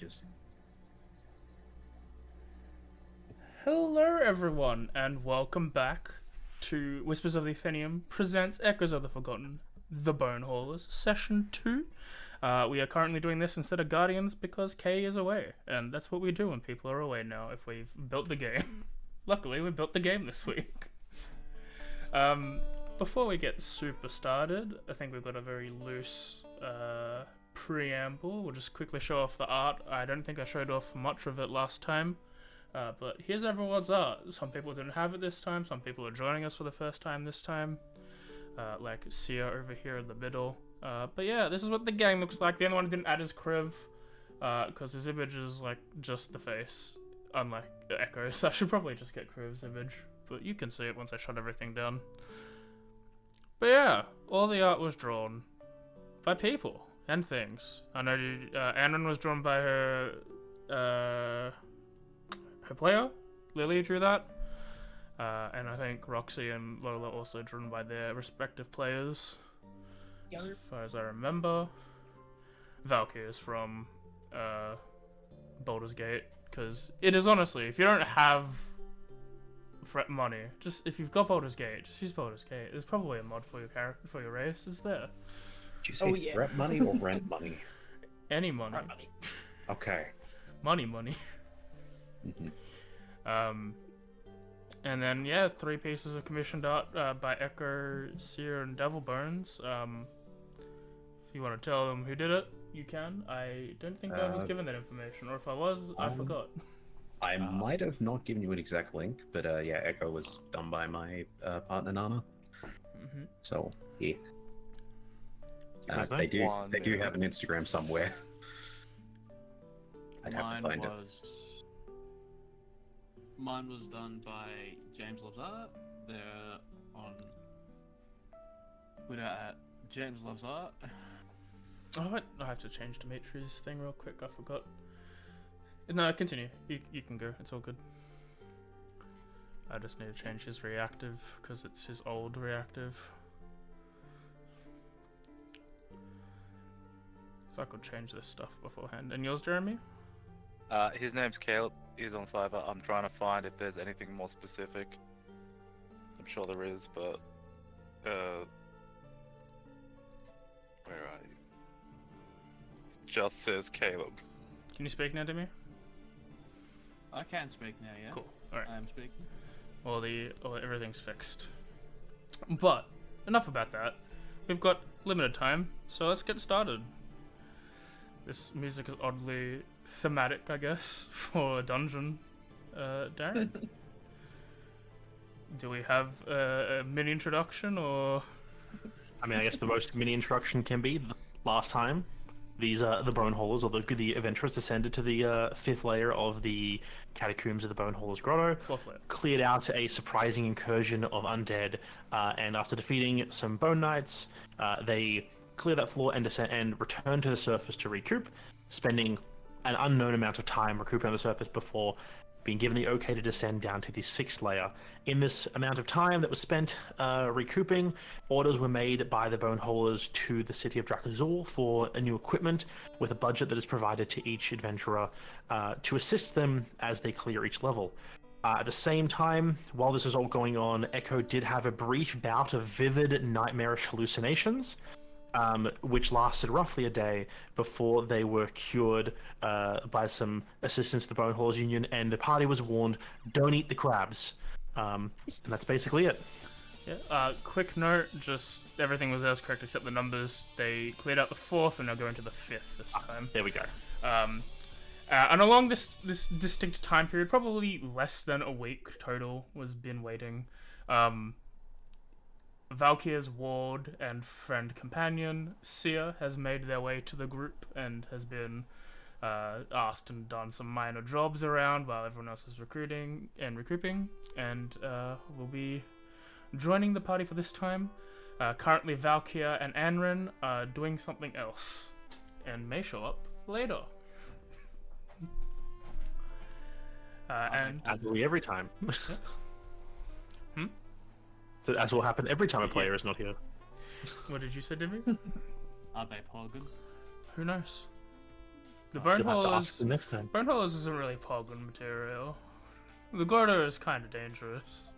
Just Hello, everyone, and welcome back to Whispers of the Athenium presents Echoes of the Forgotten, the Bonehaulers, Session 2. We are currently doing this instead of Guardians because Kay is away, and that's what we do when people are away now if we've built the game. Luckily, we built the game this week. Before we get super started, I think we've got a very loose preamble. We'll just quickly show off the art. I don't think I showed off much of it last time. But here's everyone's art. Some people didn't have it this time, some people are joining us for the first time this time. Like Sia over here in the middle. But yeah, this is what the gang looks like. The only one who didn't add is Kriv, because his image is like just the face, unlike Echo, so I should probably just get Kriv's image. But you can see it once I shut everything down. But yeah, all the art was drawn by people and things. I know Annan was drawn by her player. Lily drew that. And I think Roxy and Lola also drawn by their respective players. As far as I remember. Valkyrie is from Baldur's Gate. Because it is honestly, if you don't have money, just if you've got Baldur's Gate, just use Baldur's Gate. There's probably a mod for your character, for your race, is there? did you say threat money or rent money? Any money. Front money. Okay. Money. Mhm. And then yeah, 3 pieces of commissioned art by Echo, Seer, and Devil Bones. If you want to tell them who did it, you can. I don't think I was given that information, or if I was, I forgot. I might have not given you an exact link, but yeah, Echo was done by my partner Nana. Mm-hmm. So yeah, guys they do know? they do have an Instagram somewhere. I'd have to find it. Mine was done by James Loves Art. They're on Twitter at James Loves Art. Oh, I have to change Dimitri's thing real quick. I forgot. No, continue. You can go. It's all good. I just need to change his reactive because it's his old reactive. So I could change this stuff beforehand. And yours, Jeremy? His name's Caleb. He's on Fiverr. I'm trying to find if there's anything more specific. I'm sure there is, but where are you? Just says Caleb. Can you speak now to me? I can speak now, yeah? Cool. Alright. I am speaking. Well, everything's fixed. But enough about that. We've got limited time, so let's get started. This music is oddly thematic, I guess, for a dungeon. Darren? Do we have a mini introduction, or...? I mean, I guess the most mini introduction can be last time. These the Bonehaulers, or the adventurers, descended to the 5th layer of the catacombs of the Bonehaulers Grotto. 4th layer. Cleared out a surprising incursion of undead, and after defeating some bone knights, they clear that floor and return to the surface to recoup, spending an unknown amount of time recouping on the surface before being given the okay to descend down to the 6th layer. In this amount of time that was spent recouping, orders were made by the Bonehaulers to the city of Drakazul for a new equipment with a budget that is provided to each adventurer to assist them as they clear each level. At the same time, while this is all going on, Echo did have a brief bout of vivid, nightmarish hallucinations, which lasted roughly a day before they were cured by some assistance to the Bonehaulers Union, and the party was warned, don't eat the crabs. And that's basically it. Yeah, quick note, just everything was as correct except the numbers. They cleared out the 4th and now going to the 5th this time. There we go. And along this distinct time period, probably less than a week total, was been waiting. Valkyr's ward and friend companion, Sia, has made their way to the group and has been asked and done some minor jobs around while everyone else is recruiting and recouping, and will be joining the party for this time. Currently, Valkyr and Anrin are doing something else and may show up later. And As will we every time. Hmm? So as will happen every time a player is not here. What did you say, Demi? Are they Poggin? Who knows? The You'll have to ask them Bonehaulers, next time. Bonehaulers isn't really Poggin material. The Grotto is kind of dangerous.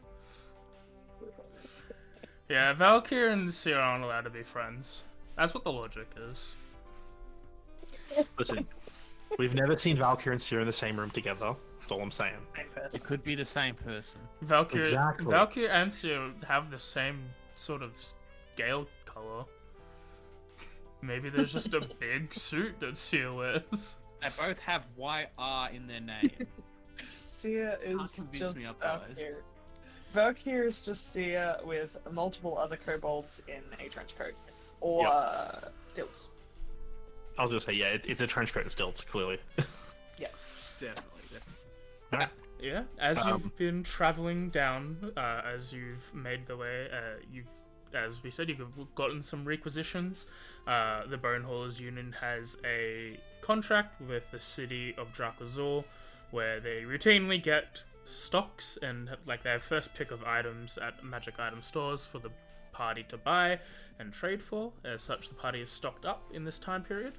Yeah, Valkyr and Seer aren't allowed to be friends. That's what the logic is. Listen, we've never seen Valkyr and Seer in the same room together. That's all I'm saying. Same person. It could be the same person. Valkyr, Exactly. Valkyr and Seer have the same sort of scale color. Maybe there's just a big suit that Seer wears. They both have YR in their name. Sia Can't is convince just me otherwise. Valkyr. Valkyr is just Sia with multiple other kobolds in a trench coat. Or stilts. I was gonna say, yeah, it's a trench coat and stilts, clearly. Definitely. Yeah, as you've been traveling down, as you've made the way, as we said, you've gotten some requisitions. The Bonehaulers Union has a contract with the city of Drakazor, where they routinely get stocks and like their first pick of items at magic item stores for the party to buy and trade for. As such, the party is stocked up in this time period.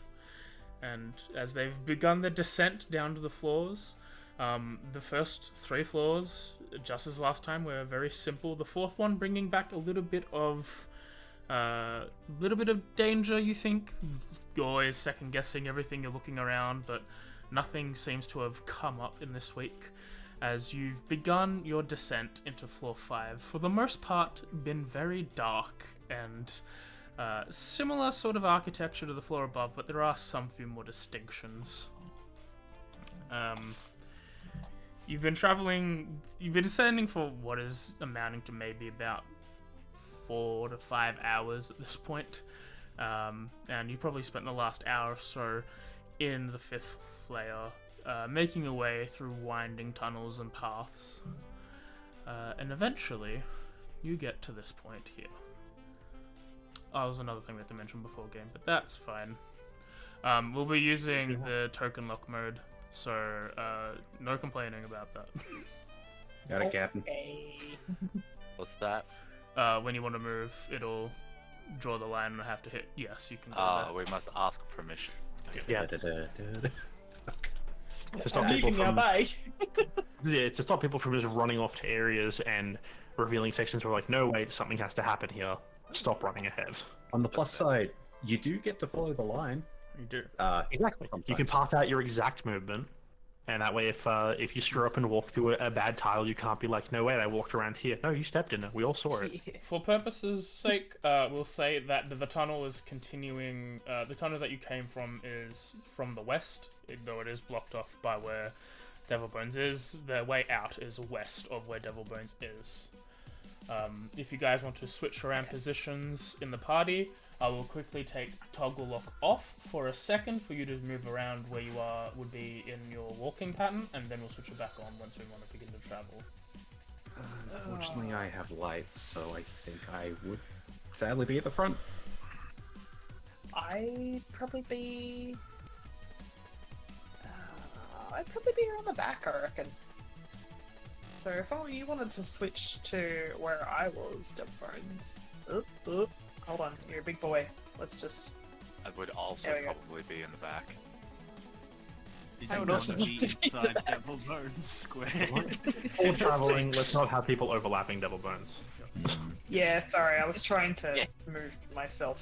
And as they've begun their descent down to the floors, the first 3 floors, just as last time, were very simple. The 4th one bringing back a little bit of danger. You think you're always second guessing everything. You're looking around, but nothing seems to have come up in this week. As you've begun your descent into floor 5, for the most part, been very dark and similar sort of architecture to the floor above, but there are some few more distinctions. You've been descending for what is amounting to maybe about 4 to 5 hours at this point. And you probably spent the last hour or so in the 5th layer, making your way through winding tunnels and paths. And eventually, you get to this point here. Oh, there's another thing we had to mention before game, but that's fine. We'll be using the token lock mode, so no complaining about that. Got it, Captain. Okay. What's that? When you want to move, it'll draw the line and I have to hit yes, you can do Oh, that. we must ask permission. Yeah. Da-da-da-da. To stop people Leaving our from bay. to stop people from just running off to areas and revealing sections where like, no, wait, something has to happen here. Stop running ahead. On the plus side, you do get to follow the line. You do. Exactly. You can Sometimes. path out your exact movement, and that way, if you screw up and walk through a bad tile, you can't be like, no, wait, I walked around here. No, you stepped in it. We all saw it. For purposes' sake, we'll say that the tunnel is continuing. The tunnel that you came from is from the west, though it is blocked off by where Devil Bones is. The way out is west of where Devil Bones is. If you guys want to switch around positions in the party, I will quickly take toggle lock off for a second for you to move around where you are would be in your walking pattern, and then we'll switch it back on once we want to begin to travel. Unfortunately, I have lights, so I think I would sadly be at the front. I'd probably be around the back, I reckon. So if you wanted to switch to where I was, Devil Bones. Oop. Hold on, you're a big boy. Let's just. I would also There we go. probably be in the back. I would also be like to be inside Devil Bones Square. All traveling, let's not have people overlapping Devil Bones. Yeah, sorry, I was trying to move myself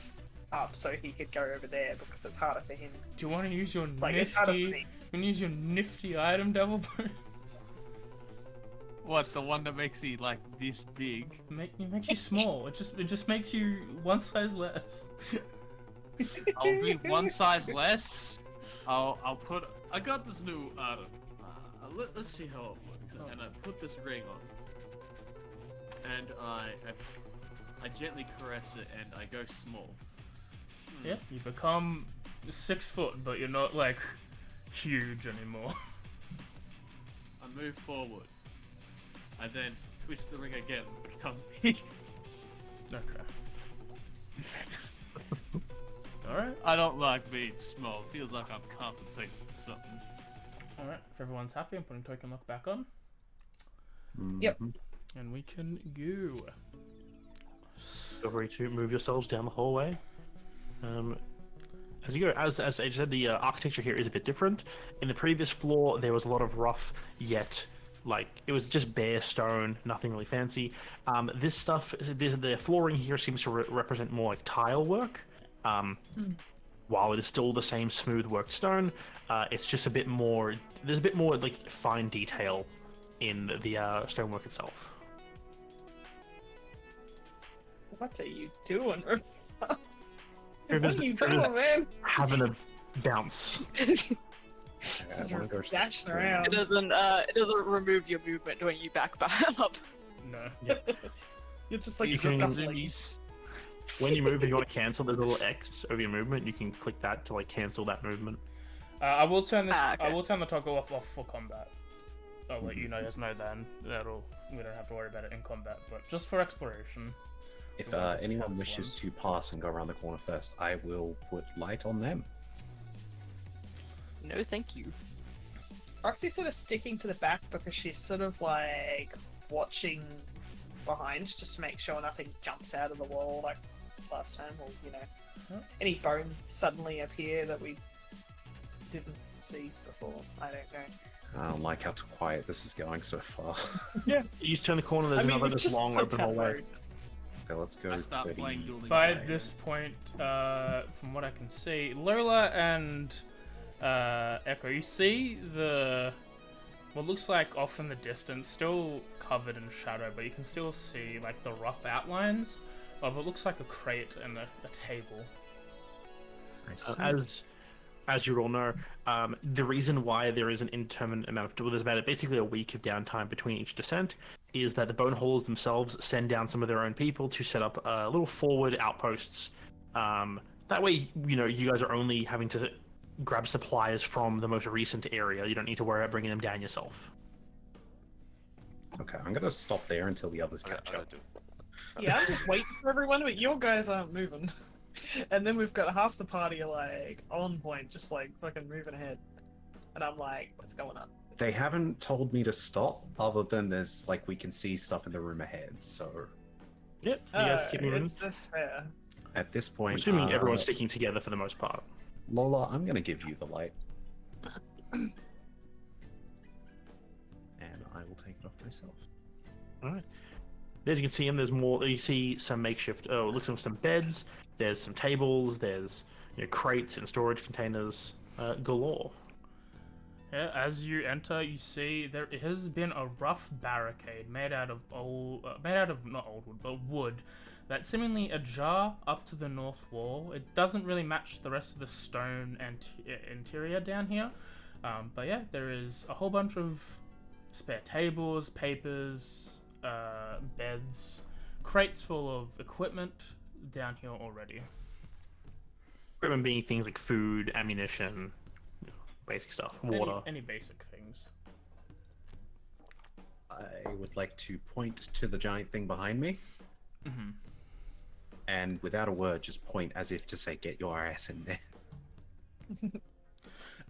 up so he could go over there because it's harder for him. Do you want to use your Like, it's harder for nifty? me. You can use your nifty item, Devil Bones. What, the one that makes me like this big? It makes you small. It just makes you one size less. I'll be one size less. I'll put. I got this new. Let's see how it works. And I put this ring on, and I gently caress it, and I go small. Yeah, you become 6 foot, but you're not like huge anymore. I move forward. I then twist the ring again and become big. Okay. Alright. I don't like being small. It feels like I'm compensating for something. Alright, if everyone's happy, I'm putting token lock back on. Yep. And we can go. Feel free to move yourselves down the hallway. because you go as I said, the architecture here is a bit different. In the previous floor, there was a lot of rough, yet like it was just bare stone, nothing really fancy. This stuff, the flooring here seems to represent more like tile work. While it is still the same smooth worked stone, it's just a bit more. There's a bit more like fine detail in the stonework itself. What are you doing? What Rivers- are you Rivers- doing, man? Having a bounce. I wanna go Dashing around. It doesn't remove your movement when you back up. No. You're just like You can- scuffling. When you move, if you want to cancel, there's a little X over your movement. You can click that to like cancel that movement. I will turn this. Okay. I will turn the toggle off for combat. I'll let you guys know then. We don't have to worry about it in combat, but just for exploration. If We'll just anyone have wishes one. to pass and go around the corner first, I will put light on them. No, thank you. Roxy's sort of sticking to the back because she's sort of like watching behind just to make sure nothing jumps out of the wall like last time, or any bones suddenly appear that we didn't see before. I don't know. I don't like how quiet this is going so far. You just turn the corner. There's another we've just just long put open that hallway. road. Okay, let's go. I stopped 30. playing Building By Fire. this point, from what I can see, Lola and Echo, you see what looks like off in the distance, still covered in shadow, but you can still see like the rough outlines of what looks like a crate and a table. As you all know, the reason why there is an indeterminate amount of there's about basically a week of downtime between each descent is that the Bonehaulers themselves send down some of their own people to set up little forward outposts. That way, you guys are only having to grab supplies from the most recent area. You don't need to worry about bringing them down yourself. Okay, I'm gonna stop there until the others catch up. Yeah, I'm just waiting for everyone, but your guys aren't moving. And then we've got half the party like on point, just like fucking moving ahead. And I'm like, what's going on? They haven't told me to stop, other than there's like we can see stuff in the room ahead. So Yep, you guys keep moving. It's this fair. at this I'm point, assuming everyone's sticking together for the most part. Lola, I'm gonna give you the light, and I will take it off myself. All right. As you can see, there's more. You see some makeshift. Oh, it looks like some beds. There's some tables. There's crates and storage containers galore. Yeah, as you enter, you see there has been a rough barricade made out of not old wood, but wood, that's seemingly ajar up to the north wall. It doesn't really match the rest of the stone and interior down here, but yeah, there is a whole bunch of spare tables, papers, beds, crates full of equipment down here already. Equipment being things like food, ammunition, basic stuff, water. Any basic things. I would like to point to the giant thing behind me, and without a word, just point as if to say, "Get your ass in there."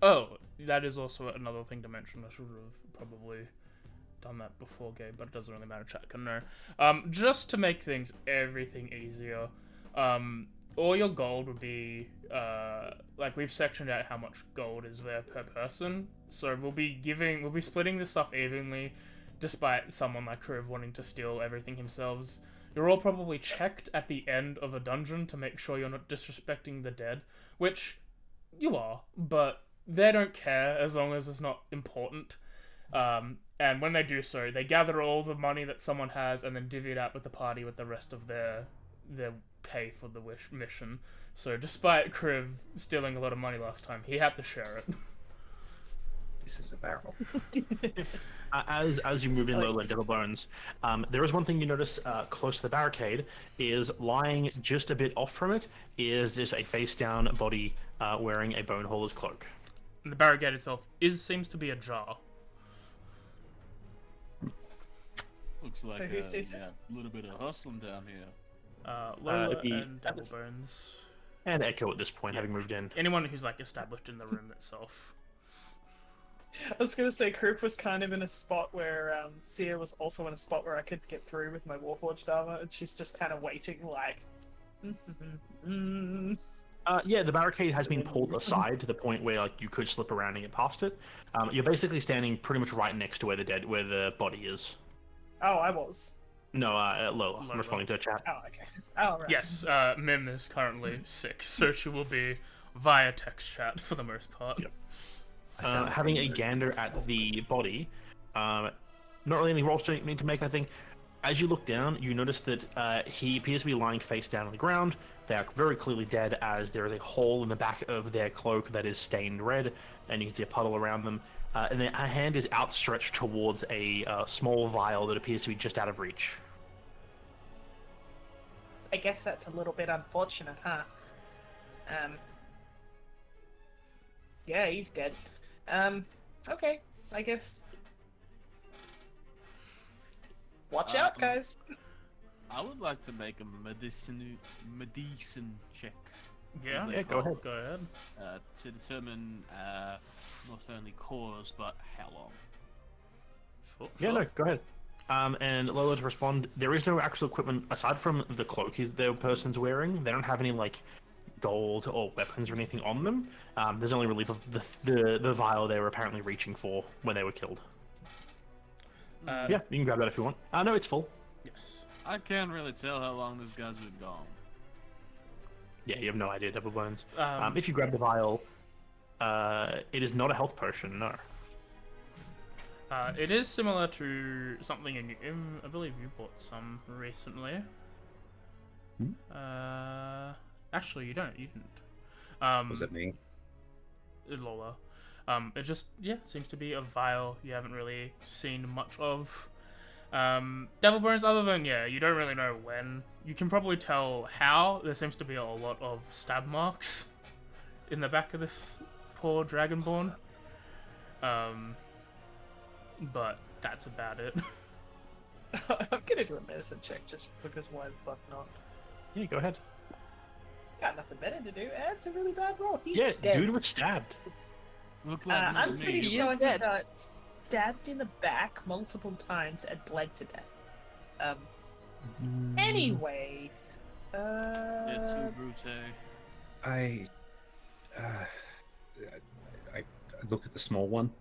Oh, that is also another thing to mention. I should have probably done that before game, but it doesn't really matter. Chat can know. Just to make everything easier, all your gold would be like we've sectioned out how much gold is there per person. So we'll be splitting this stuff evenly, despite someone like Kriv wanting to steal everything themselves. You're all probably checked at the end of a dungeon to make sure you're not disrespecting the dead, which you are, but they don't care as long as it's not important. And when they do so, they gather all the money that someone has and then divvy it out with the party with the rest of their pay for the mission. So despite Kriv stealing a lot of money last time, he had to share it. This is a barrel. As you move in Lola and Devil Bones, there is one thing you notice close to the barricade is lying just a bit off from it is just a face-down body wearing a Bonehauler's cloak. And the barricade itself seems to be ajar. Looks like So who sees this? a little bit of hustling down here. Lola it'd be- and Devil Bones. And Echo at this point, having moved in. Anyone who's like established in the room itself. I was gonna say Croup was kind of in a spot where Sia was also in a spot where I could get through with my Warforged armor, and she's just kind of waiting like. Yeah, the barricade has been pulled aside to the point where like you could slip around and get past it. You're basically standing pretty much right next to where the body is. Oh, I was. No, Lola. I'm Lola. responding to a chat. Oh, okay. Oh, right. Yes, Mim is currently sick, so she will be via text chat for the most part. Yep. Having a gander at the body, not really any rolls you need to make, I think. As you look down, you notice that he appears to be lying face down on the ground. They are very clearly dead, as there is a hole in the back of their cloak that is stained red, and you can see a puddle around them. And their hand is outstretched towards a small vial that appears to be just out of reach. I guess that's a little bit unfortunate, huh? Yeah, he's dead. Okay, I guess. Watch out, guys. I would like to make a medicine check. Yeah, Yeah, go ahead. Go ahead. To determine not only cause but how long. Yeah, no, go ahead. And Lola, to respond, there is no actual equipment aside from the cloak the person's wearing. They don't have any like gold or weapons or anything on them. There's only really the vial they were apparently reaching for when they were killed. Yeah, you can grab that if you want. No, it's full. Yes. I can't really tell how long this guy's been gone. Yeah, you have no idea, Double Bones. If you grab the vial, it is not a health potion, no. It is similar to something I believe you bought some recently. Actually, you don't. You didn't. Was it me? Lola. It just, seems to be a vial you haven't really seen much of. Devil Bones, other than, you don't really know when. You can probably tell how. There seems to be a lot of stab marks in the back of this poor Dragonborn. But that's about it. I'm gonna do a medicine check just because why the fuck not? Yeah, go ahead. Got nothing better to do. It's a really bad roll. He's Yeah, dead. dude was stabbed. Look like I'm me. pretty He sure is he dead. got stabbed in the back multiple times and bled to death. Anyway, Yeah, too brute. I look at the small one.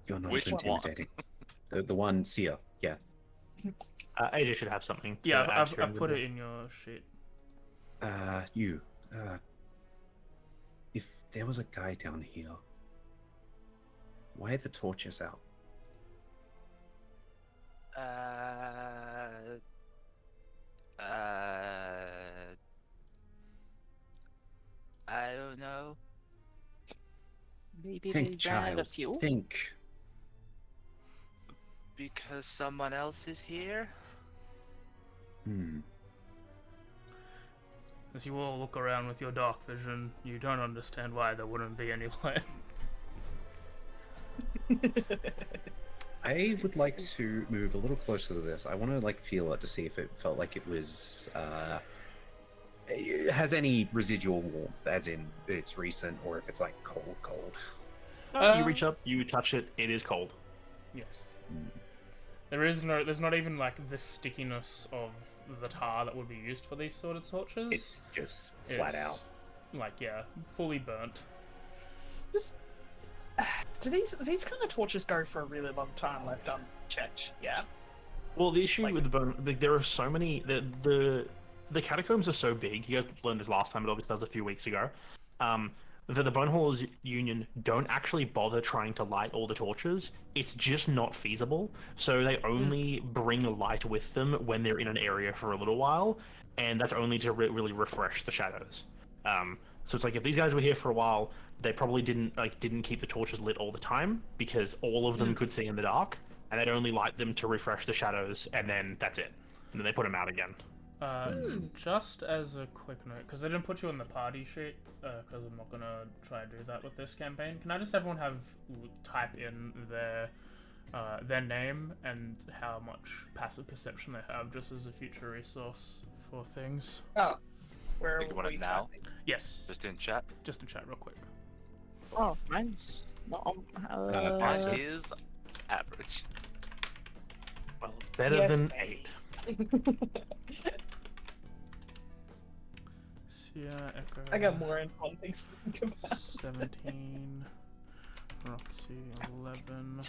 You're not Which as one? intimidating. The one Sia, yeah. AJ should have something. to Yeah, add to your I've put it inventory. in your sheet. If there was a guy down here, why are the torches out? I don't know. Maybe Think, they ran out child. of fuel? Think. Because someone else is here? As you all look around with your dark vision, you don't understand why there wouldn't be any light. I would like to move a little closer to this. I want to feel it to see if it felt like it was it has any residual warmth, as in it's recent, or if it's cold. No, you reach up, you touch it, it is cold. Yes. There's not even the stickiness of the tar that would be used for these sort of torches. It's just flat out. Fully burnt. just do these kind of torches go for a really long time left unchecked? Yeah. Well, the issue with the bone, there are so many. The catacombs are so big. You guys learned this last time, but obviously that was a few weeks ago. That the Bonehaulers Union don't actually bother trying to light all the torches. It's just not feasible. So they only bring light with them when they're in an area for a little while, and that's only to really refresh the shadows. So it's if these guys were here for a while, they probably didn't keep the torches lit all the time because all of them could see in the dark, and they'd only light them to refresh the shadows, and then that's it. And then they put them out again. Just as a quick note, because they didn't put you in the party sheet, because I'm not gonna try and do that with this campaign. Can I just everyone type in their name and how much passive perception they have, just as a future resource for things? Oh, where Think about are it we now. typing? Yes, Just in chat. just in chat real quick. Oh, mine's not on. Mine Passive. is average. Well, better Yes. than 8. See, Garcia, Echo. I got more important things to think about. 17. Roxy, 11.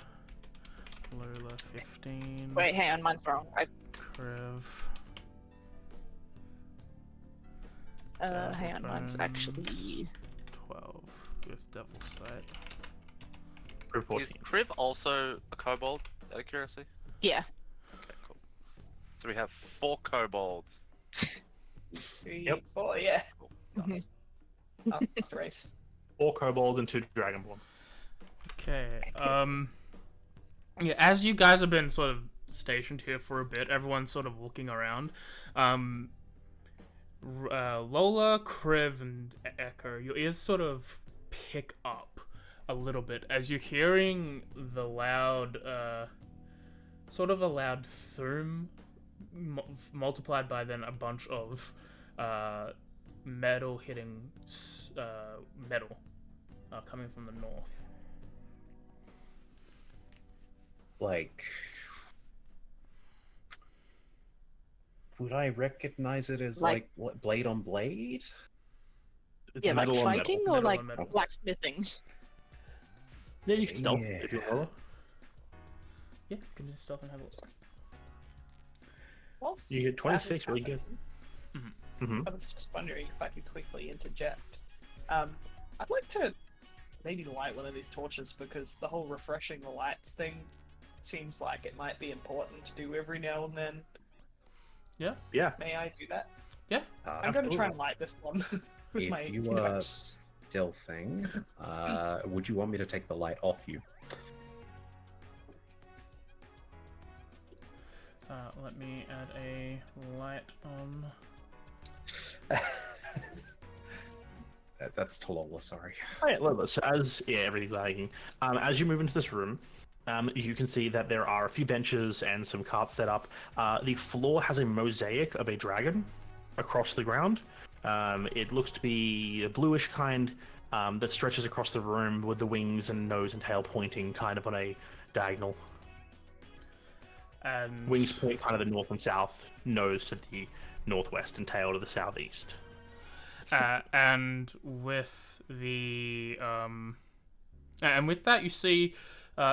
Lola, 15. Wait, hang on, mine's wrong. Krev. Hang on, mine's actually 12 with Devil Sight. Crib 14. Is Crib also a kobold, out of curiosity? yeah. Okay, cool. So we have 4 kobolds. 3, Yep. 4, yeah. Cool. Mhm. Nice. Oh, that's the race. 4 kobolds and 2 dragonborn. Okay. Yeah, as you guys have been sort of stationed here for a bit, everyone's sort of looking around. Lola, Kriv, and Echo, your ears sort of pick up a little bit as you're hearing the loud, sort of a loud thrum, multiplied by then a bunch of metal hitting metal coming from the north. Like, would I recognize it as Like- what, blade on blade? It's Yeah, like metal on metal. fighting or Metal like on metal. blacksmithing? Yeah, you can stealth Yeah. if you want. Yeah, you can just stop and have a look. Whilst You get that 26, is really good. happening, Mm-hmm. I was just wondering if I could quickly interject. I'd like to maybe light one of these torches because the whole refreshing the lights thing seems like it might be important to do every now and then. Yeah. May I do that? Yeah. I'm going to try and light this one with If my. you are stealthing, would you want me to take the light off you? Let me add a light on. That's Talola, sorry. Oh, yeah, look, so everything's lagging. As you move into this room, you can see that there are a few benches and some carts set up. The floor has a mosaic of a dragon across the ground. It looks to be a bluish kind that stretches across the room with the wings and nose and tail pointing kind of on a diagonal. And Wings point kind of the north and south, nose to the northwest and tail to the southeast. and with the and with that you see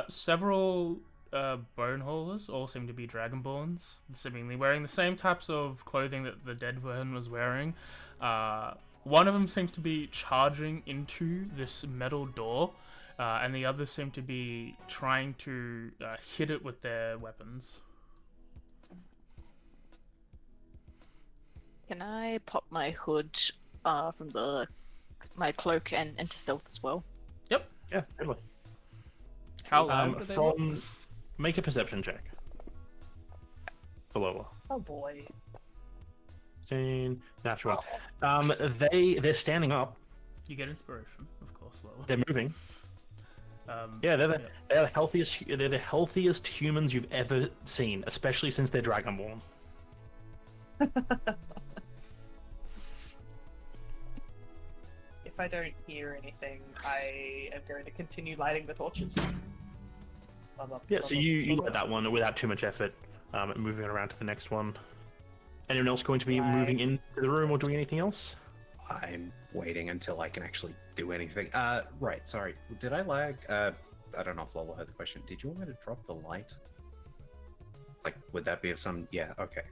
several Bonehaulers all seem to be dragonborns, seemingly wearing the same types of clothing that the dead one was wearing. One of them seems to be charging into this metal door, and the others seem to be trying to hit it with their weapons. Can I pop my hood from my cloak and enter stealth as well? Yeah, totally. How loud do they look? Make a perception check. Below. Oh boy. Natural. They're standing up. You get inspiration, of course, Lola. They're moving. Um, Yeah, they're the healthiest. They're the healthiest humans you've ever seen, especially since they're dragonborn. If I don't hear anything, I am going to continue lighting the torches. Yeah, so you light that one without too much effort, moving around to the next one. Anyone else going to be moving into the room or doing anything else? I'm waiting until I can actually do anything. Right, sorry. Did I lag? I don't know if Lola heard the question. Did you want me to drop the light? Like, would that be of some... Yeah, okay.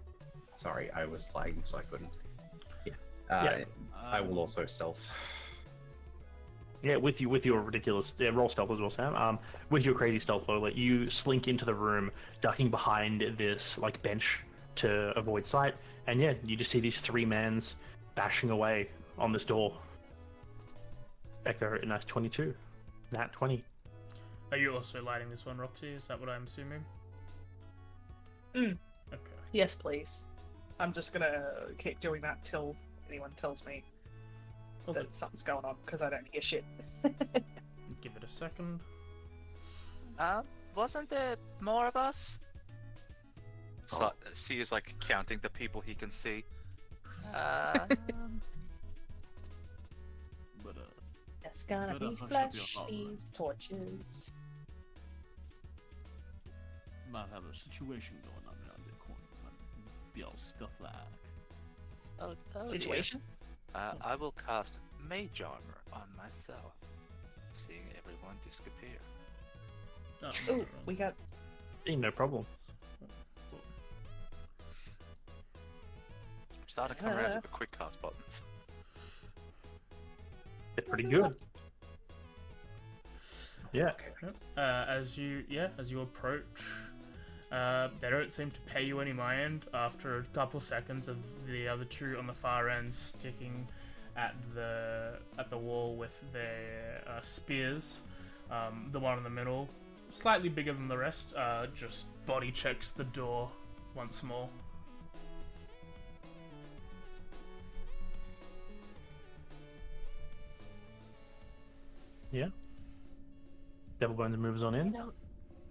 Sorry, I was lagging, so I couldn't. Yeah. I will also stealth. Yeah, with your ridiculous roll stealth as well, Sam. With your crazy stealth, Lola, you slink into the room, ducking behind this like bench to avoid sight, and yeah, you just see these 3 mans bashing away on this door. Echo, a nice 22. Nat 20. Are you also lighting this one, Roxy? Is that what I'm assuming? Mm. Okay. Yes, please. I'm just gonna keep doing that till anyone tells me that something's going on, because I don't hear shit. Give it a second. Wasn't there more of us? So, C is like counting the people he can see. But It's gonna Good, be I flash should be on these torches. might have a situation going on around the corner. Might be all stuff like. Oh, Situation? I will cast Mage Armor on myself, seeing everyone disappear. Oh, Oh, we got. No problem. I'm starting to come around to the quick cast buttons. They're pretty good. Yeah. Yep. As you approach, they don't seem to pay you any mind after a couple seconds of the other two on the far end sticking at the wall with their spears. The one in the middle, slightly bigger than the rest, just body checks the door once more. Yeah. Devil Bones moves on in.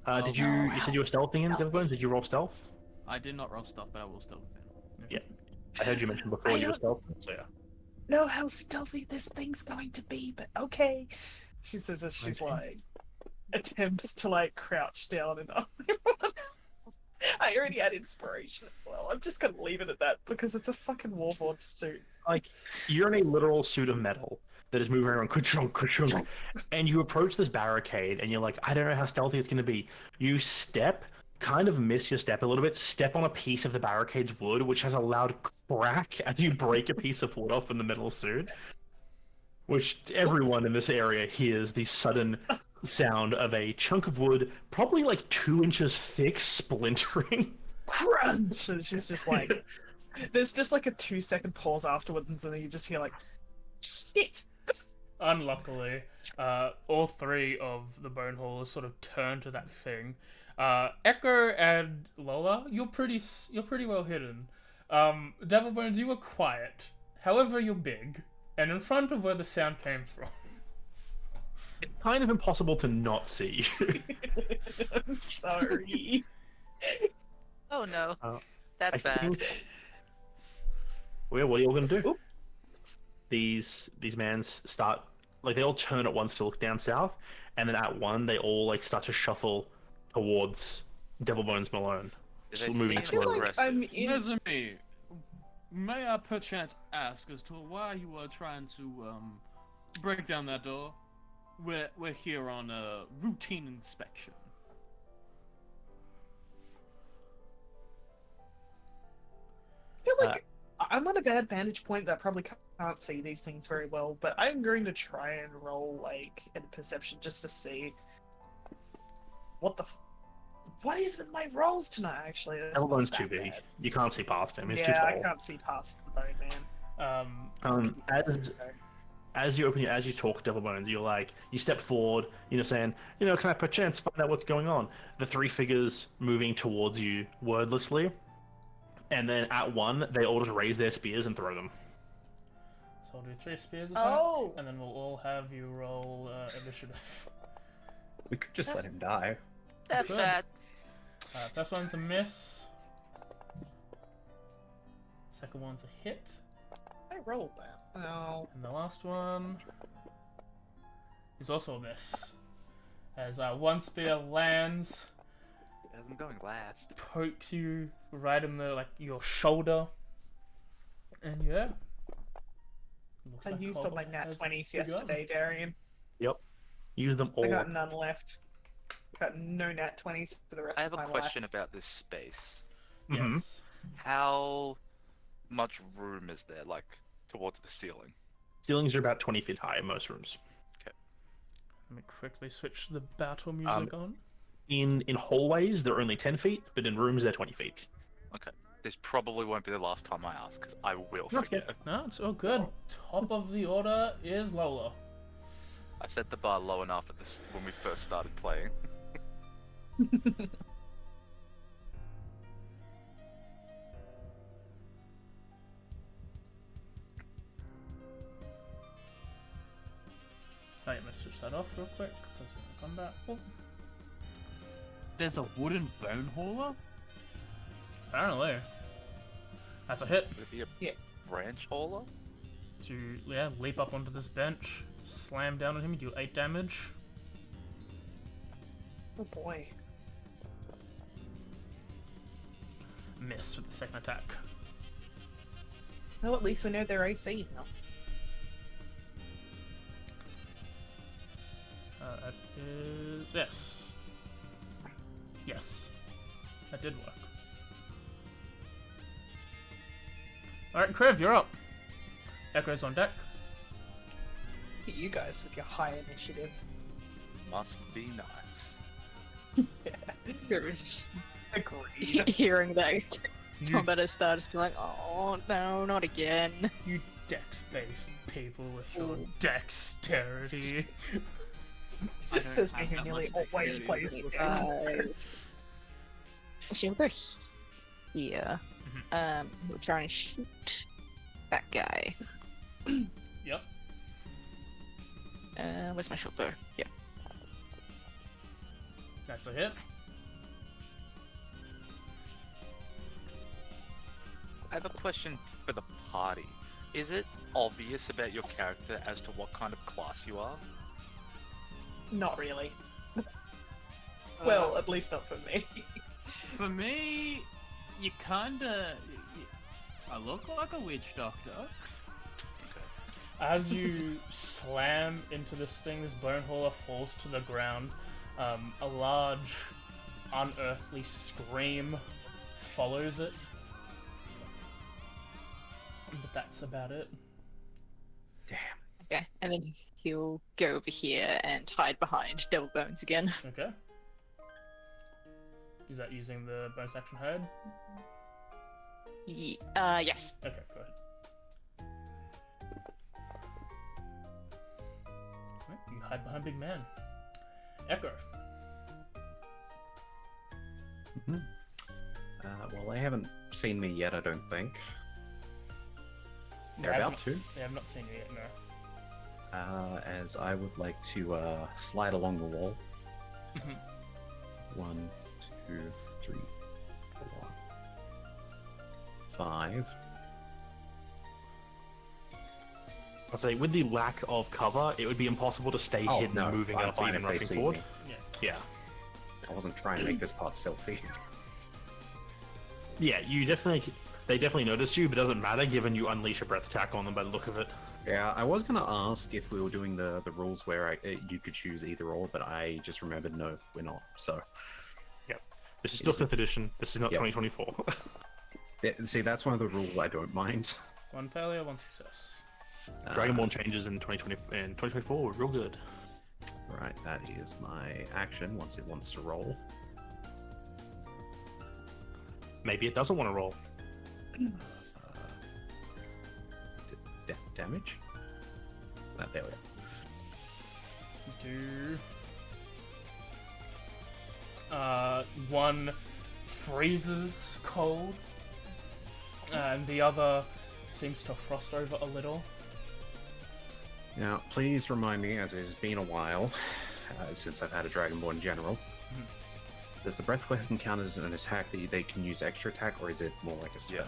Oh, Did you said you were stealthing in Devil Bones? Did you roll stealth? I did not roll stuff, but I will stealth in. Yeah. I heard you mention before you were stealthing, so yeah. Know how stealthy this thing's going to be, but okay. She says as she's like attempts to like crouch down and I already had inspiration as well. I'm just gonna leave it at that because it's a fucking warlord suit. Like, you're in a literal suit of metal that is moving around, ka-chunk, ka-chunk, and you approach this barricade, and you're like, I don't know how stealthy it's going to be. You step, kind of miss your step a little bit, step on a piece of the barricade's wood, which has a loud crack as you break a piece of wood off in the metal suit, which everyone in this area hears the sudden sound of a chunk of wood, probably like 2 inches thick, splintering. Crunch! And she's just like, there's just like a 2-second pause afterwards, and then you just hear like, shit! Unluckily, all three of the Bonehaulers sort of turn to that thing. Echo and Lola, you're pretty well hidden. Devil Bones, you were quiet. However, you're big, and in front of where the sound came from. It's kind of impossible to not see you. I'm sorry. Oh no, I that's bad. think... Well, what are you all going to do? These mans start, like, they all turn at once to look down south, and then at one, they all, like, start to shuffle towards Devil Bones Malone. Did Just they moving seem slowly. aggressive? I'm in. Nezumi, may I perchance ask as to why you are trying to break down that door? We're here on a routine inspection. I feel like I'm on a bad vantage point that I probably can't see these things very well, but I'm going to try and roll like in perception just to see what is with my rolls tonight. Actually, that's Devil not Bones that too big. bad. You can't see past him. He's too Yeah, tall. I can't see past the bone man. As you talk, Devil Bones, you're like, you step forward, saying, can I perchance find out what's going on? The 3 figures moving towards you wordlessly, and then at one, they all just raise their spears and throw them. So I'll do 3 spears attack, Oh! and then we'll all have you roll initiative. We could just let him die. That's Good. bad. First one's a miss. Second one's a hit. I rolled that. No. And the last one is also a miss. As one spear lands, As I'm going last. pokes you right in the your shoulder, and yeah. Looks I like used all Cobalt my nat has 20s begun. yesterday, Darian. Yep. Use them all. I got none left. Got no nat 20s for the rest I have of a my question about this space. Yes. How much room is there, like, towards the ceiling? Ceilings are about 20 feet high in most rooms. Let me quickly switch the battle music on. In hallways, they're only 10 feet, but in rooms, they're 20 feet. Okay. This probably won't be the last time I ask, because I will That's forget. No, it's all good. Top of the order is Lola. I set the bar low enough at this when we first started playing. Oh, yeah, let's switch that off real quick because we're gonna come back. Oh, There's a wooden bone hauler? apparently, that's a hit. Would it be a Yeah. branch hauler? To leap up onto this bench, slam down on him, you do 8 damage. Oh boy. Miss with the second attack. Well, at least we know their AC now. That is yes. Yes, that did work. All right, Kriv, you're up. Echo's on deck. Look at you guys with your high initiative. Must be nice. There is just Agreed. hearing that combat has started, just be like, oh no, not again. You dex-based people with your Ooh. dexterity. I don't Says me have who that nearly much always dexterity plays with with this. Actually, we'll go here. We'll try and shoot that guy. Yep. Where's my shot bow? Yeah. That's a hit. I have a question for the party. Is it obvious about your character as to what kind of class you are? Not really. Well, at least not for me. For me, you kinda. I look like a witch doctor. As you slam into this thing, this Bonehauler falls to the ground. A large, unearthly scream follows it. But that's about it. Damn. Okay, and then he'll go over here and hide behind Devil Bones again. Okay. Is that using the bonus action hide? Yes. Okay, go ahead. Right, you hide behind Big Man. Echo. Well, they haven't seen me yet, I don't think. They're They have about not- to. They have not seen you yet, no. As I would like to slide along the wall. Mhm. 1, 2, 3, 4, 5. I'd say with the lack of cover, it would be impossible to stay Oh, hidden, no, moving I'm up, fine even if they rushing see forward. me. Yeah. Yeah. I wasn't trying to make this part stealthy. Yeah, they definitely noticed you, but it doesn't matter given you unleash a breath attack on them by the look of it. Yeah, I was gonna ask if we were doing the rules where you could choose either or, but I just remembered no, we're not. So This is still 5th edition. This is not Yep. 2024. see, that's one of the rules I don't mind. One failure, one success. Dragonborn changes in 2024 were real good. Right, that is my action once it wants to roll. Maybe it doesn't want to roll. Damage. There we go. Do one freezes cold, and the other seems to frost over a little. Now, please remind me, as it has been a while since I've had a Dragonborn General. Does the breath weapon count as an attack that they can use extra attack, or is it more like a spell?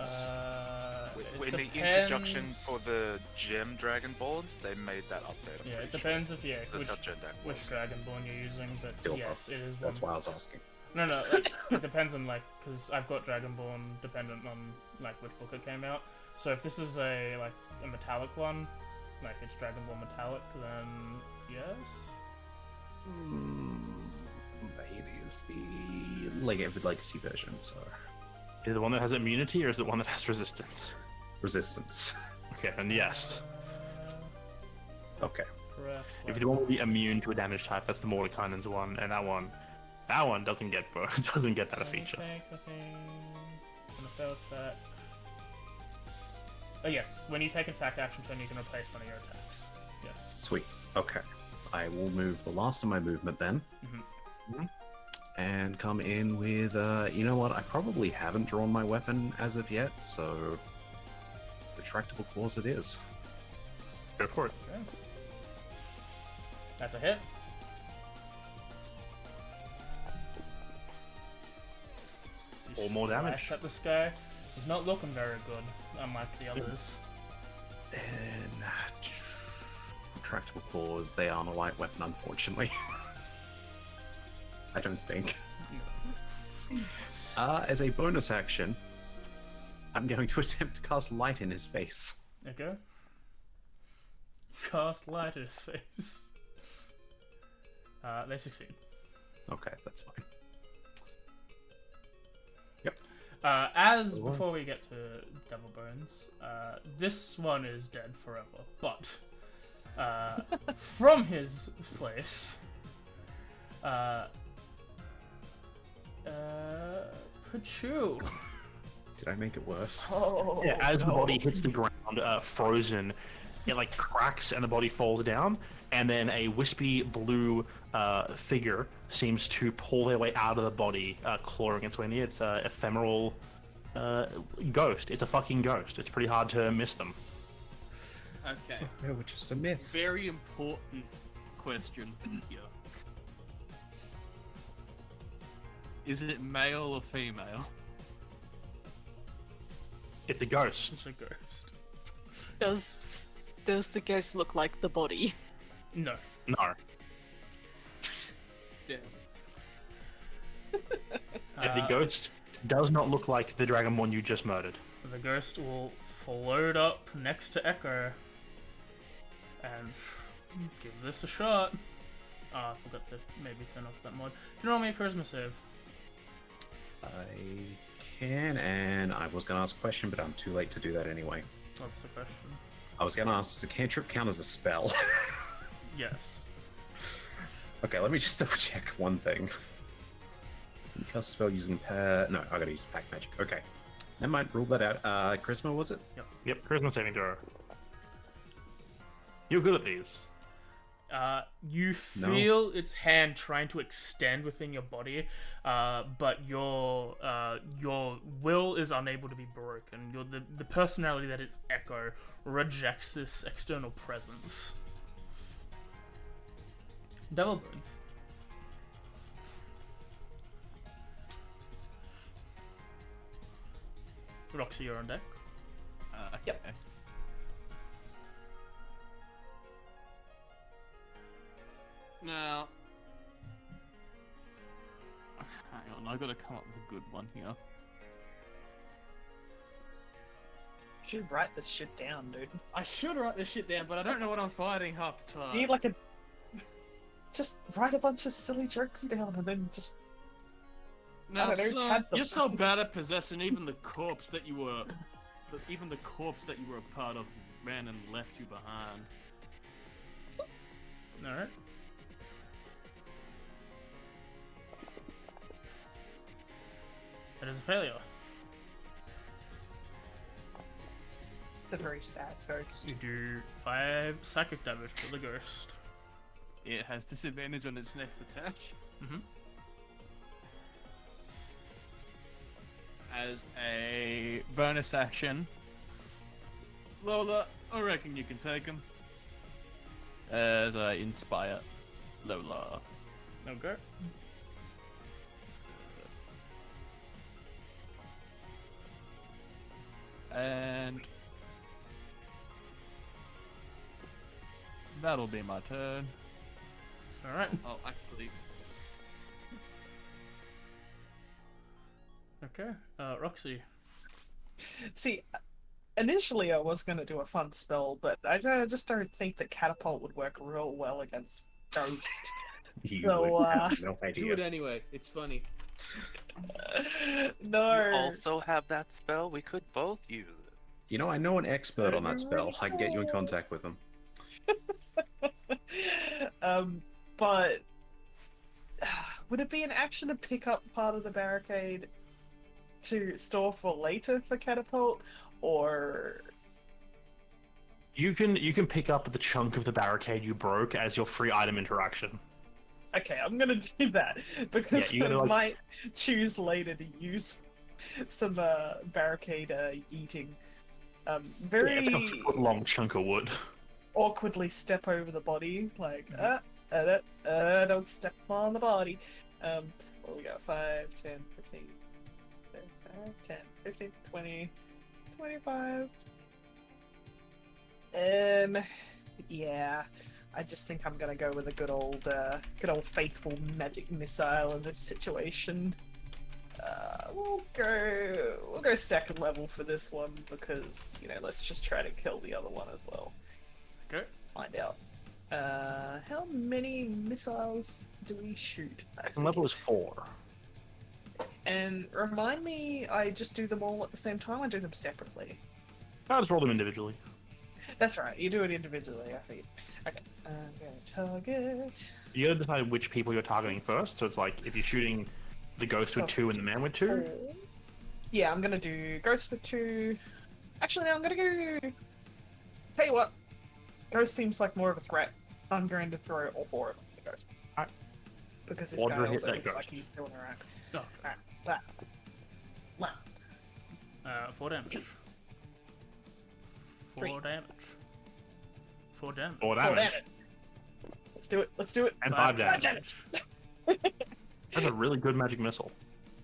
It In the depends- introduction for the Gem Dragonborns, they made that update. I'm Yeah, it pretty depends if sure. which That's how Gen Deck which was. Dragonborn you're using, but Still, yes, it is one. That's why I was asking. No, like, it depends on because I've got Dragonborn dependent on which book it came out. So if this is a metallic one, like it's Dragonborn metallic, then yes. Maybe it's the Legacy version, so Is it the one that has immunity, or is it one that has resistance? resistance. Okay, then yes. Okay. Breath If you want to be immune to a damage type, that's the Mordekainen's one, and that one doesn't get doesn't get that a feature. Take the thing. And a fail attack. Oh yes, when you take an attack action turn, you can replace one of your attacks. Yes. Sweet. Okay. I will move the last of my movement then. And come in with, you know what? I probably haven't drawn my weapon as of yet, so retractable claws it is. Go for it. Okay. That's a hit. So you Or more damage. slash at this guy. He's not looking very good, unlike the others. And retractable claws, they aren't a light weapon, unfortunately. I don't think. As a bonus action, I'm going to attempt to cast light in his face. Okay. Cast light at his face. They succeed. Okay, that's fine. Before we get to Devil Bones, this one is dead forever. But from his place, Pachu. Did I make it worse? Oh, Yeah, as the no. body hits the ground, frozen, it like cracks and the body falls down, and then a wispy blue figure seems to pull their way out of the body, clawing its way near. It's a ephemeral ghost. It's a fucking ghost. It's pretty hard to miss them. Okay. They were just a myth. Very important question here. Is it male or female? It's a ghost. It's a ghost. Does the ghost look like the body? No. No. Damn. The ghost does not look like the Dragonborn you just murdered. The ghost will float up next to Echo and give this a shot. I forgot to maybe turn off that mod. Can you roll me a charisma save? I can, and I was going to ask a question, but I'm too late to do that anyway. What's the question? I was going to ask, does a cantrip count as a spell? Yes. Okay, let me just double check one thing. You cast a spell using pair... No, I gotta use pack magic. Okay. Never mind, ruled that out. Charisma, was it? Yep, charisma saving throw. You're good at these. You feel its hand trying to extend within your body, but your will is unable to be broken. The personality that is Echo rejects this external presence. Devil Birds. Roxy, you're on deck. Yep. Okay. Now, hang on, I gotta come up with a good one here. You should write this shit down, dude. I should write this shit down, but I don't know what I'm fighting half the time. You need like a... Just write a bunch of silly jokes down and then just... Now, I don't know, son, tag them. you're so bad at possessing even the corpse that you were, even the corpse that you were a part of ran and left you behind. All right. That is a failure. It's a very sad ghost. You do 5 psychic damage to the ghost. It has disadvantage on its next attack. Mm-hmm. As a bonus action, Lola, I reckon you can take him. As I inspire Lola. Okay. And that'll be my turn. All right. Oh, actually, Okay. Roxy. See, initially I was going to do a fun spell, but I just don't think that Catapult would work real well against Ghost. You So, would have no do idea. it anyway. It's funny. No. You also have that spell. We could both use it. You know, I know an expert on that spell. I can get you in contact with him. But would it be an action to pick up part of the barricade to store for later for Catapult, or You can pick up the chunk of the barricade you broke as your free item interaction. okay, I'm gonna do that because Yeah, I you're gonna, might choose later to use some barricade eating. Very Yeah, it's like a foot-long chunk of wood. awkwardly step over the body, like don't step on the body. What we got? 5, 10, 15, 10, 15, 20, 25. Yeah, I just think I'm gonna go with a good old faithful magic missile in this situation. We'll go second level for this one because let's just try to kill the other one as well. Okay. Find out. How many missiles do we shoot? Second level is 4. And remind me, I just do them all at the same time. I do them separately. I'll just roll them individually. That's right. You do it individually. I think. Okay. I'm gonna target. You gotta decide which people you're targeting first. So it's like if you're shooting the ghost with 2 and the man with 2. Yeah, I'm gonna do ghost with 2. Actually, no, I'm gonna go. Tell you what, ghost seems like more of a threat. I'm going to throw all 4 of them at the ghost. Alright. Because this Audra guy hit also that looks ghost. like he's doing alright. Oh, Alright. 4 damage. 4 3. damage. 4 damage. 4 Four damage. damage. Let's do it. Let's do it. And 5 damage. damage. That's a really good magic missile.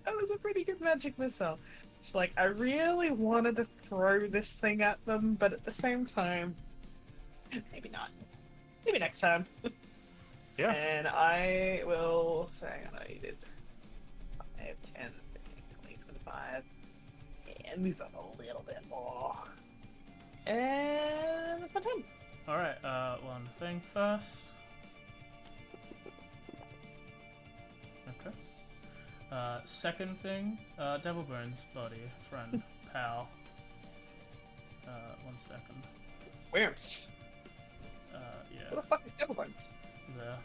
That was a pretty good magic missile. It's like, I really wanted to throw this thing at them, but at the same time, maybe not. Maybe next time. Yeah. And I will say, I know you did 5, 10, 15, 20, 25, and move up a little bit more. And that's my turn. Alright, one thing first. Okay. Second thing, Devil Bones buddy, friend, pal. 1 second. Worms. Yeah, What the fuck is Devil Bones? there.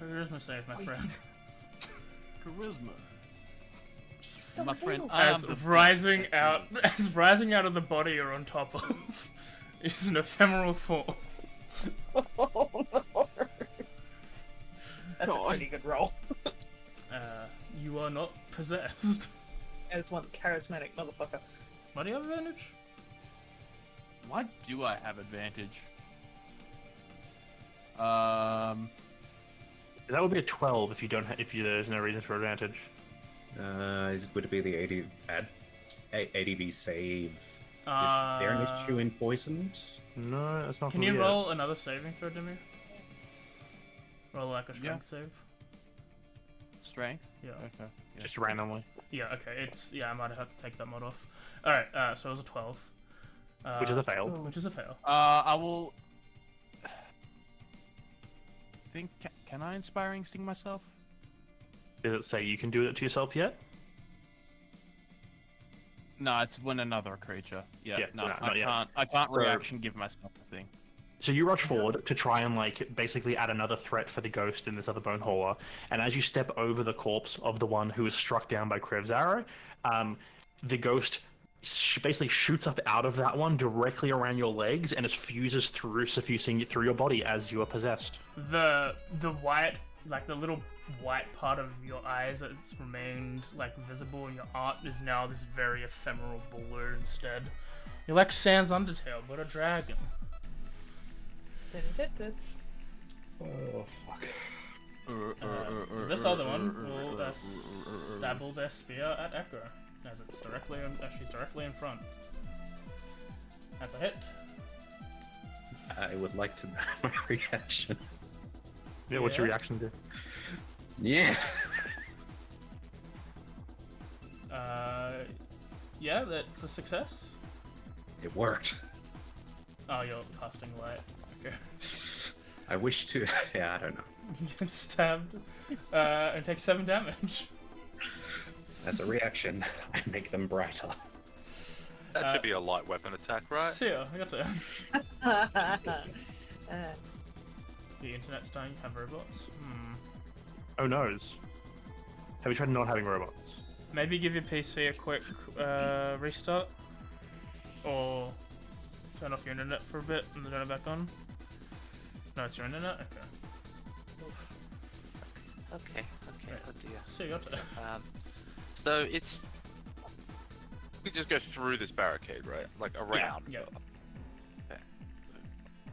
Charisma save, my Wait. friend. Charisma. So My friend, little. I am As the rising best. out, as rising out of the body you're on top of, is an ephemeral form. Oh, no. That's a God. pretty good roll. You are not possessed. As one charismatic motherfucker. Why do you have advantage? Why do I have advantage? That would be a 12 if you don't. There's no reason for advantage. Would it be the ADV save? Is Uh, there an issue in poisoned? No, that's not. Can gonna you be it. roll another saving throw, Dimir? Roll like a strength save. Strength? Yeah. Okay. Yeah. Just randomly, Yeah. Okay. I might have to take that mod off. All right. So it was a 12. which is a fail. Which is a fail. I will. Think. Can I inspiring sting myself? Does it say you can do it to yourself yet? No, it's when another creature. Yeah. Yeah, No, not I yet. can't. I can't So- reaction give myself the thing. So you rush forward to try and basically add another threat for the ghost in this other Bonehauler, and as you step over the corpse of the one who was struck down by Krev's arrow, the ghost basically shoots up out of that one directly around your legs and it fuses through, suffusing through your body as you are possessed. The white, like the little white part of your eyes that's remained like visible in your art is now this very ephemeral blur instead. You're like Sans Undertale, but a dragon. Oh fuck! This other one will stabble their spear at Echo, as it's directly, she's directly in front. That's a hit. I would like to know my reaction. Yeah, what's your Yeah. reaction to? Yeah. Yeah, that's a success. It worked. Oh, you're casting light. Okay. I wish to. Yeah, I don't know. You get stabbed and take 7 damage. As a reaction, I make them brighter. That should be a light weapon attack, right? So, yeah, I got to. The internet's dying. You have robots. Oh noes. Have you tried not having robots? Maybe give your PC a quick restart, or turn off your internet for a bit and then turn it back on. No, it's your internet. Okay. Okay, Right. oh dear. So you got to. So it's... We just go through this barricade, right? Like around. Yeah. Okay.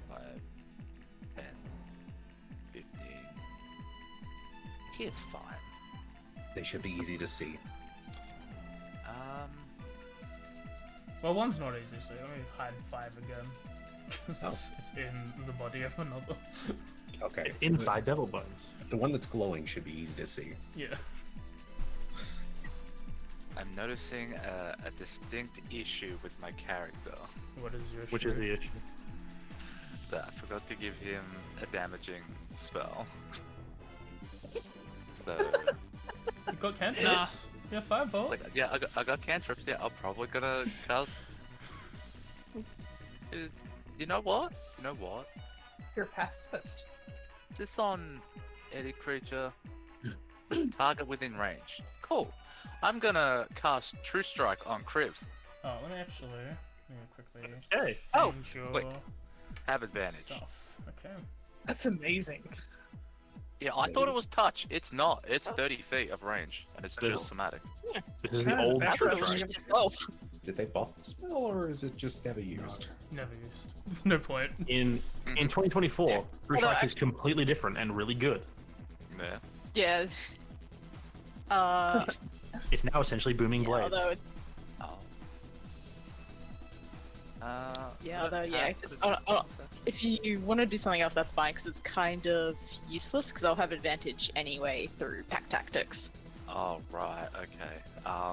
5, 10, 15... Here's fine. They should be easy to see. Well, one's not easy, so let me hide 5 again. It's in the body of another. Okay. Inside Devil Bones. The one that's glowing should be easy to see. Yeah. I'm noticing a distinct issue with my character. What is your issue? Which is the issue? I forgot to give him a damaging spell. So, You got cantrips. Yeah, firebolt. like, yeah, I got cantrips. Yeah, I'm probably gonna cast. You know what? You know what? You're a pacifist. Is this on any creature? Target within range. Cool. I'm gonna cast True Strike on Crypt. Oh, let me actually quickly Okay. Oh, change your quick. Have advantage. stuff. Okay. that's amazing. Yeah, I thought it was touch. It's not. It's 30 feet of range, and it's just somatic. This is the Kinda old bad True for Strike. us. Yourself. Did they buff the spell, or is it just never used? Never used. There's no point. In 2024, True Strike is completely different and really good. Yeah. Yeah. It's now essentially Booming Yeah, Blade. although it's, Oh. yeah, although yeah, 'cause, if you want to do something else, that's fine because it's kind of useless because I'll have advantage anyway through pack tactics. Oh right. Okay.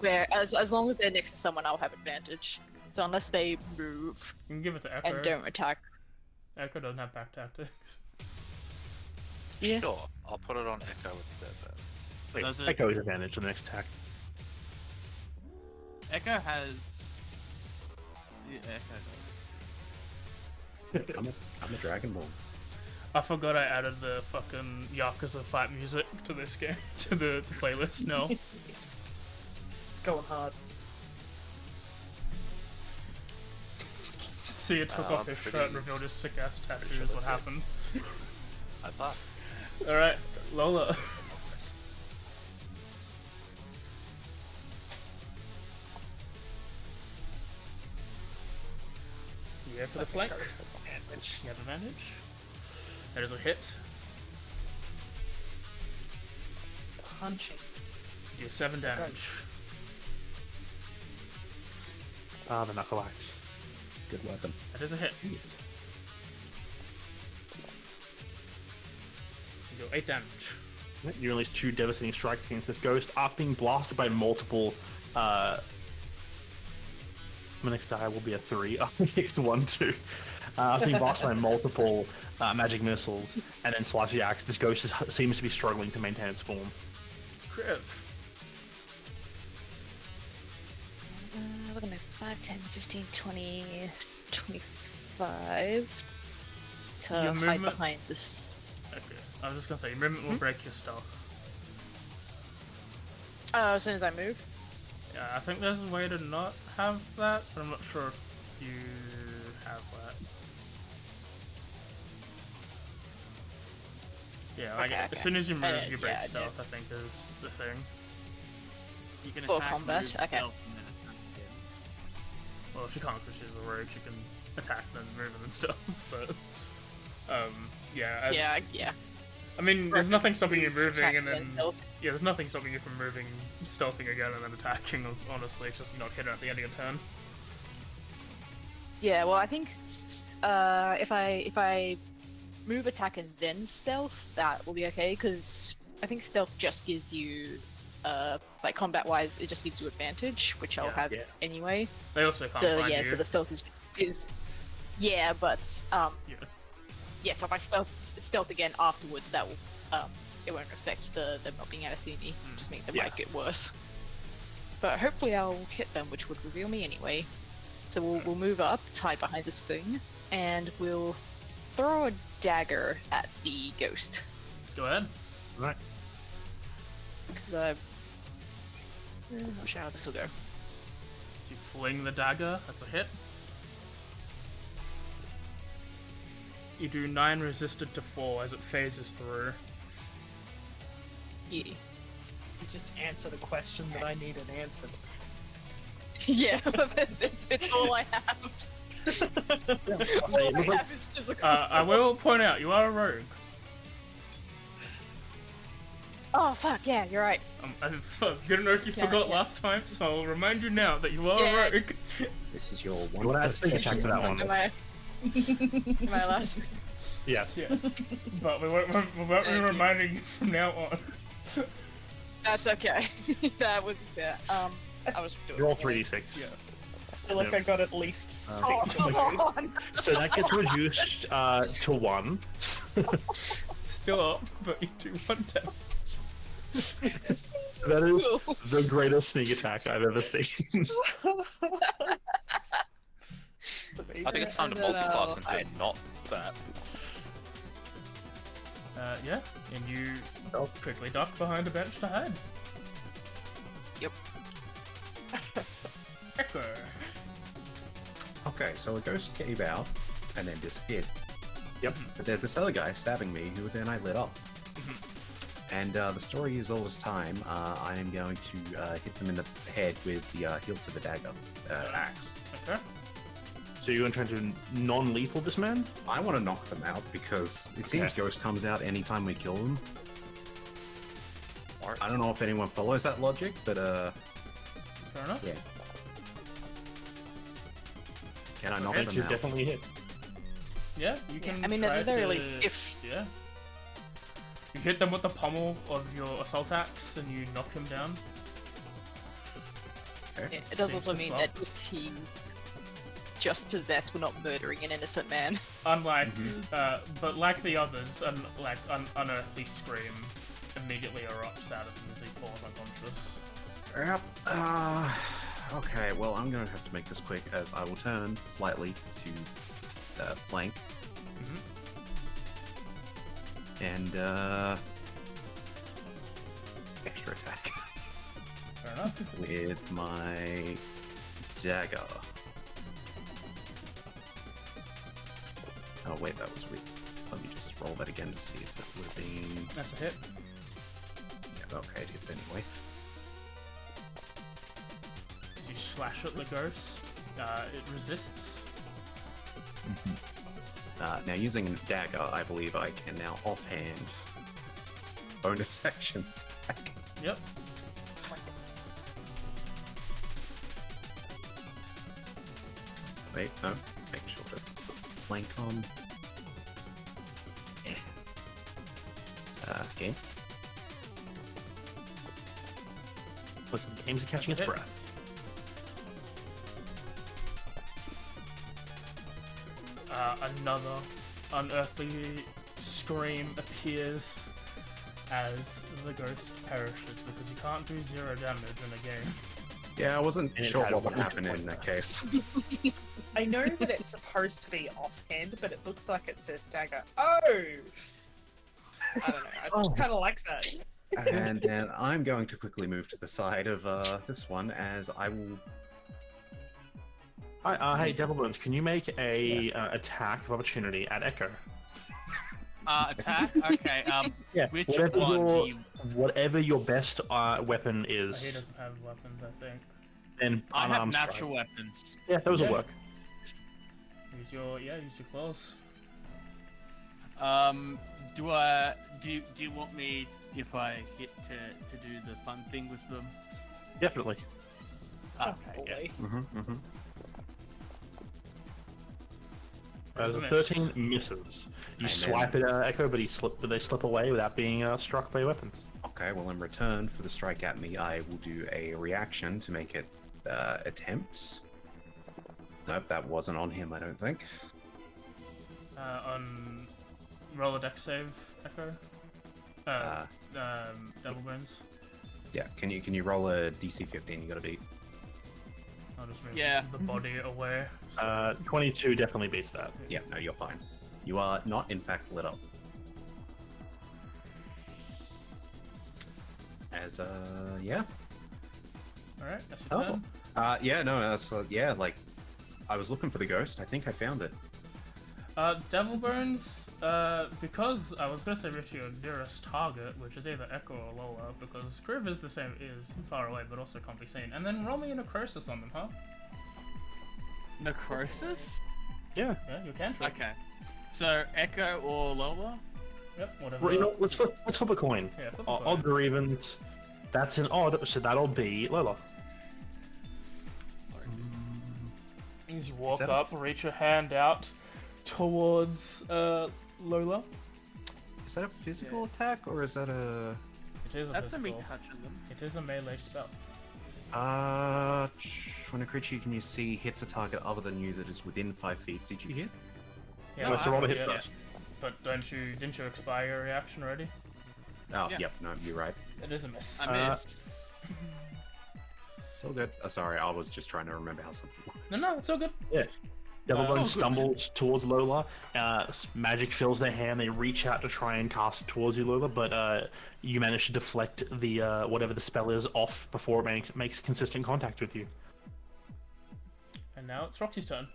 Where as long as they're next to someone, I'll have advantage. So unless they move You can give it to Echo. and don't attack, Echo doesn't have back tactics. yeah. Sure. I'll put it on Echo instead then. Wait, Does it- Echo is advantage on the next attack. Echo has. Yeah, Echo does. I'm a Dragonborn. I forgot I added the fucking Yakuza fight music to this game, to the playlist. No. It's going hard. Sia took off his pretty- shirt and revealed his sick ass tattoo sure is what that's it. happened. I thought. Alright, Lola. You go for the flank. You have advantage. That is a hit. Punching. You do 7 damage. Ah, the Knuckle Axe. Good weapon. That is a hit. You do 8 damage. You release 2 devastating strikes against this ghost after being blasted by multiple. My next die will be a 3. After the next 1, 2. After being blasted by multiple magic missiles and then slash the axe, this ghost seems to be struggling to maintain its form. Crib. We're gonna 5, 10, 15, 20, 25 to Your hide movement- behind this. Okay. I was just gonna say, your movement will break your stealth. As soon as I move. Yeah, I think there's a way to not have that, but I'm not sure if you have that. Yeah, like, Okay, as soon as you move, you break yeah, I do. stealth, I think is the thing. You can Full attack, combat, move, okay. stealth, and then attack again. Well, she can't because she's a rogue, she can attack, then move, and then stealth, but... yeah, Yeah. I mean, there's nothing stopping you moving, Attack and then... stealth. Yeah, there's nothing stopping you from moving, stealthing again, and then attacking, honestly, it's just not hitting at the end of your turn. Yeah, well, I think if I move, attack, and then stealth, that will be okay. Because I think stealth just gives you, like combat-wise, it just gives you advantage, which I'll have Yeah. anyway. They also can't So find yeah, you. so the stealth is yeah, but Yeah. yeah. So if I stealth again afterwards, that will it won't affect them not being able to see me. Just means it Yeah. might get worse. But hopefully I'll hit them, which would reveal me anyway. So we'll move up, hide behind this thing, and we'll throw a dagger at the ghost. Go ahead. Right. Because I'm not sure how this will go. So you fling the dagger, that's a hit. You do 9 resisted to 4 as it phases through. Yeah. You just answer the question that I needed answered. Yeah, it's all I have. All I have is physical. I will point out, you are a rogue. Oh fuck, yeah, you're right. I didn't know if you Yeah, forgot yeah. last time, so I'll remind you now that you are Yeah, a rogue. This is your You one. want to add sneak attack to that Am one? I allowed? Yes. Yes, but we won't be Thank you. reminding you from now on. That's okay. That was I was doing Roll it. 3d6. Yeah. feel like I got at least 6 Oh, of Come those. on! So that gets reduced to 1. Still up, but you do 1 damage. That is the greatest sneak attack I've ever seen. I think it's time to No, no, multi-class I- into not that. Yeah, and you quickly duck behind a bench to hide. Yep. Echo. Okay, so a ghost gave out and then disappeared. Yep. But there's this other guy stabbing me who then I lit up. And the story is all this time, I am going to hit them in the head with the hilt of the dagger axe. Okay. So you're going to try to non-lethal this man? I want to knock them out because it seems Ghost comes out anytime we kill them. I don't know if anyone follows that logic, but Fair enough. yeah. Can I knock That them should out? definitely hit. Yeah, you can. I mean, try at the very to- least, if Yeah. You hit them with the pommel of your assault axe and you knock him down. Okay. it does Seems also to mean suck. that if he's just possessed, we're not murdering an innocent man. Unlike, but like the others, unearthly scream immediately erupts out of him as he falls unconscious. Yep. Okay, well, I'm going to have to make this quick as I will turn slightly to flank. And, extra attack Fair enough. with my dagger. Oh, wait, that was with. Let me just roll that again to see if it would have been. That's a hit. Yeah, okay, it hits anyway. As you slash at the ghost, it resists. Now, using a dagger, I believe I can now offhand bonus action attack. Yep. Wait, no, make sure to flank on. Yeah. Game. Listen, game's catching its That's a hit. breath. Another unearthly scream appears as the ghost perishes because you can't do 0 damage in a game. Yeah, I wasn't And it sure had what would one happen in point that there. case. I know that it's supposed to be offhand, but it looks like it says dagger. Oh! I don't know, I just kind of like that. And then I'm going to quickly move to the side of this one as I will. Hi, hey, Devil Bones, can you make a attack of opportunity at Echo? Attack? Okay, Yeah, which whatever one your, do you... whatever your best weapon He is, doesn't have weapons, I think. then I have unarmed strike. natural weapons. Yeah, those will Yeah. work. Use your claws. Do you want me, if I get to do the fun thing with them? Definitely. Okay, yeah. Boy. As a Miss. 13 misses. You And swipe at Echo, but they slip away without being struck by your weapons. Okay, well, in return for the strike at me, I will do a reaction to make it attempt. Nope, that wasn't on him, I don't think. On roll a dex save, Echo. Devil Bones. Yeah, can you roll a DC 15? You gotta beat. I'll just move Yeah. the body away. 22 definitely beats that. Yeah, no, you're fine. You are not, in fact, lit up. As, yeah. Alright, that's your Oh. turn. Yeah, no, that's, yeah, like, I was looking for the ghost. I think I found it. Devil Bones, because I was gonna say reach your nearest target, which is either Echo or Lola, because Groove is far away, but also can't be seen. And then roll me a necrosis on them, huh? Necrosis? Yeah. Yeah, you can try. Okay. So, Echo or Lola? Yep, whatever. Well, you know, let's flip a coin. Yeah, flip a coin. Odds or evens. That's an odd, so that'll be Lola. As you walk that up, reach your hand out towards Lola. Is that a physical attack, or is that a... It is a That's a me physical. touching them. It is a melee spell. When a creature you can see hits a target other than you that is within 5 feet, did you hit? Yeah, No, so roll a hit yeah. first. But didn't you expire your reaction already? Oh, Yeah. yep, no, you're right. It is a miss. I missed. It's all good. Sorry, I was just trying to remember how something works. No, it's all good. Yeah. Devilbone Sounds good, stumbles towards Lola. Magic fills their hand. They reach out to try and cast it towards you, Lola, but you manage to deflect the whatever the spell is off before it makes consistent contact with you. And now it's Roxy's turn.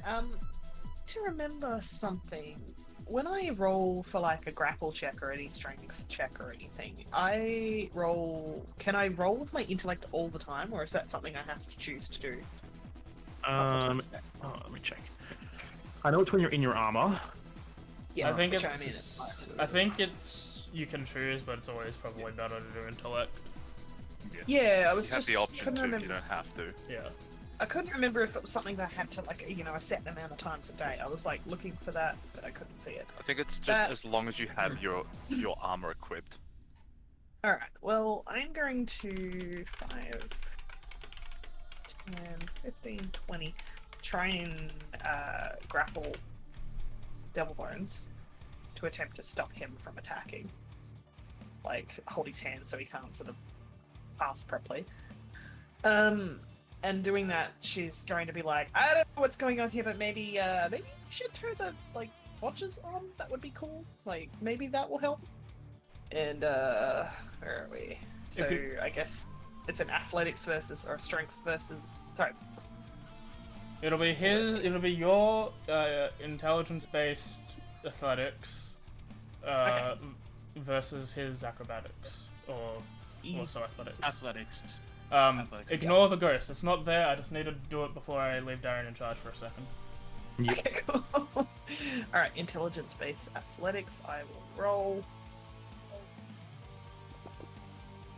To remember something, when I roll for like a grapple check or any strength check or anything, can I roll with my intellect all the time, or is that something I have to choose to do? Let me check. I know it's when you're in your armor. Yeah, I think which it's. I'm in. I think it's. You can choose, but it's always probably better to do intellect. Yeah, I You was have just the option couldn't to, remember. you don't have to. Yeah. I couldn't remember if it was something that I had to like, a set amount of times a day. I was like looking for that, but I couldn't see it. I think it's just That- as long as you have your armor equipped. All right. Well, I'm going to 5, 10, 15, 20. Try and grapple Devil Bones to attempt to stop him from attacking. Like hold his hand so he can't sort of pass properly. And doing that, she's going to be like, I don't know what's going on here, but maybe we should turn the watches on. That would be cool. Like maybe that will help. And where are we? So Okay. I guess it's an athletics versus or strength versus. Sorry. It'll be your intelligence-based athletics versus his acrobatics, or also athletics. Athletics. Athletics, Ignore the ghost. It's not there. I just need to do it before I leave Darren in charge for a second. Okay, cool. All right, intelligence-based athletics. I will roll.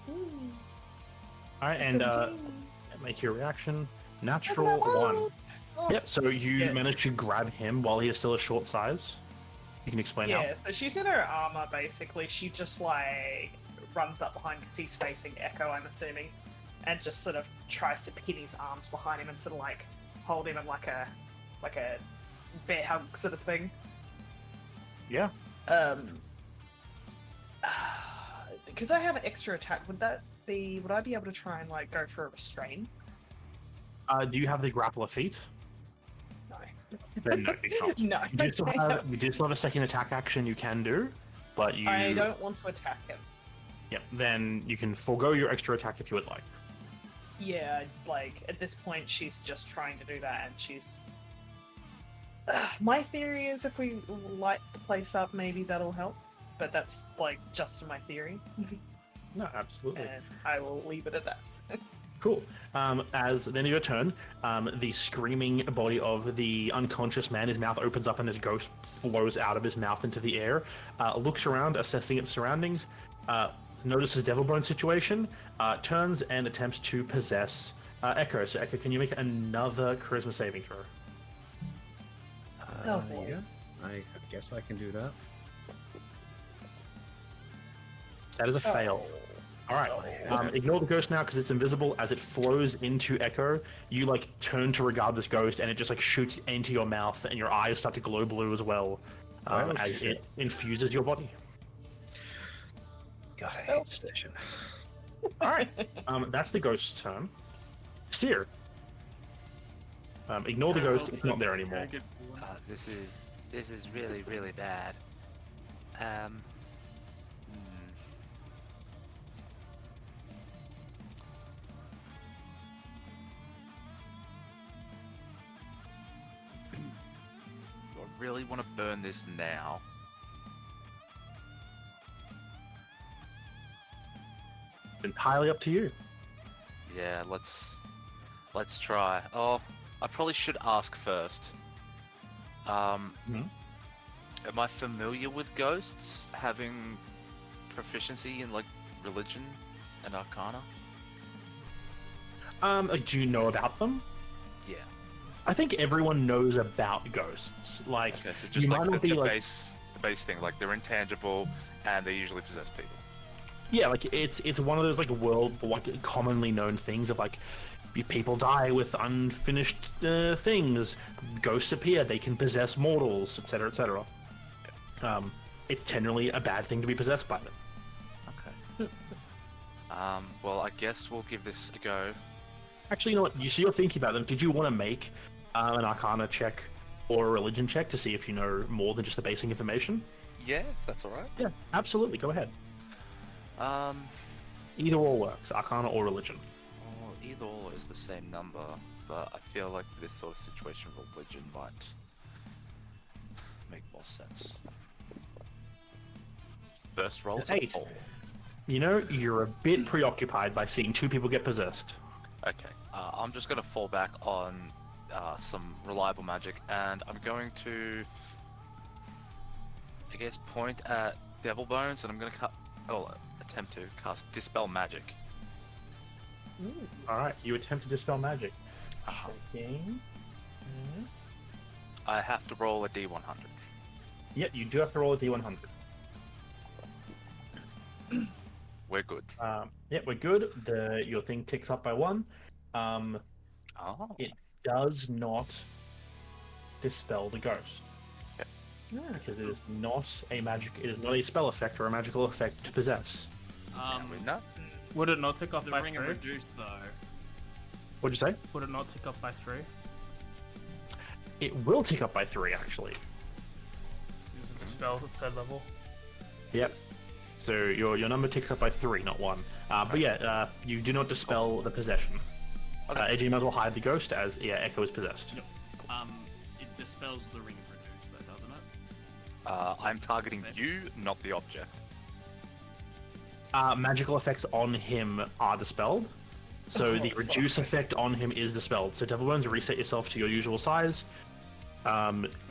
All right, and 17. make your reaction. That's Natural what I 1. rolled. Oh. Yep. So you Yeah. manage to grab him while he is still a short size. You can explain Yeah, so she's in her armor basically. She just like runs up behind because he's facing Echo, I'm assuming, and just sort of tries to pin his arms behind him and sort of like hold him in like a bear hug sort of thing. how. Yeah. Because I have an extra attack, would I be able to try and like go for a restrain? Do you have the grappler feat? No. Then no, you can't. No. You do still have a second attack action you can do, but you. I don't want to attack him. Yep. Then you can forego your extra attack if you would like. Yeah, like at this point she's just trying to do that and she's my theory is if we light the place up maybe that'll help, but that's like just my theory. No, absolutely. And I will leave it at that. Cool. As the end of your turn, the screaming body of the unconscious man, his mouth opens up and this ghost flows out of his mouth into the air, looks around, assessing its surroundings, notices Devilbone's situation, turns and attempts to possess Echo. So Echo, can you make another charisma saving throw? Oh, boy. Yeah, I guess I can do that. That is a fail. All right. Ignore the ghost now because it's invisible. As it flows into Echo, you like turn to regard this ghost, and it just like shoots into your mouth, and your eyes start to glow blue as well, Oh, as shit. it infuses your body. God, I hate this session. All right. That's the ghost's turn. Seer. Ignore the ghost. It's not there anymore. This is really, really bad. Do I really want to burn this now? Entirely up to you. Yeah, let's try. Oh, I probably should ask first. Am I familiar with ghosts having proficiency in like religion and arcana? Do you know about them? Yeah. I think everyone knows about ghosts. Like, Okay, so you just might like not the be like base thing, like they're intangible and they usually possess people. Yeah, like it's one of those like commonly known things of like people die with unfinished things, ghosts appear, they can possess mortals, etc., etc. It's generally a bad thing to be possessed by them. Okay. Well, I guess we'll give this a go. Actually, you know what? You're thinking about them. Did you want to make an Arcana check or a religion check to see if you know more than just the basic information? Yeah, if that's alright. Yeah, absolutely. Go ahead. Either or works, Arcana or religion. Well, either or is the same number, but I feel like for this sort of situation, religion might make more sense. First roll is 8. a 4. You know, you're a bit preoccupied by seeing 2 people get possessed. Okay, I'm just gonna fall back on some reliable magic, and I'm going to, I guess, point at Devil Bones, and I'm gonna attempt to cast Dispel Magic. Alright, you attempt to dispel magic. Uh-huh. Checking. I have to roll a D100. Yep, you do have to roll a d100. We're good. Yep, we're good. Your thing ticks up by 1. Oh. It does not dispel the ghost. Because it is not a magic. It is not a spell effect or a magical effect to possess. No? Would it not tick up The by ring 3? of reduced though. What'd you say? Would it not tick up by 3? It will tick up by 3, actually. Is it dispel at 3rd level? Yep. So your number ticks up by 3, not 1. But yeah, you do not dispel the possession. Okay. AJ might as well hide the ghost as Echo is possessed. It dispels the ring of reduced though, doesn't it? I'm targeting you, not the object. Magical effects on him are dispelled. So the reduce effect on him is dispelled. So Devil Bones, reset yourself to your usual size.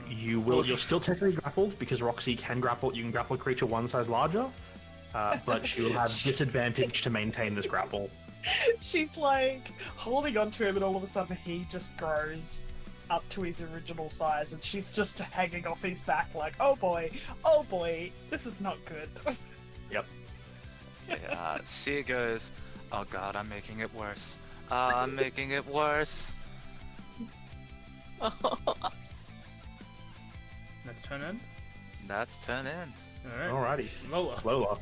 You're still technically grappled because Roxy can grapple. You can grapple a creature 1 size larger, but she will have disadvantage to maintain this grapple. She's like holding onto him, and all of a sudden he just grows up to his original size, and she's just hanging off his back like, oh boy, this is not good. Yep. Yeah, Seer goes, oh god, I'm making it worse. I'm making it worse. Let's turn in. That's turn in. Alright. Alrighty. Lola. Lola.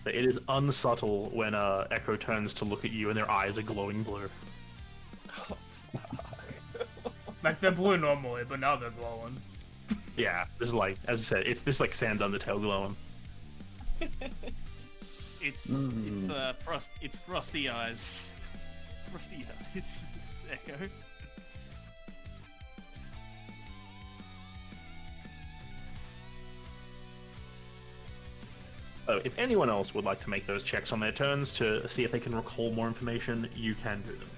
So it is unsubtle when Echo turns to look at you and their eyes are glowing blue. Like, they're blue normally, but now they're glowing. Yeah, this is like, as I said, it's like Sans Undertale glowing. It's frosty eyes. Frosty eyes. It's Echo. So if anyone else would like to make those checks on their turns to see if they can recall more information, you can do them.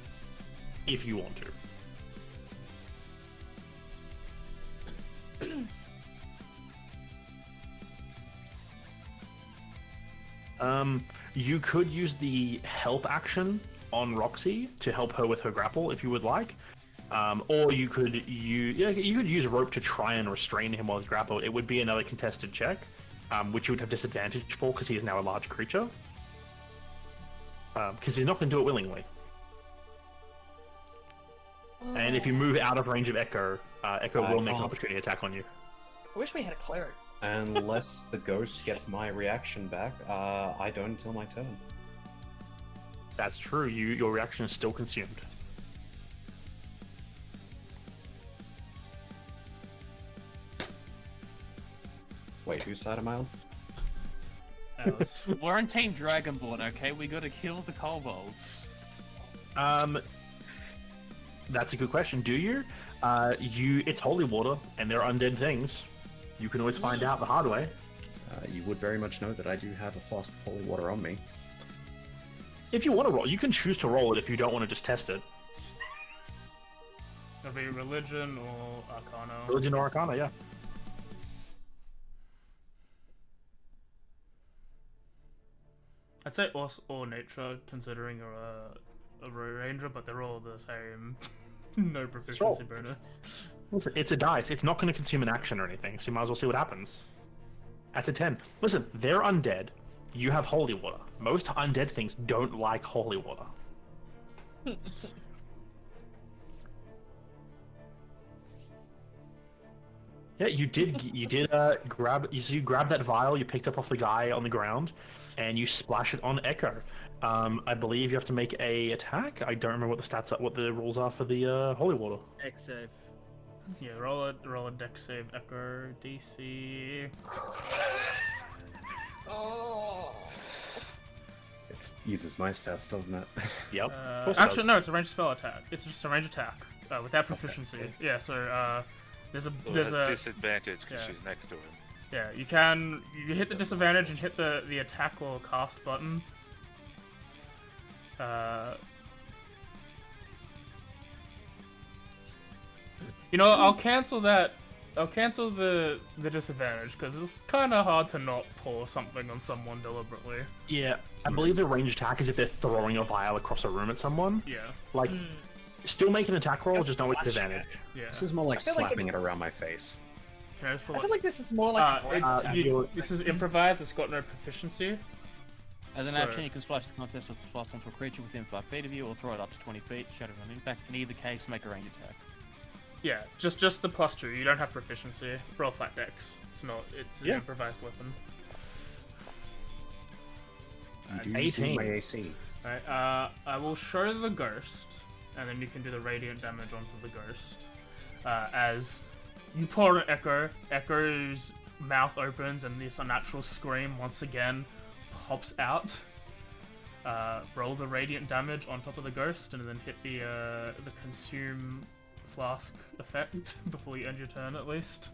If you want to. You could use the help action on Roxy to help her with her grapple if you would like. Or you could use rope to try and restrain him while he's grappled. It would be another contested check, which you would have disadvantage for because he is now a large creature. Because he's not going to do it willingly. And if you move out of range of Echo, Echo will make an opportunity attack on you. I wish we had a cleric. Unless the ghost gets my reaction back, I don't until my turn. That's true. Your reaction is still consumed. Wait, whose side am I on? Alice. We're on Team Dragonborn, okay? We gotta kill the kobolds. That's a good question. Do you? It's holy water, and they're undead things. You can always find out the hard way. You would very much know that I do have a flask of holy water on me. If you want to roll, you can choose to roll it if you don't want to just test it. It'll be religion or arcana. Religion or Arcana, yeah. I'd say all nature, considering you're a ranger, but they're all the same. No proficiency bonus. Listen, it's a dice. It's not going to consume an action or anything, so you might as well see what happens. That's a 10. Listen, they're undead. You have holy water. Most undead things don't like holy water. Yeah, you did grab that vial you picked up off the guy on the ground, and you splash it on Echo. I believe you have to make a attack. I don't remember what the stats are, what the rules are for the holy water. X save. Yeah, roll a dex save, Echo DC. Oh. It uses my stats, doesn't it? Yep. Actually, no, it's a ranged spell attack. It's just a ranged attack without proficiency. Okay. Yeah, so there's So a disadvantage because yeah. she's next to him. Yeah, you hit the disadvantage and hit the attack or cast button. You know, I'll cancel that. I'll cancel the disadvantage because it's kind of hard to not pour something on someone deliberately. Yeah, I believe the ranged attack is if they're throwing a vial across a room at someone. Yeah, Like, still make an attack roll, Just just not with splash disadvantage. yeah. This is more like I feel like slapping it around my face. Can I just pull I up? feel like this is more like a break attack. This is improvised. It's got no proficiency. As an So- action, you can splash the contents of the blast onto a creature within 5 feet of you, or throw it up to 20 feet, shattering on impact. In either case, make a range attack. Yeah, just the +2. You don't have proficiency. Roll flat dex. It's not. It's an Yeah. improvised weapon. You do 18. my AC. Alright, I will show the ghost, and then you can do the radiant damage onto the ghost. As you pour an Echo, Echo's mouth opens, and this unnatural scream once again pops out. Roll the radiant damage on top of the ghost, and then hit the consume flask effect before you end your turn, at least.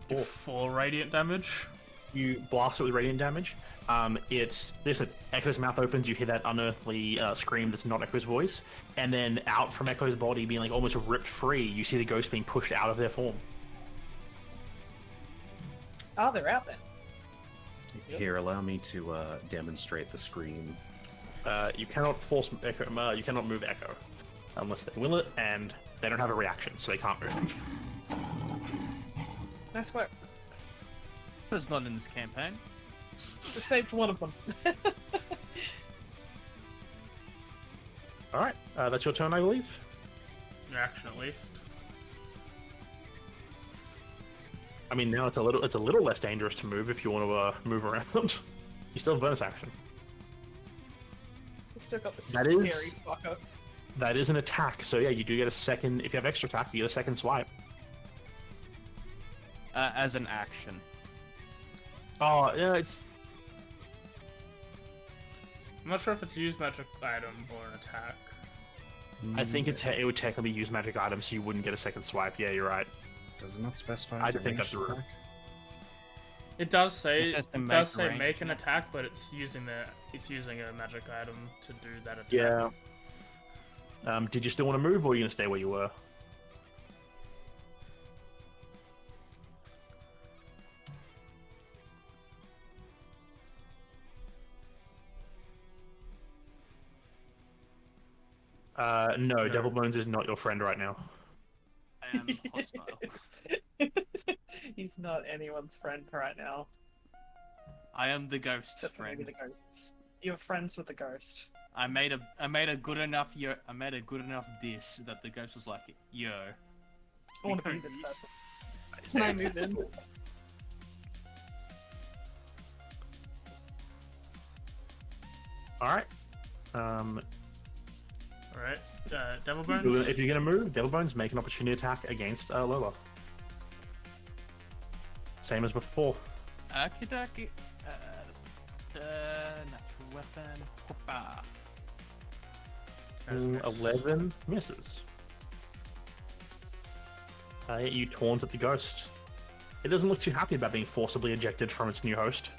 Cool. 4 radiant damage. You blast it with radiant damage. Listen, Echo's mouth opens, you hear that unearthly scream that's not Echo's voice, and then out from Echo's body, being like almost ripped free, you see the ghost being pushed out of their form. Oh, they're out then. Here, allow me to demonstrate the scream. You cannot force Echo. You cannot move Echo unless they will it, and they don't have a reaction, so they can't move. Nice work. It's not in this campaign. We've saved one of them. All right, that's your turn, I believe. Your action, at least. I mean, now it's a little less dangerous to move if you want to move around. You still have bonus action. We still got the That scary is- fucker. That is an attack, so yeah, you do get a second. If you have extra attack, you get a second swipe. As an action. Oh, yeah, it's I'm not sure if it's used magic item or an attack. I think it would technically use magic items, so you wouldn't get a second swipe. Yeah, you're right. Does it not specify? I it's a think that's ranged right. attack? It does say It says to it make does a say ranged make an attack. attack, but it's using a magic item to do that attack. Yeah. Did you still want to move, or are you gonna stay where you were? No, Devil Bones is not your friend right now. I am hostile. He's not anyone's friend right now. I am the ghost's Except for maybe friend. the ghosts. You're friends with the ghost. I made a good enough diss that the ghost was like, yo. I want to be this person. Can I move in? All right. Alright. Devil Bones. If you're gonna move, Devil Bones make an opportunity attack against Lola. Same as before. Akidaki. Natural weapon. Hoppa. There's a miss. 11 misses. You taunt at the ghost. It doesn't look too happy about being forcibly ejected from its new host.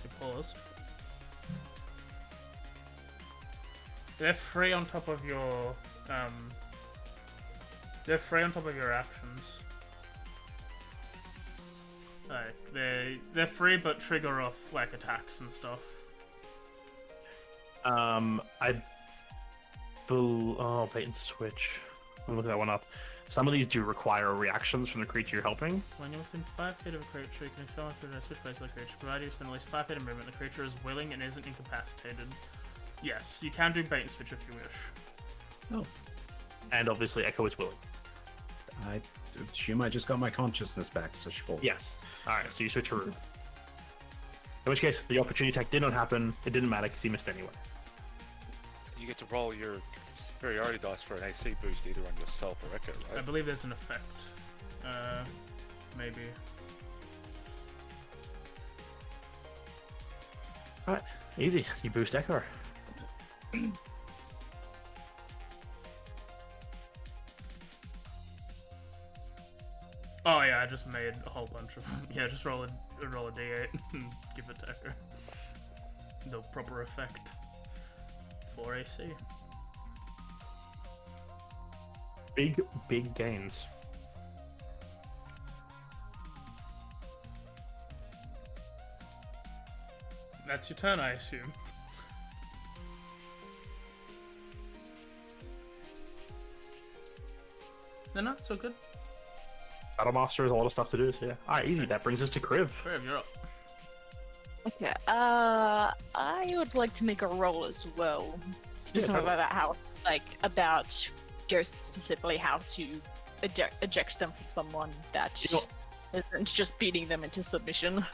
It paused. They're free on top of your they're free on top of your actions. Like they're free but trigger off like attacks and stuff. Bait and switch. I'll look that one up. Some of these do require reactions from the creature you're helping. When you're within 5 feet of a creature, you can expel through a switch base of the creature, provided you spend at least 5 feet of movement. The creature is willing and isn't incapacitated. Yes, you can do bait and switch if you wish. Oh. And obviously Echo is willing. I assume I just got my consciousness back, so sure. Yes. Alright, so you switch a room. In which case, the opportunity attack did not happen. It didn't matter because he missed anyway. You get to roll your superiority dice for an AC boost either on yourself or Echo, I right? believe there's an effect. Maybe. Alright, easy. You boost Echo. Oh yeah, I just made a whole bunch of them. Yeah, just roll a d8 and give it to Echo. The proper effect for AC. Big gains. That's your turn, I assume. No, it's all good. Battlemaster has a lot of stuff to do, so yeah. Alright, easy. That brings us to Kriv. Kriv, you're up. Okay, I would like to make a roll as well. Specifically totally. about how, about ghosts specifically, how to eject them from someone that You know- isn't just beating them into submission.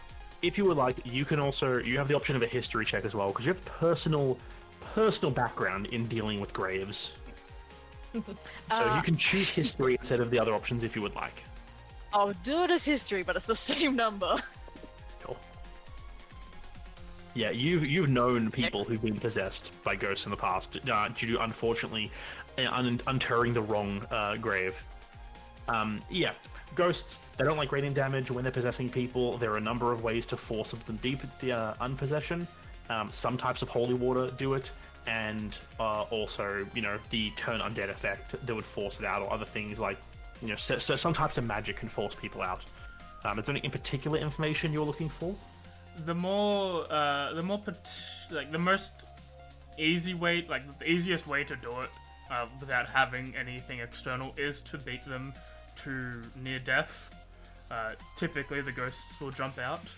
If you would like, you can also, you have the option of a history check as well, because you have personal background in dealing with graves. So you can choose history instead of the other options if you would like. I'll do it as history, but it's the same number. Cool. Yeah, you've known people who've been possessed by ghosts in the past due to, unfortunately, unturned the wrong grave. Yeah, ghosts, they don't like radiant damage when they're possessing people. There are a number of ways to force them deep unpossession. Some types of holy water do it, and also, the turn undead effect that would force it out, or other things like, so some types of magic can force people out. Is there any in particular information you're looking for? The most easy way, the easiest way to do it without having anything external is to beat them to near death. Typically, the ghosts will jump out.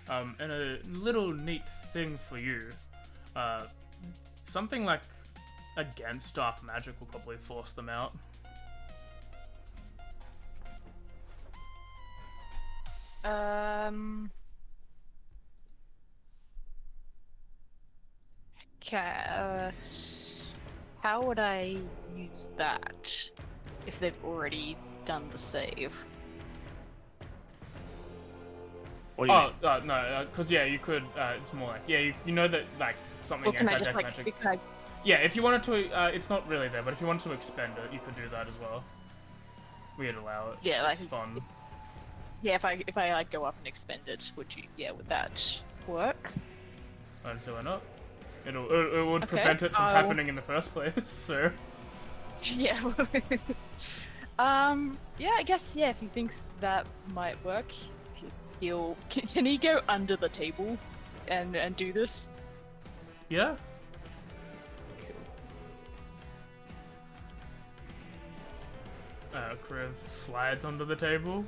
And a little neat thing for you, something like against dark magic will probably force them out. Okay, how would I use that if they've already done the save? What do you mean? No, because you could. It's more like you know that something Or can I just anti-death magic. can I, Yeah, if you wanted to, it's not really there, but if you wanted to expend it, you could do that as well. We'd allow it. Yeah, it's fun. yeah, if I go up and expend it, would that work? I don't see why not. It would prevent it from happening in the first place. So Yeah. Yeah, I guess if he thinks that might work, can he go under the table and do this? yeah. Kriv slides under the table.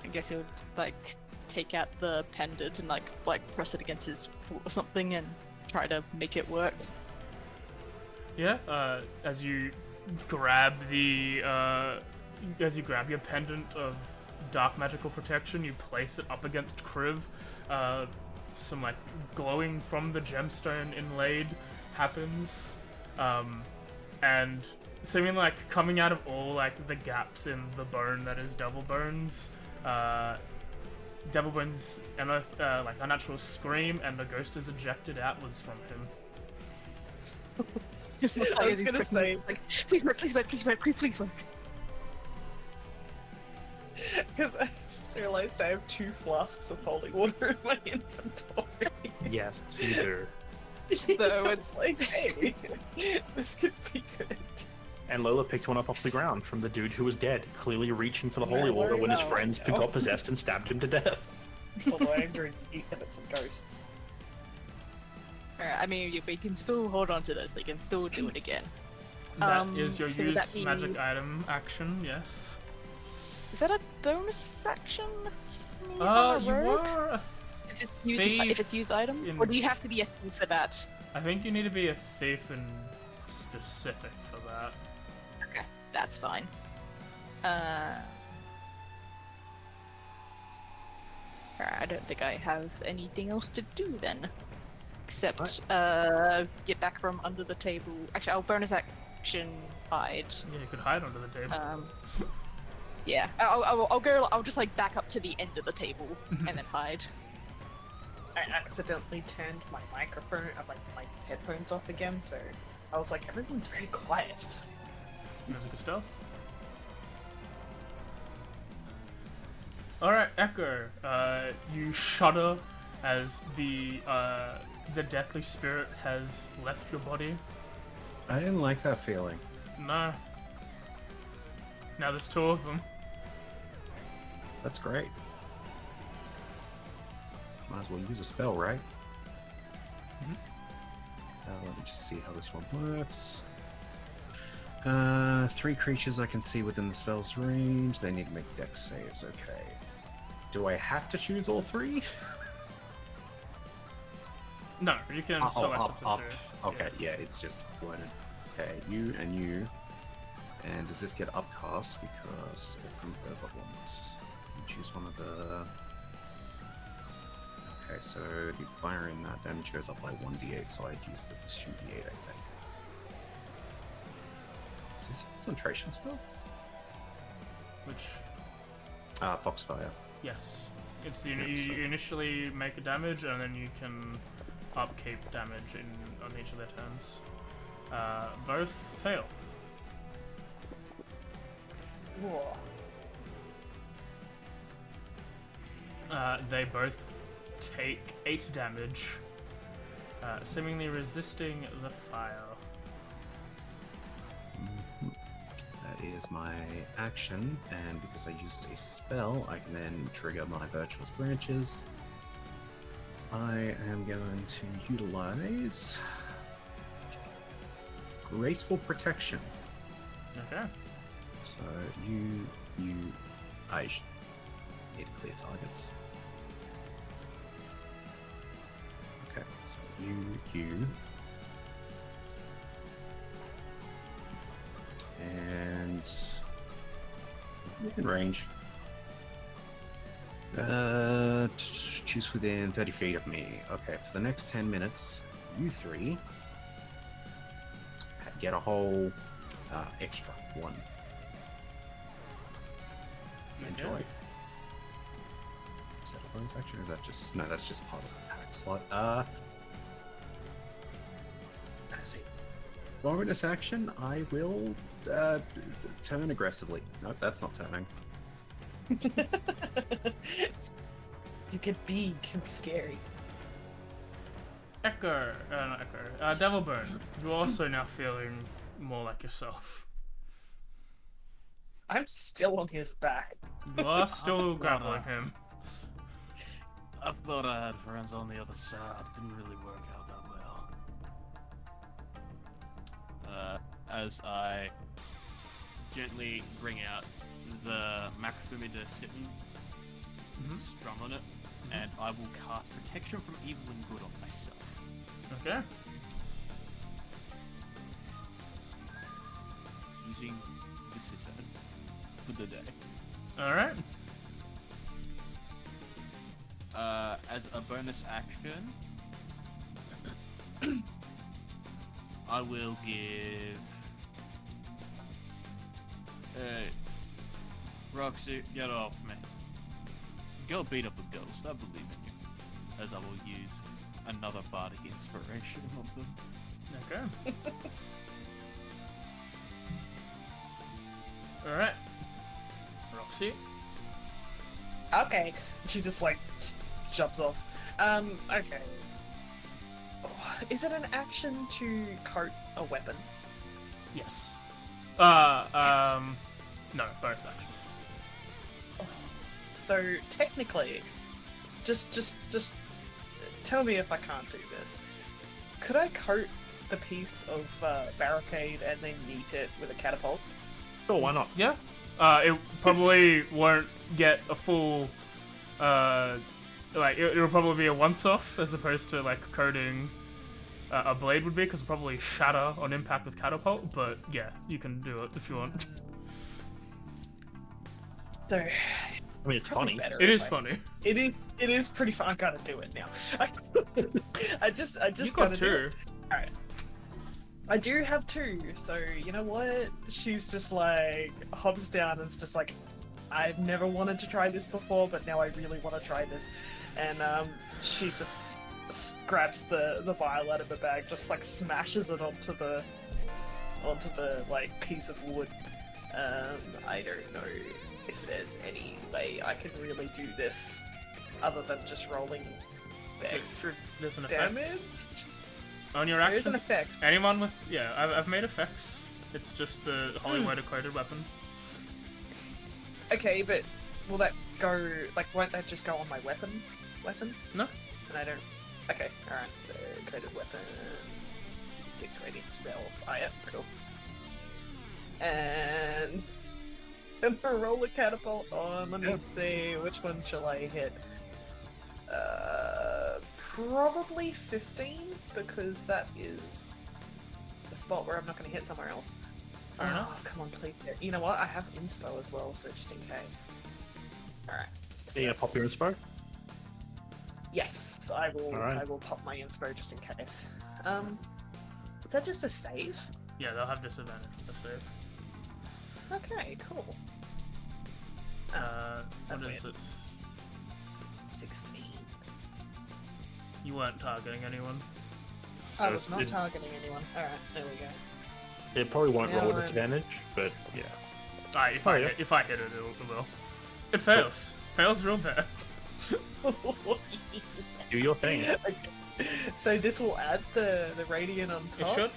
I guess he would take out the pendant and press it against his foot or something and try to make it work. Yeah. As you grab your pendant of dark magical protection, you place it up against Kriv. Some glowing from the gemstone inlaid happens, and seeming coming out of all the gaps in the bone that is Devil Bones, a natural scream, and the ghost is ejected outwards from him. Just I was gonna say, please work, please work, please work, please work. Because I just realized I have 2 flasks of holy water in my inventory. Yes, you do. So it's like, hey, this could be good. And Lola picked one up off the ground from the dude who was dead, clearly reaching for the Yeah, holy water very when his well, friends you know. got possessed and stabbed him to death. Although I agree, you get it some ghosts. Alright, I mean, we can still hold on to this. They can still do it again. That is your so would that use be- magic item action, yes. Is that a bonus action? for me if I'm a You rogue? were a If it's use item, in- or do you have to be a thief for that? I think you need to be a thief and specific for that. Okay, that's fine. Alright, I don't think I have anything else to do then. Except, get back from under the table. Actually, I'll bonus action hide. Yeah, you could hide under the table. Yeah, I'll go, I'll just like back up to the end of the table and then hide. I accidentally turned my microphone, my headphones off again, so I was like, everyone's very quiet. Music and stuff. Alright, Echo. You shudder as the deathly spirit has left your body. I didn't like that feeling. No. Now there's 2 of them. That's great. Might as well use a spell, right? Let me just see how this one works. 3 creatures I can see within the spell's range. They need to make dex saves. Okay. Do I have to choose all 3? No, you can select up to 2. Okay, yeah, it's just one. Okay, you and you. And does this get upcast? Because from the other ones. You choose one of the. Okay, so the firing that damage goes up by 1d8, so I'd use the 2d8, I think. Is this a concentration spell? Which, Foxfire. yes. It's the, Yep, you so- initially make a damage and then you can upkeep damage on each of their turns. Both fail. Whoa. They both take 8 damage, seemingly resisting the fire. That is my action, and because I used a spell, I can then trigger my Virtuous Branches. I am going to utilize Graceful Protection. Okay. So I need to clear targets. Okay, so you, and within range. Choose within 30 feet of me. Okay, for the next 10 minutes, you 3 get a whole extra 1. Enjoy. Okay. Is that a bonus action, or is that just... No, that's just part of the pack slot. As a bonus action, I will turn aggressively. Nope, that's not turning. You get big and scary. Echo, not Echo. Devilburn, you're also now feeling more like yourself. I'm still on his back. You are still Oh, grappling God. him. I thought I had friends on the other side. Didn't really work out that well. As I gently bring out the Makafumi de Sitten, strum on it, and I will cast Protection from Evil and Good on myself. Okay. Using the Sitten for the day. Alright. As a bonus action, I will give. Hey, Roxy, get off me. Go beat up a ghost. I believe in you. As I will use another bardic inspiration on them. Okay. Alright. Roxy. Okay. She just like jumps off. Okay. Is it an action to coat a weapon? Yes. No, bonus action. So technically, just tell me if I can't do this. Could I coat a piece of barricade and then yeet it with a catapult? Sure, why not? Yeah. It probably won't get a full, like, it'll probably be a once-off as opposed to, like, coating a blade would be, because it'll probably shatter on impact with catapult, but yeah, you can do it if you want. So, I mean, it's probably funny. better It if is I- funny. It is pretty fun. I gotta do it now. I just You got gotta do two. it. Alright. I do have two, so you know what? She's just like hops down and it's just like, I've never wanted to try this before, but now I really want to try this. And she just grabs the vial out of her bag, just like smashes it onto the like piece of wood. I don't know if there's any way I can really do this other than just rolling the extra There's an effect. damage. On your There is an actions, effect. anyone with... Yeah, I've made effects. It's just the holy water coated weapon. Okay, but will that go, like, won't that just go on my weapon? No. And I don't... Okay, alright, so coded weapon... 6 rating self. Ah, yeah, cool. And... I'm gonna roll a catapult on, let me see, which one shall I hit? Probably 15, because that is the spot where I'm not gonna hit somewhere else. Fair enough. Come on, please. You know what? I have inspo as well, so just in case. Alright. So You gonna that's pop your inspo? Yes, I will. Alright. I will pop my inspo just in case. Is that just a save? Yeah, they'll have disadvantage with the save. Okay, cool. What that's is weird. it? 16. You weren't targeting anyone. I No, was not it- targeting anyone. Alright, there we go. It probably won't roll with Yeah, advantage, but yeah. Alright, if, Oh, I yeah. if I hit it, it will. It fails. Fails real bad. Do your thing. Okay. So this will add the radiant on top? It should.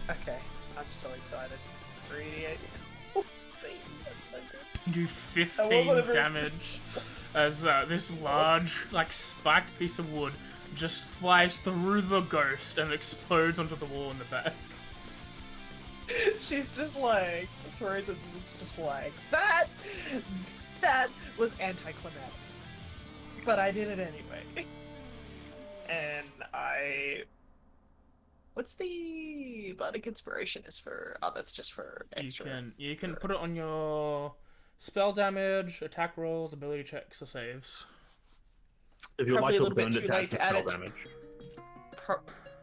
Okay, I'm so excited. 3d8. That's so good. You do That 15 wasn't a very- damage as this large, like, spiked piece of wood just flies through the ghost and explodes onto the wall in the back. She's just like, throws it, and it's just like, that was anticlimactic. But I did it anyway. And what's the bardic inspiration is for? Oh, that's just for extra. You can put it on your spell damage, attack rolls, ability checks, or saves. If you'd Probably like a to little bit burn too it, late that's to add spell it. damage.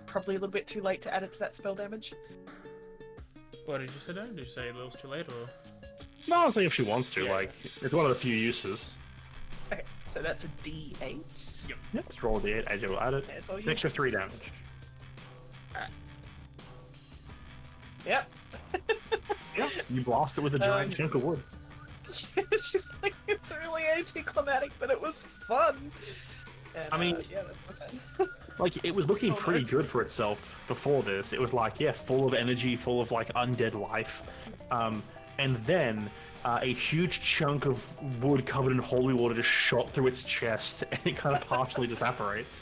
Probably a little bit too late to add it to that spell damage. What did you say, Dan? Did you say it was too late, or...? No, I'm saying if she wants to, Yeah. like, it's one of the few uses. Okay, so that's a D8. Yep. Yeah, just roll the 8, AJ will add it. Okay, so It's an extra 3 damage. Yep. Yeah, you blast it with a giant Um, chunk of wood. She's like, it's really anticlimactic, but it was fun. And, I mean- yeah, that's my turn. Like, it was looking Oh, pretty no. good for itself before this. It was like, yeah, full of energy, full of, like, undead life. And then a huge chunk of wood covered in holy water just shot through its chest, and it kind of partially disapparates.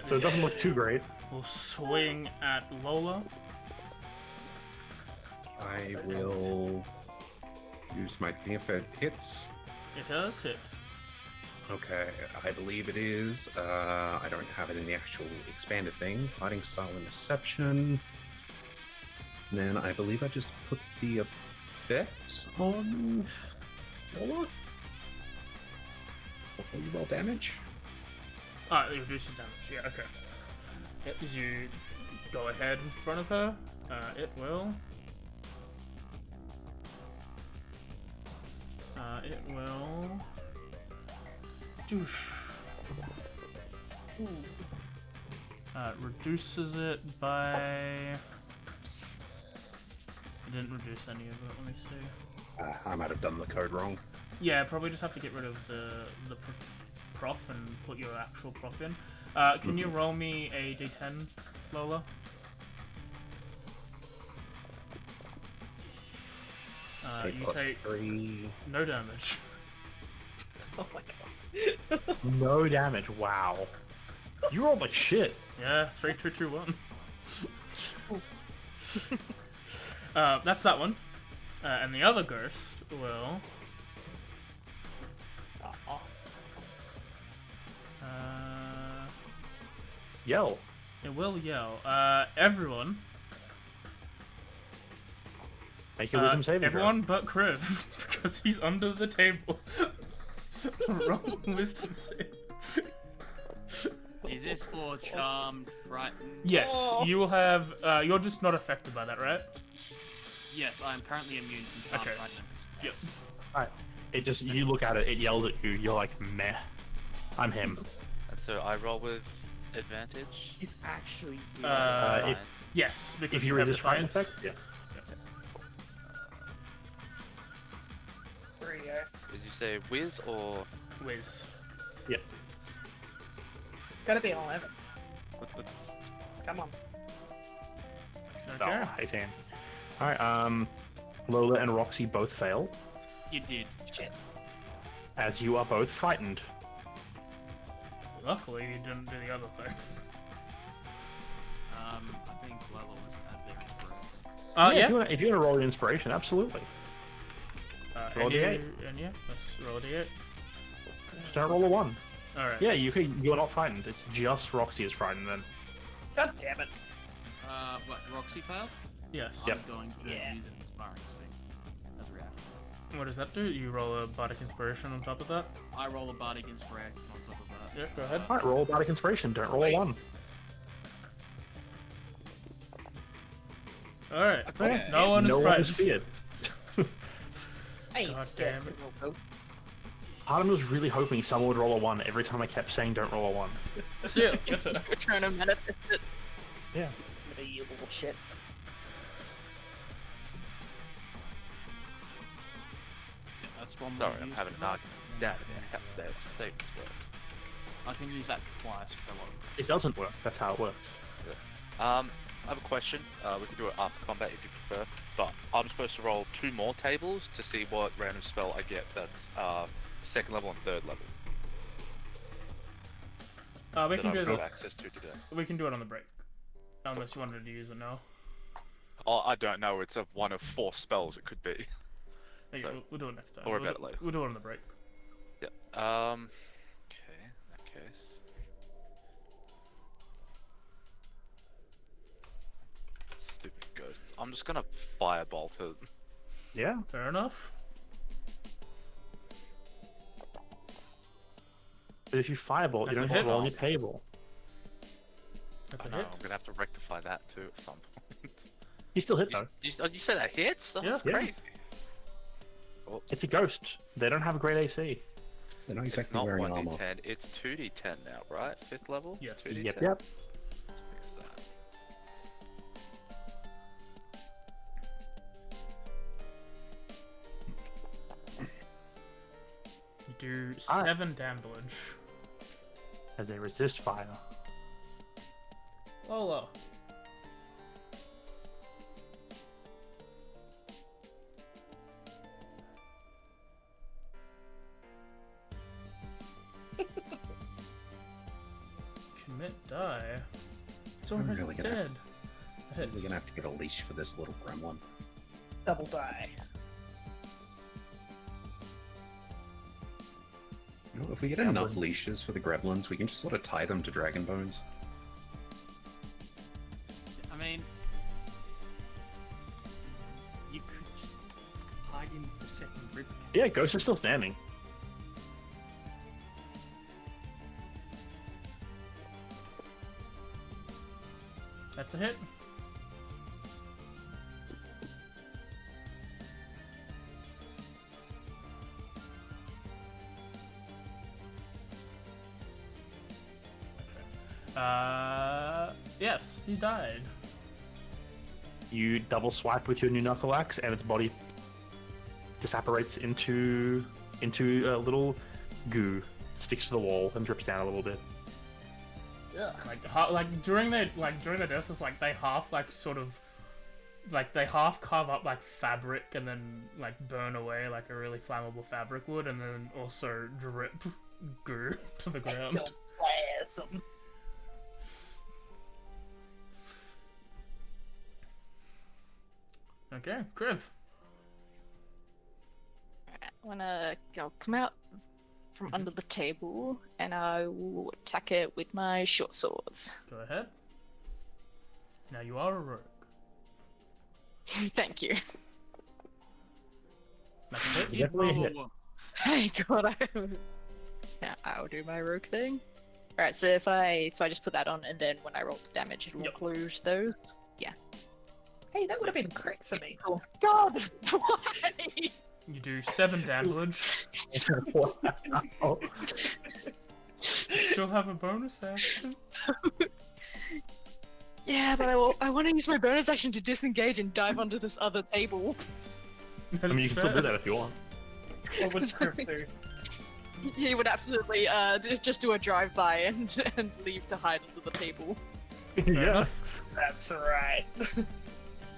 So it doesn't look too great. We'll swing at Lola. I will use my thing if it hits. It does hit. Okay, I believe it is. I don't have it in the actual expanded thing. Fighting style and deception. And then I believe I just put the effects on Lola. For you roll damage. Ah, it reduces damage. Yeah, okay. Yep, as you go ahead in front of her, it will. It will. Doosh. Reduces it by. It didn't reduce any of it. Let me see. I might have done the code wrong. Yeah, probably just have to get rid of the prof and put your actual prof in. Can you roll me a d10, Lola? Okay, You plus take 3. no damage. Oh my god. No damage. Wow. You rolled like shit. Yeah, 3, 2, 2, 1. That's that one. And the other ghost will. Yell. It will yell. Everyone. Make your wisdom saving Everyone but Kriv, because he's under the table. Roll wisdom save. Is this for charmed, frightened? Yes, Oh. you will have. You're just not affected by that, right? Yes, I am currently immune from charmed, Okay. frightened. Yes. Alright. It just, you look at it, it yelled at you, you're like, meh. I'm him. And so I roll with advantage. He's actually if- Yes, because If you have resist frightened defiance. effect, yeah. There you go. Did you say whiz or? Whiz. Yeah. It's gotta be an 11. Come on. Okay. Oh, 18. Alright, Lola and Roxy both fail, You did. Shit. as you are both frightened. Luckily, you didn't do the other thing. I think Lola was at their inspiration. Yeah. If you want to roll an inspiration, absolutely. roll and a you- D8. And yeah, let's roll a d8. Just don't roll a 1. Alright. Yeah, you're not frightened. It's just Roxy is frightened then. God damn it. What, Roxy failed? Yes. Yep. I'm going to Yeah. use an inspiring thing as a reaction. What does that do? You roll a bardic inspiration on top of that? I roll a bardic inspiration on top of that. Yeah, go ahead. Alright, roll bardic inspiration. Don't roll Wait. a 1. Alright. Okay. No one is No one is frightened. feared. I ain't God scared damn it. of no ghost. Part of me was really hoping someone would roll a 1 every time I kept saying don't roll a 1. See ya. Your turn. We're trying to manifest it. Yeah. You little shit. Yeah, that's one Sorry, more I'm use having an for that. argument. That savings worked. I can use that twice per one. It doesn't work. That's how it works. I have a question. We can do it after combat if you prefer. But I'm supposed to roll 2 more tables to see what random spell I get. That's 2nd level and 3rd level. We That can do I've got that. access to today. We can do it on the break. Unless you wanted to use it now. Oh, I don't know. It's a one of 4 spells it could be. Okay, So- we'll do it next time. or we'll about do, it later. We'll do it on the break. Yeah. Okay. In that case. Stupid ghosts. I'm just gonna firebolt it. Yeah. Fair enough. But if you firebolt, you That's don't a have to hit. roll on your table. That's I a know, hit. I'm gonna have to rectify that too at some point. You still hit though. You said that hits? That's Yeah. Yeah. crazy. It's a ghost. They don't have a great AC. They're not It's exactly not wearing armor. 1d10, it's 2d10 now, right? 5th level? Yes. 2d10? Yep. Let's fix that. You do Alright. 7 damage. As they resist fire. Lola. Commit die. It's I'm already really gonna- dead. That We're hits. gonna have to get a leash for this little gremlin. Double die. You know, if we get Yeah, enough but- leashes for the gremlins, we can just sort of tie them to dragon bones. I mean, you could just hide in the 2nd rib. Yeah, ghost is still standing. That's a hit. Yes, he died. You double swipe with your new knuckle axe, and its body disapparates into into a little goo, sticks to the wall, and drips down a little bit. Like during the deaths, it's like they half carve up like fabric and then like burn away like a really flammable fabric would, and then also drip goo to the ground. Plasm. Okay, Kriv. I'll come out from under the table and I will attack it with my short swords. Go ahead. Now you are a rogue. Thank you. That's a hit. Definitely a hit. Thank God. Now I'll do my rogue thing. Alright, so I just put that on, and then when I roll the damage, it will include those. Hey, that would have been crit for me. Oh God! Why? You do 7 damage. Oh. Still have a bonus action. Yeah, but I want to use my bonus action to disengage and dive onto this other table. I mean, you can still do that if you want. What would Script do? He would absolutely just do a drive-by and leave to hide under the table. Yeah. That's right.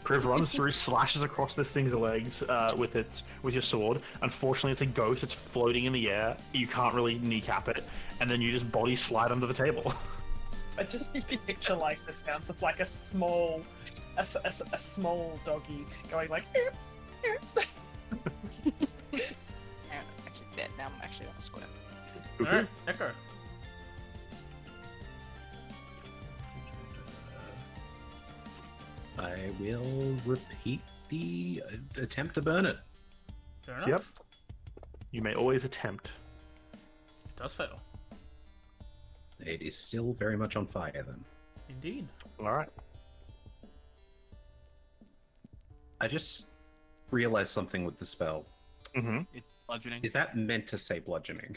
Kriv runs through, slashes across this thing's legs with your sword. Unfortunately, it's a ghost. It's floating in the air. You can't really kneecap it, and then you just body slide under the table. I just picture like the sounds of like a small doggy going like. Actually, dead. Now I'm actually on a square. Alright, Echo. I will repeat the attempt to burn it. Fair enough. Yep. You may always attempt. It does fail. It is still very much on fire then. Indeed. All right. I just realized something with the spell. Mm-hmm. It's bludgeoning. Is that meant to say bludgeoning?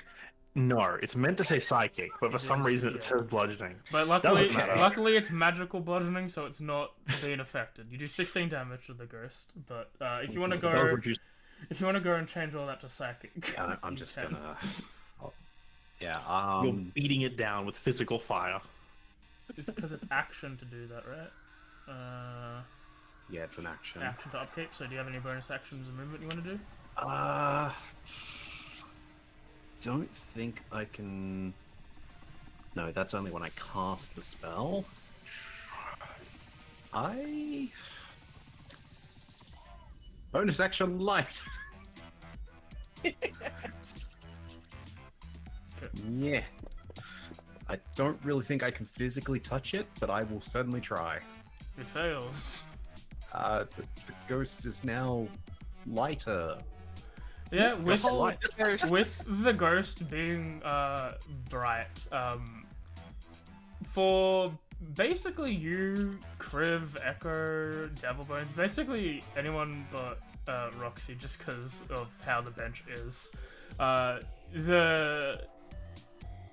No, it's meant to say psychic, but for It some is, reason it yeah. says bludgeoning. But luckily Doesn't matter. it's magical bludgeoning, so it's not being affected. You do 16 damage to the ghost, but if you want to Spell go, reduced- if you want to go and change all that to psychic, I'm you just can. gonna. Yeah. You're beating it down with physical fire. It's because it's action to do that, right? Yeah, it's an action. Action to upkeep. So do you have any bonus actions and movement you want to do? Don't think I can. No, that's only when I cast the spell. Bonus action light. Yeah. I don't really think I can physically touch it, but I will certainly try. It fails. The ghost is now lighter. Yeah, with light. with the ghost being bright. For basically you, Kriv, Echo, Devil Bones, basically anyone but Roxy, just because of how the bench is.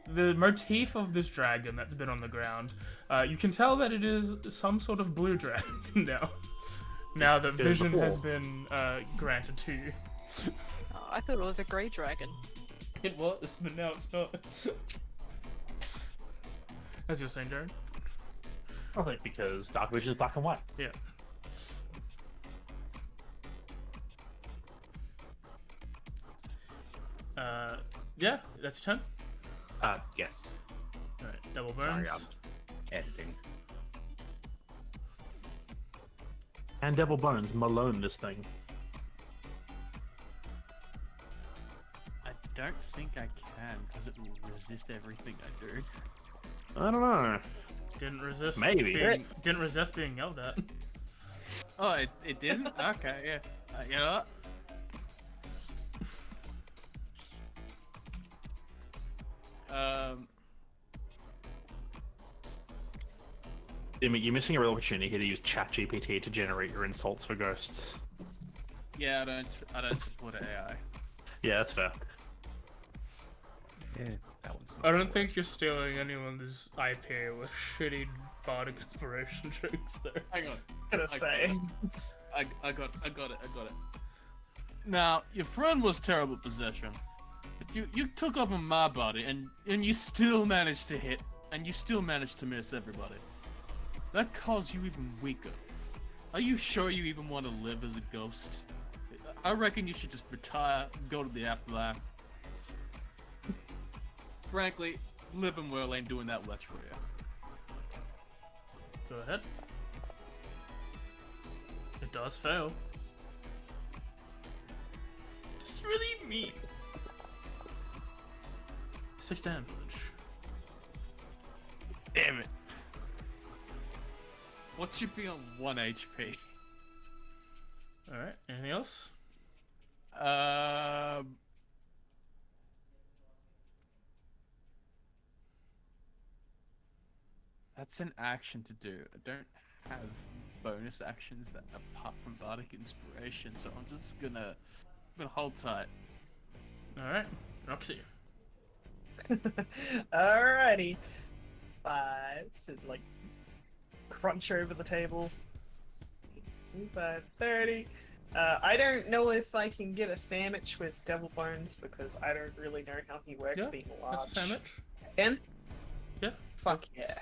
The motif of this dragon that's been on the ground, you can tell that it is some sort of blue dragon now. Now that It is vision has before. been granted to you. Oh, I thought it was a grey dragon. It was, but now it's not. As you were saying, Jared? I think because dark vision is black and white. Yeah. Yeah, that's your turn. Yes. Alright, double Sorry, burns. I'm editing. And Devil Bones, Malone this thing. I don't think I can because it will resist everything I do. I don't know. Didn't resist Maybe. didn't resist being yelled at. Oh, it didn't? Okay, yeah. You know what? You're missing a real opportunity here to use ChatGPT to generate your insults for ghosts. Yeah, I don't support AI. Yeah, that's fair. Yeah, that one's. I don't think you're stealing anyone's IP with shitty bardic inspiration jokes there. Hang on. Gonna say. I got it. Now, your friend was terrible possession, You took over my body, and you still managed to hit, and you still managed to miss everybody. That caused you even weaker. Are you sure you even want to live as a ghost? I reckon you should just retire, go to the afterlife. Frankly, living well ain't doing that much for you. Go ahead. It does fail. Just really mean. 6 damage. Damn it. What should be on 1 HP? Alright, anything else? That's an action to do. I don't have bonus actions that apart from Bardic Inspiration, so I'm just gonna hold tight. Alright, Roxy. Alrighty. 5 should like crunch over the table. 5, 30. I don't know if I can get a sandwich with Devil Bones because I don't really know how he works Yeah, being large. that's a sandwich. Again? Yeah. Fuck yeah.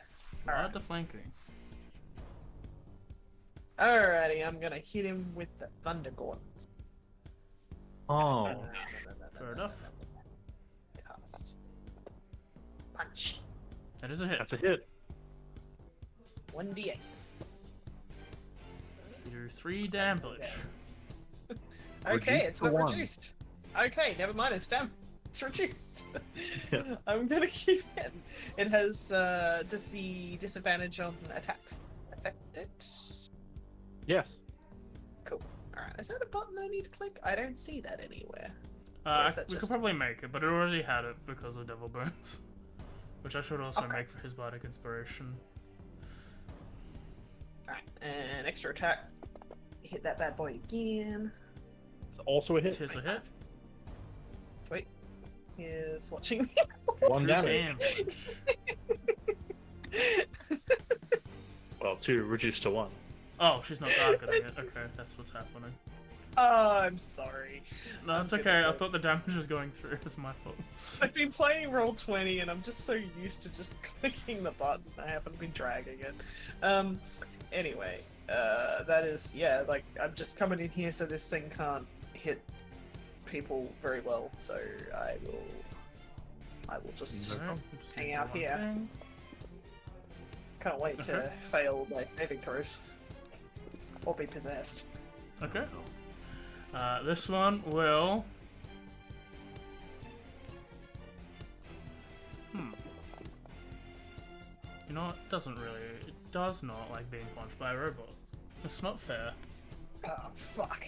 Alright, the flanking. Alrighty, I'm gonna hit him with the Thunder Gauntlet. Oh. Fair enough. Cast. Punch. That is a hit. That's a hit. 1d8. You do 3 damage. Okay, it's for not one. reduced. Okay, never mind, it's down. It's reduced. Yeah. I'm gonna keep it. It has, does the disadvantage on attacks affect it? Yes. Cool. Alright, is that a button I need to click? I don't see that anywhere. Or is that We could just- probably make it, but it already had it because of Devil Bones. Which I should also Okay. make for his Bardic Inspiration. Alright, and extra attack. Hit that bad boy again. It's also a hit. Tis a hit. Sweet. He is watching. 1 3 damage. damage. Well, 2 reduced to 1. Oh, she's not targeting it. Okay, that's what's happening. Oh, I'm sorry. No, it's I'm okay. gonna I go. thought the damage was going through. It's my fault. I've been playing Roll20 and I'm just so used to just clicking the button. I haven't been dragging it. Anyway, that is, yeah, like, I'm just coming in here so this thing can't hit people very well, so I will just Alright, just hang do out one here. thing. Can't wait to Okay. fail my saving throws. Or be possessed. Okay. This one will. You know, it doesn't really. It does not like being punched by a robot. It's not fair. Oh, fuck.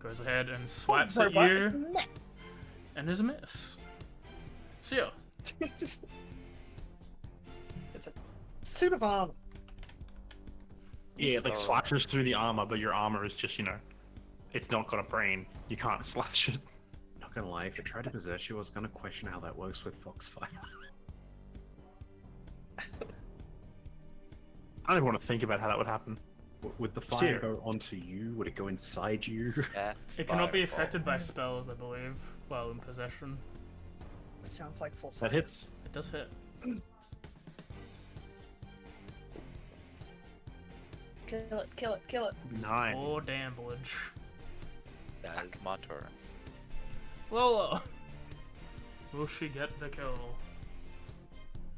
Goes ahead and swipes at Robot. you, and is a miss. See ya. It's a suit of armor. Yeah, it like slashes through the armor, but your armor is just, it's not got a brain. You can't slash it. Not gonna lie, if it tried to possess you, I was gonna question how that works with Foxfire. I don't even want to think about how that would happen. Would the fire Seer. go onto you? Would it go inside you? It cannot be affected by spells, I believe, while in possession. Sounds like full That hits. It does hit. Kill it, kill it, kill it. 9. 4 damage. That is my turn. Lola! Will she get the kill?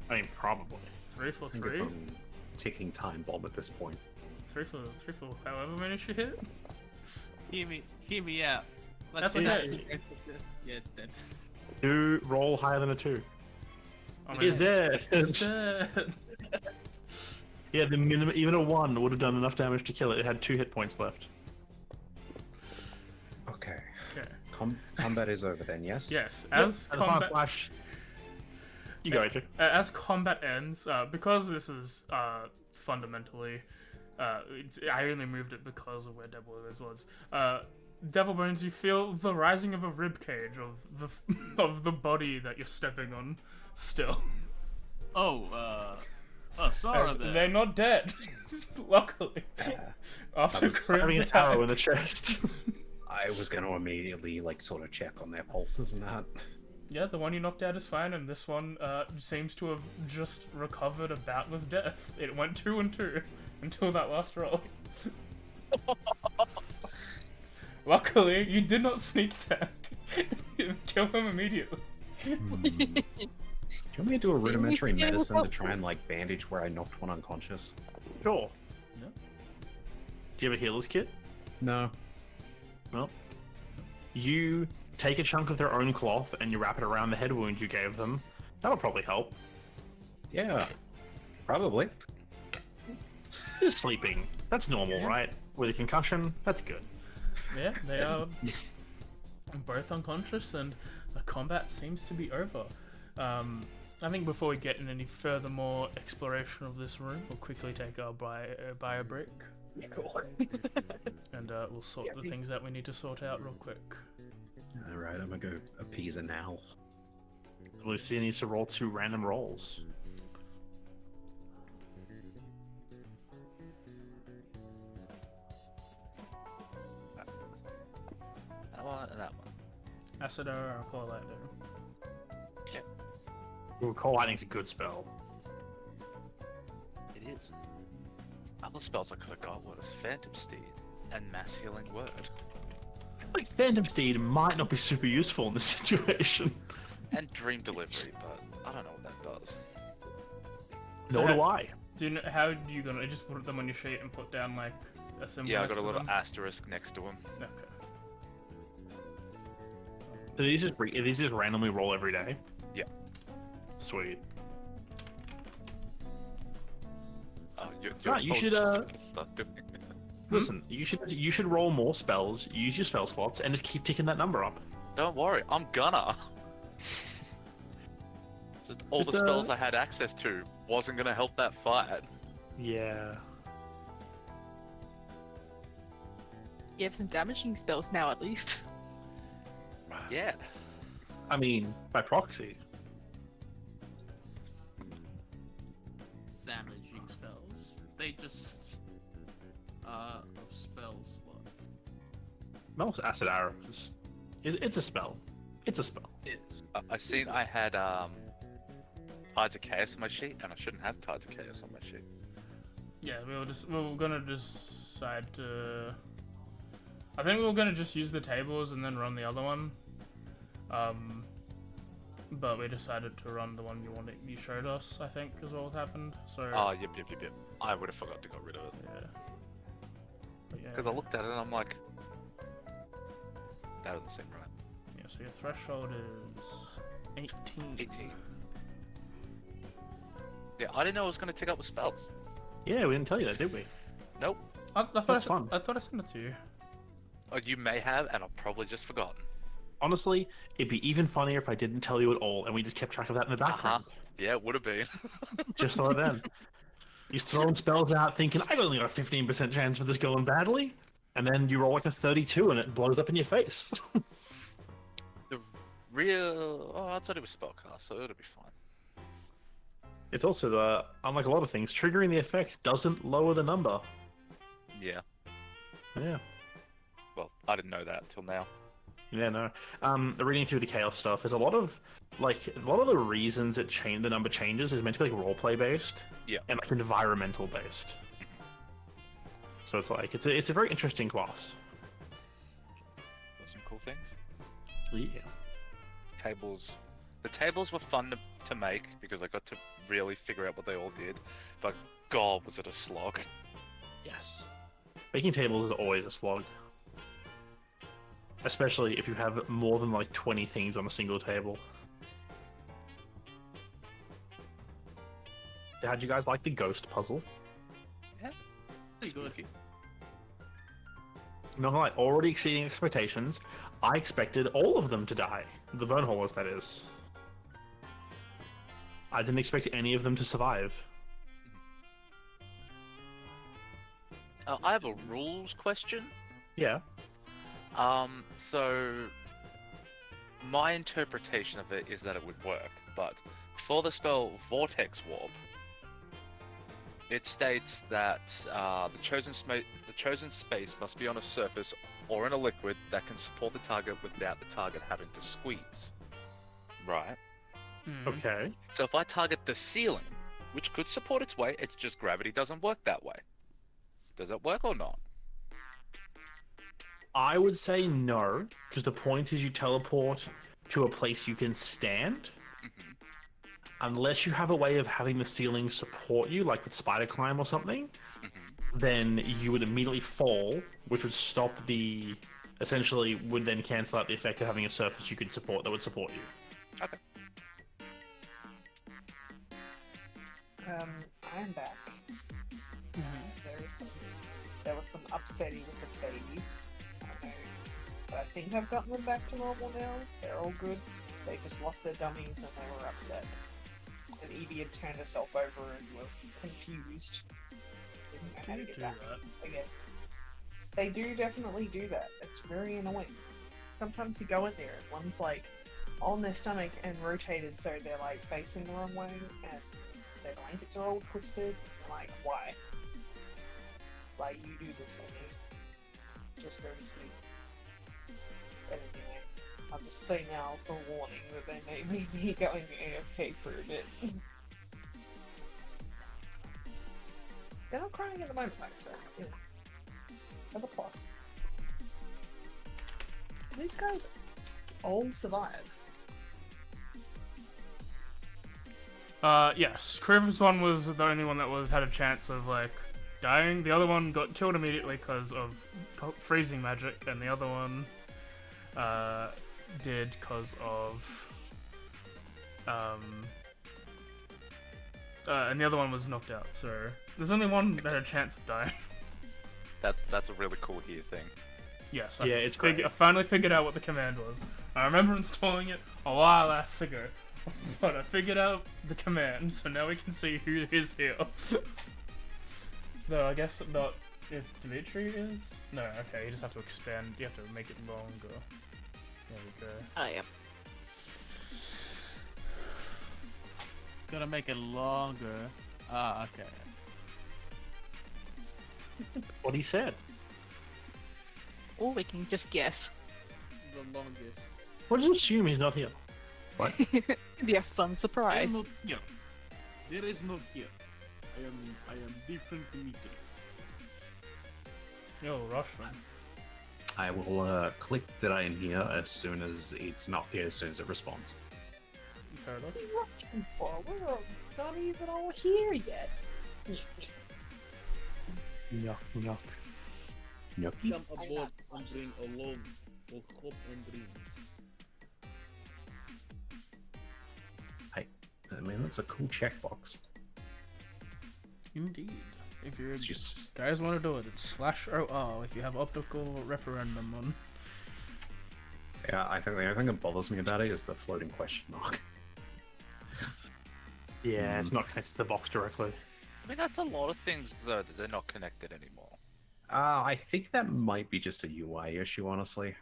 I mean, probably. 3 for I think it's 3? on ticking time bomb at this point. 3 for however many she hit? Hear me out. That's see okay. the rest of the- Yeah, it's dead. 2 roll higher than a 2. I He's mean, dead. it's dead. Yeah, the minimum, even a 1 would have done enough damage to kill it. It had 2 hit points left. Okay. Okay. Combat is over then, yes? Yes, Yep, as and upon combat flash. You go, AJ. as combat ends, because this is fundamentally, I only moved it because of where Devil Bones was. Devil Bones, you feel the rising of a rib cage of the body that you're stepping on. Still, Oh, sorry there. they're not dead. Luckily, after was Crib's Having an attack. arrow in the chest. I was going to immediately like sort of check on their pulses and that. Yeah, the one you knocked out is fine, and this one seems to have just recovered a bout with death. It went 2 and 2 until that last roll. Luckily, you did not sneak attack. Kill him immediately. Do you want me to do a See, rudimentary we can medicine help to try and like bandage where I knocked one unconscious? Sure. No. Do you have a healer's kit? No. Well, you take a chunk of their own cloth and you wrap it around the head wound you gave them. That'll probably help. Yeah. Probably. They're sleeping. That's normal, right? With a concussion, that's good. Yeah, they are both unconscious, and the combat seems to be over. I think before we get in any further more exploration of this room, we'll quickly take our bio break. Yeah, cool. And we'll sort the things that we need to sort out real quick. Alright, I'm gonna go appease an owl. Lucia needs to roll 2 random rolls. That one and that one. Acid or Call Lightning. Ooh, Cold Lightning's a good spell. It is. Other spells I could have got was Phantom Steed and Mass Healing Word. Like, Phantom Steed might not be super useful in this situation. And Dream Delivery, but I don't know what that does. So Nor do I. Do you know, how are you gonna just put them on your sheet and put down like a symbol? Yeah, I next got a to little them? asterisk next to him. Okay. Do these just randomly roll every day? Yeah. Sweet. Oh, you're Right, you should, just gonna start doing it. Listen, you should roll more spells, use your spell slots, and just keep ticking that number up. Don't worry, I'm gonna. Just all Just, the spells I had access to wasn't gonna help that fight. Yeah. You have some damaging spells now, at least. Yeah. I mean, by proxy. Damaging spells. They just spell slots. Most acid arrows. It's a spell. It's a spell. It's I seen I had Tides of Chaos on my sheet, and I shouldn't have Tides of Chaos on my sheet. Yeah, we're gonna decide to. I think we were gonna just use the tables and then run the other one. But we decided to run the one you showed us. I think is what happened. So. Oh, yep. I would have forgot to get rid of it. Yeah. But yeah. Because I looked at it and I'm like, that doesn't seem right. Yeah. So your threshold is 18. 18. Yeah, I didn't know I was going to tick up with spells. Yeah, we didn't tell you that, did we? Nope. I thought That's fun. I thought I sent it to you. Oh, you may have, and I've probably just forgotten. Honestly, it'd be even funnier if I didn't tell you at all, and we just kept track of that in the background. Yeah, it would have been. Just like then. You're throwing spells out thinking, I only got a 15% chance for this going badly. And then you roll like a 32 and it blows up in your face. The real... Oh, I thought it was spellcast, so it'll be fine. It's also, unlike a lot of things, triggering the effect doesn't lower the number. Yeah. Yeah. Well, I didn't know that till now. Yeah, no. Reading through the chaos stuff, there's a lot of the reasons the number changes is meant to be like roleplay based. Yeah. And like environmental based. So it's like, it's a very interesting class. Got some cool things. Yeah. Tables. The tables were fun to make because I got to really figure out what they all did. But God, was it a slog. Yes. Making tables is always a slog. Especially if you have more than like 20 things on a single table. So how'd you guys like the ghost puzzle? Yeah. pretty good. Spooky. Not gonna lie, already exceeding expectations. I expected all of them to die. The Bonehaulers, that is. I didn't expect any of them to survive. I have a rules question. Yeah. So my interpretation of it is that it would work, but for the spell Vortex Warp, it states that the chosen space must be on a surface or in a liquid that can support the target without the target having to squeeze. Right? Okay. So if I target the ceiling, which could support its weight, it's just gravity doesn't work that way. Does it work or not? I would say no, because the point is you teleport to a place you can stand. Unless you have a way of having the ceiling support you, like with spider climb or something, then you would immediately fall, which would stop the... essentially would then cancel out the effect of having a surface you could support that would support you. Okay. I'm back. There was some upsetting with the babies. I know, but I think I've gotten them back to normal now. They're all good. They just lost their dummies and they were upset. And Evie had turned herself over and was confused. Didn't know how to get back again. They do definitely do that. It's very annoying. Sometimes you go in there and one's like on their stomach and rotated so they're like facing the wrong way and their blankets are all twisted. I'm like, why? Why you do this to me? Just go to sleep. But anyway, I'll just say now for warning that they may be going AFK for a bit. They're not crying at the moment, though, so, you know. That's a plus. These guys all survive. Yes. Criven's one was the only one that had a chance of, like, dying. The other one got killed immediately because of freezing magic, and the other one, did because of, and the other one was knocked out, so there's only one that had a chance of dying. That's a really cool here thing. Yes, Yeah, it's great. I finally figured out what the command was. I remember installing it a while ago, but I figured out the command, so now we can see who is here. No, I guess not if Dimitri is. No, okay, you just have to expand. You have to make it longer. There we go. Oh, yeah. Gotta make it longer. Ah, okay. What he said. Or we can just guess. The longest. What does you assume he's not here? It'd be a fun I am surprise. not here. There is no here. I am different Dimitri. Yo, Russian. I will click that I am here as soon as it's not here, as soon as it responds. Fair enough. What are you looking for? We're not even all here yet. Yuck, yuck. Gnocchi? Come aboard and bring along of hope and dreams. Hey, I mean, that's a cool checkbox. Indeed. If you It's just... guys want to do it, it's /OR if you have optical referendum on. Yeah, I think the only thing that bothers me about it is the floating question mark. Yeah, it's not connected to the box directly. I mean, that's a lot of things though that they're not connected anymore. I think that might be just a UI issue, honestly.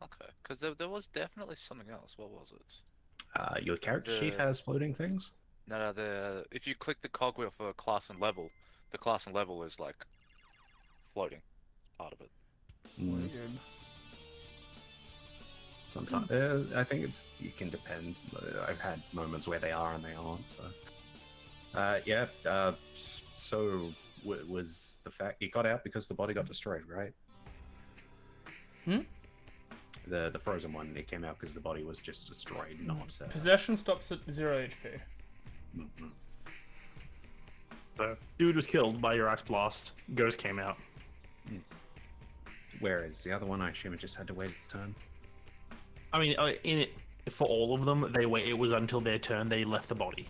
Okay, because there was definitely something else. What was it? Your character sheet The- has floating things? No, if you click the cogwheel for class and level, the class and level is like floating, part of it. Mm, sometimes. I think it can depend. I've had moments where they are and they aren't, so... yeah, so was the fact... It got out because the body got destroyed, right? Hmm? The frozen one, it came out because the body was just destroyed, not... Possession stops at 0 HP. mhm. So, dude was killed by your ice blast. Ghost came out. Whereas the other one, I assume it just had to wait its turn. I mean, in it for all of them, it was until their turn they left the body.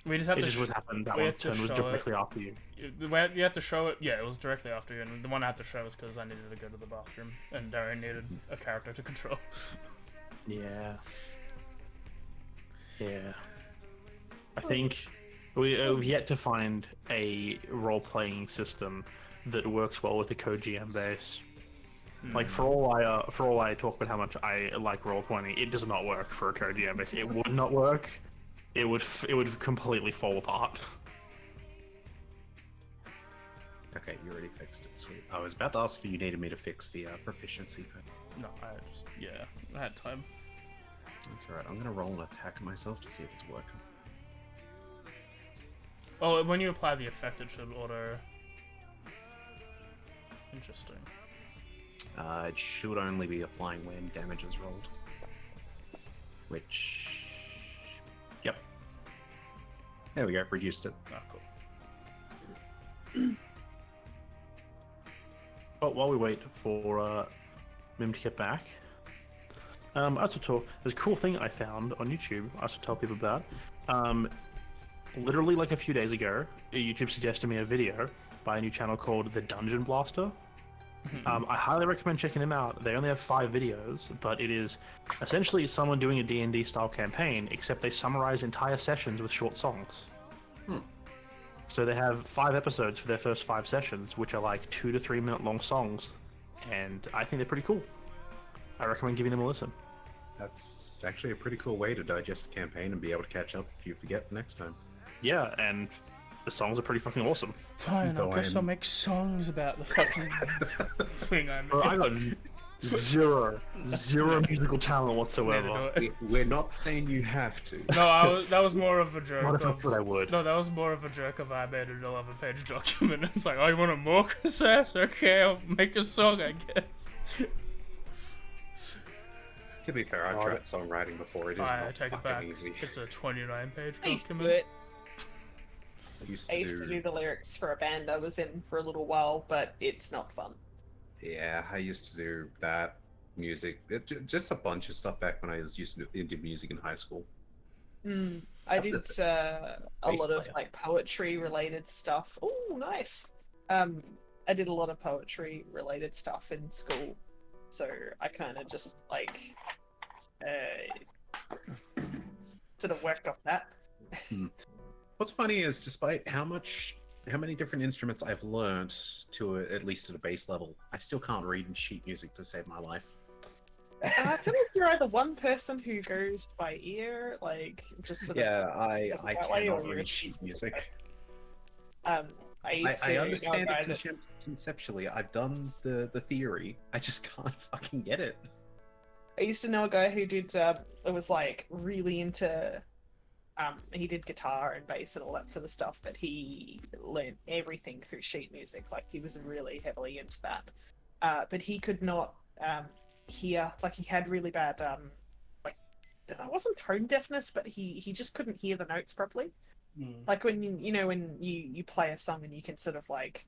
We just have It to. just was happened. That we one have to turn was show directly after you. The way you had to show it, yeah, it was directly after you, and the one I had to show was because I needed to go to the bathroom, and Darren needed a character to control. Yeah. Yeah. I think we've yet to find a role-playing system that works well with the co-GM base. Like for all I talk about how much I like roll-20, it does not work for a co-GM base. It would not work. It would completely fall apart. Okay, you already fixed it. Sweet. I was about to ask if you needed me to fix the proficiency thing. No, I had time. That's alright. I'm gonna roll an attack myself to see if it's working. Oh, when you apply the effect, it should auto. Interesting. It should only be applying when damage is rolled. Which... Yep. There we go, reduced it. Ah, cool. But while we wait for Mim to get back, there's a cool thing I found on YouTube I should tell people about. Literally like a few days ago, YouTube suggested me a video by a new channel called The Dungeon Blaster. I highly recommend checking them out. They only have 5 videos, but it is essentially someone doing a D&D style campaign, except they summarize entire sessions with short songs. So they have 5 episodes for their first 5 sessions, which are like 2 to 3 minute long songs, and I think they're pretty cool. I recommend giving them a listen. That's actually a pretty cool way to digest a campaign and be able to catch up if you forget for next time. Yeah, and the songs are pretty fucking awesome. Fine, I guess I'll make songs about the fucking thing I made. Bro, I got zero musical talent whatsoever. We're not saying you have to. No, that was more of a joke. What if I thought I would? No, that was more of a joke of I made an 11-page document. It's like, oh, you want a more cassette? Okay, I'll make a song, I guess. To be fair, I've tried songwriting before. It is I not take it fucking back. easy. It's a 29-page I used to do document. it. I used to do the lyrics for a band I was in for a little while, but it's not fun. Yeah, I used to do that. Music, just a bunch of stuff back when I was used to do indie music in high school. I did a lot of like poetry related stuff. Oh, nice. I did a lot of poetry related stuff in school, so I kind of just like sort of worked off that. What's funny is, despite how many different instruments I've learned to at least at a base level, I still can't read sheet music to save my life. I feel like you're either one person who goes by ear, like just sort of I that way, cannot or you're read a sheet music. I used to I know a understand guy it that- conceptually. I've done the theory. I just can't fucking get it. I used to know a guy who did it was like really into he did guitar and bass and all that sort of stuff, but he learned everything through sheet music. Like he was really heavily into that. But he could not hear, like he had really bad like it wasn't tone deafness, but he just couldn't hear the notes properly. Like when you know when you play a song and you can sort of like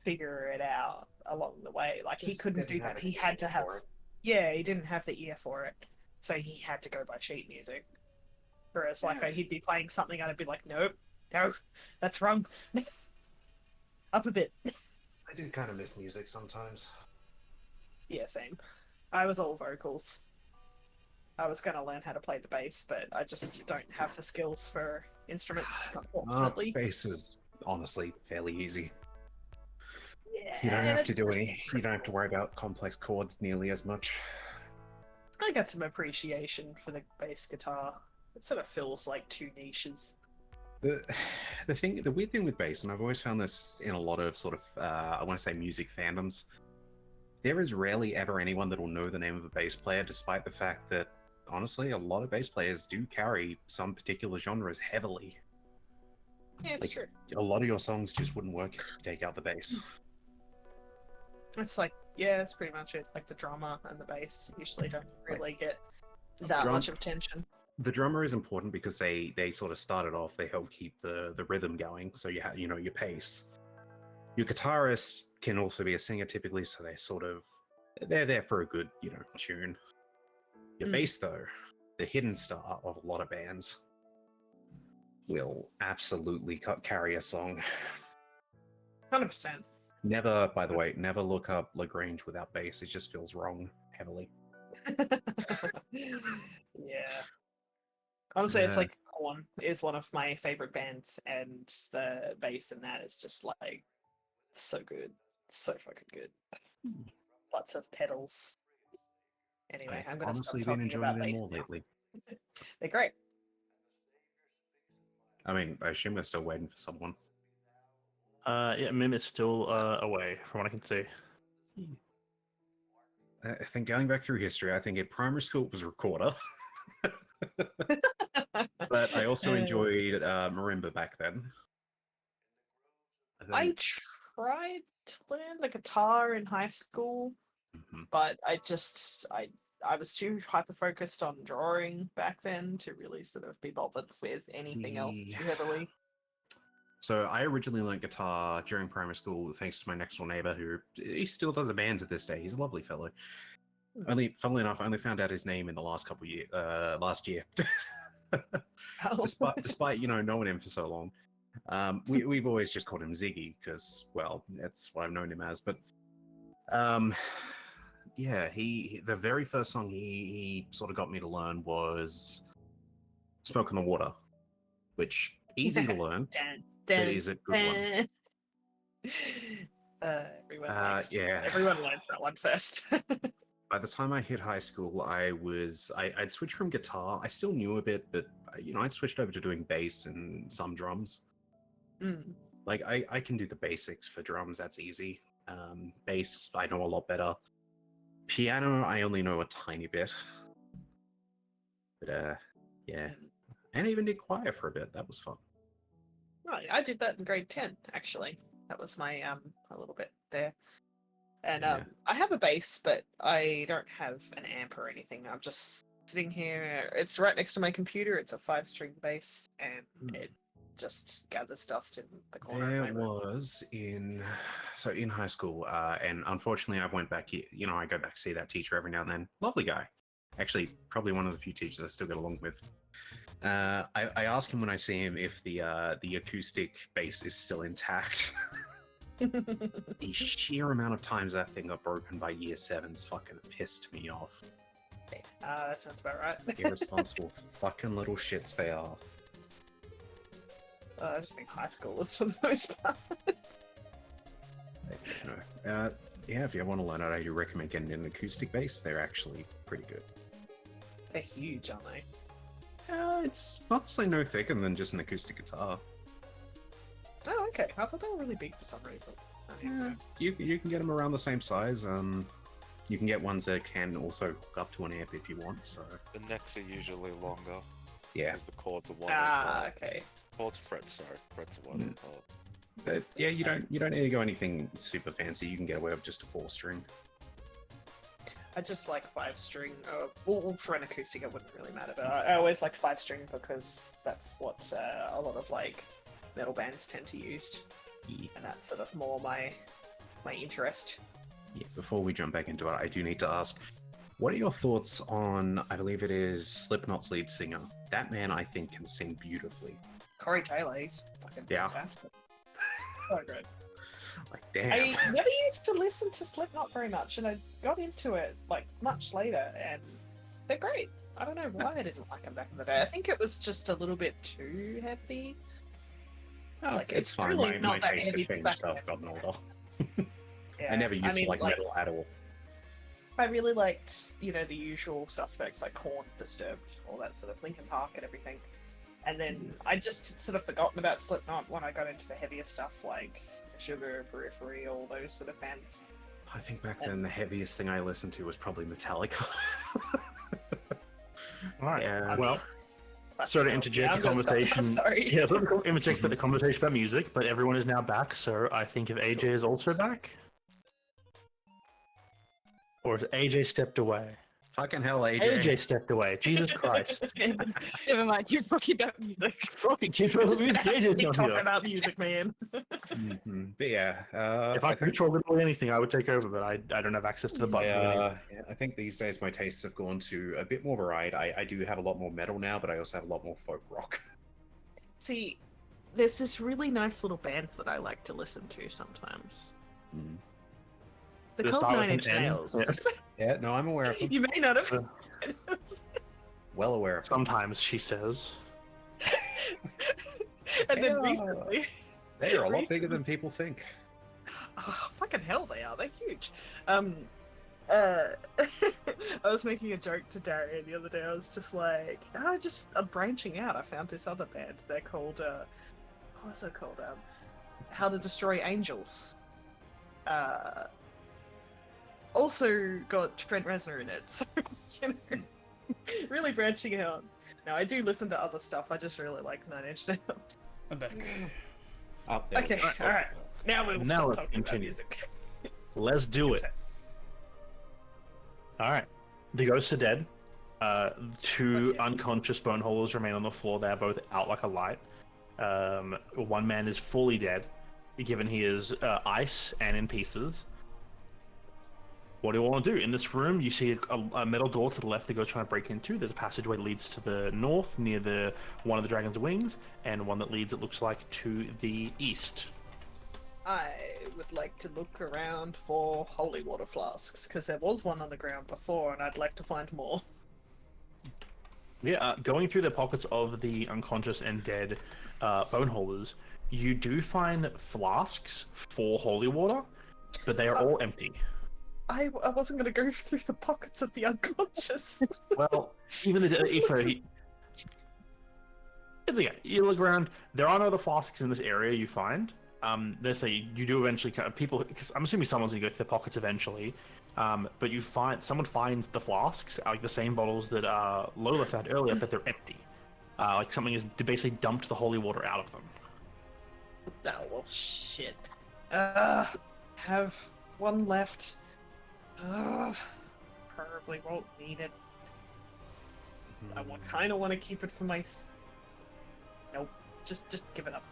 figure it out along the way. Like he couldn't do that. He had to have he didn't have the ear for it. So he had to go by sheet music. Whereas like he'd be playing something and I'd be like, nope, no, that's wrong. Up a bit. I do kind of miss music sometimes. Yeah, same. I was all vocals. I was going to learn how to play the bass, but I just don't have the skills for instruments, unfortunately. Bass is honestly fairly easy. Yeah, You don't have to do any. You don't have to worry about complex chords nearly as much. I got some appreciation for the bass guitar. It sort of feels like 2 niches. The weird thing with bass, and I've always found this in a lot of sort of I want to say music fandoms, there is rarely ever anyone that will know the name of a bass player, despite the fact that honestly a lot of bass players do carry some particular genres heavily. Yeah, it's true. A lot of your songs just wouldn't work if you take out the bass. It's like, yeah, that's pretty much it. Like the drummer and the bass usually don't really get that much of attention. The drummer is important because they sort of started off, they help keep the rhythm going, so you have, you know, your pace. Your guitarist can also be a singer typically, so they're there for a good, you know, tune. Your bass though, the hidden star of a lot of bands, will absolutely carry a song. 100%. Never, by the way, never look up Lagrange without bass. It just feels wrong heavily. Yeah. Honestly, it's like Korn is one of my favorite bands, and the bass in that is just like so good, so fucking good. Lots of pedals. Anyway, I've I'm gonna honestly stop been talking enjoying about them bass more now. lately. They're great. I mean, I assume they're still waiting for someone. Yeah, Mim is still away, from what I can see. I think going back through history, I think in primary school it was recorder. But I also enjoyed marimba back then. I think- tried to learn the guitar in high school, Mhm. but I was too hyper focused on drawing back then to really sort of be bothered with anything else Yeah. too heavily. So I originally learned guitar during primary school thanks to my next door neighbor, who he still does a band to this day. He's a lovely fellow. Funnily enough, I only found out his name in the last last year. despite knowing him for so long. We've always just called him Ziggy because, well, that's what I've known him as. But yeah, the very first song he sort of got me to learn was "Smoke on the Water," which easy to learn, but is a good one. Everyone learns that one first. By the time I hit high school, I'd switched from guitar. I still knew a bit, but I'd switched over to doing bass and some drums. Like I can do the basics for drums. That's easy. Bass, I know a lot better. Piano, I only know a tiny bit. But yeah, and I even did choir for a bit. That was fun. Right, I did that in grade 10, actually. That was my a little bit there. And Yeah. I have a bass, but I don't have an amp or anything. I'm just sitting here. It's right next to my computer. It's a 5-string bass, and it just gathers dust in the corner There of my room. was in high school, and unfortunately, I went back. I go back to see that teacher every now and then. Lovely guy, actually, probably one of the few teachers I still get along with. I ask him when I see him if the acoustic bass is still intact. The sheer amount of times that thing got broken by year 7's fucking pissed me off. That sounds about right. Irresponsible fucking little shits they are. I just think high school was for the most part. Yeah, if you want to learn it, I do recommend getting an acoustic bass. They're actually pretty good. They're huge, aren't they? It's honestly no thicker than just an acoustic guitar. Oh, okay. I thought they were really big for some reason. You can get them around the same size. You can get ones that can also hook up to an amp if you want. So The necks are usually longer. yeah, Because the chords are wider. Okay. Chords, frets, sorry. Frets are wider. but yeah, you don't need to go anything super fancy. You can get away with just a 4-string. I just like 5-string. Well, for an acoustic, it wouldn't really matter, but I always liked 5-string because that's what a lot of like metal bands tend to use, and that's sort of more my interest. Yeah, before we jump back into it, I do need to ask, what are your thoughts on, I believe it is Slipknot's lead singer? That man, I think, can sing beautifully. Corey Taylor, he's fucking Yeah. fantastic. So good. Like, damn. I never used to listen to Slipknot very much, and I got into it like much later, and they're great. I don't know why I didn't like them back in the day. I think it was just a little bit too heavy. Oh, like, it's it's fine. really My not that tastes have heavy changed back stuff. then. Gotten older. Yeah. I never used mean, to like metal at all. I really liked, the usual suspects like Korn, Disturbed, all that sort of Linkin Park and everything. And then I just sort of forgotten about Slipknot when I got into the heavier stuff like Sugar, Periphery, all those sort of bands. I think back then the heaviest thing I listened to was probably Metallica. All right. Yeah. Well, sorry to interject the I'm gonna stop now, conversation. sorry. Yeah, sorry to interject the conversation about music, but everyone is now back, so I think if AJ is also back, or has AJ stepped away? Fucking hell, AJ. AJ stepped away. Jesus Christ! Never mind, you're talking about music. Fucking keep talking Just gonna about have to music. keep on talking here. about music, man. Mhm. But yeah, If I could control literally anything, I would take over, but I don't have access to the button. I think these days my tastes have gone to a bit more varied. I do have a lot more metal now, but I also have a lot more folk rock. See, there's this really nice little band that I like to listen to sometimes. Mm. The Does it Cold start with Nine an Inch N? Nails. Yeah. Yeah, no, I'm aware of them. You may not have. Well aware of them. Sometimes she says. And then Yeah. recently, They are a lot bigger than people think. oh, fucking hell, they are. They're huge. I was making a joke to Darian the other day. I was just like, I'm branching out. I found this other band. They're called, what was it called? How to Destroy Angels. Also got Trent Reznor in it, so you know, really branching out. Now I do listen to other stuff. I just really like Nine Inch Nails. I'm back. Up there. Okay, all right. Now we'll Now stop let's talking about continue. music. Let's do it. All right. The ghosts are dead. Two Okay. unconscious Bonehaulers remain on the floor. They are both out like a light. One man is fully dead, given he is ice and in pieces. What do you want to do? In this room, you see a metal door to the left that goes trying to break into. There's a passageway that leads to the north, near one of the dragon's wings, and one that leads, it looks like, to the east. I would like to look around for holy water flasks, because there was one on the ground before, and I'd like to find more. Yeah, going through the pockets of the unconscious and dead Bonehaulers, you do find flasks for holy water, but they are all empty. I wasn't going to go through the pockets of the unconscious. Well, even the it's okay. You look around. There are no other flasks in this area. You find. Let's say you do eventually people, because I'm assuming someone's gonna go through the pockets eventually. But someone finds the flasks, like the same bottles that Lola found earlier, but they're empty. Like something has basically dumped the holy water out of them. Oh, well, shit. Have one left. Probably won't need it. I kind of want to keep it for my... Nope. Just give it up.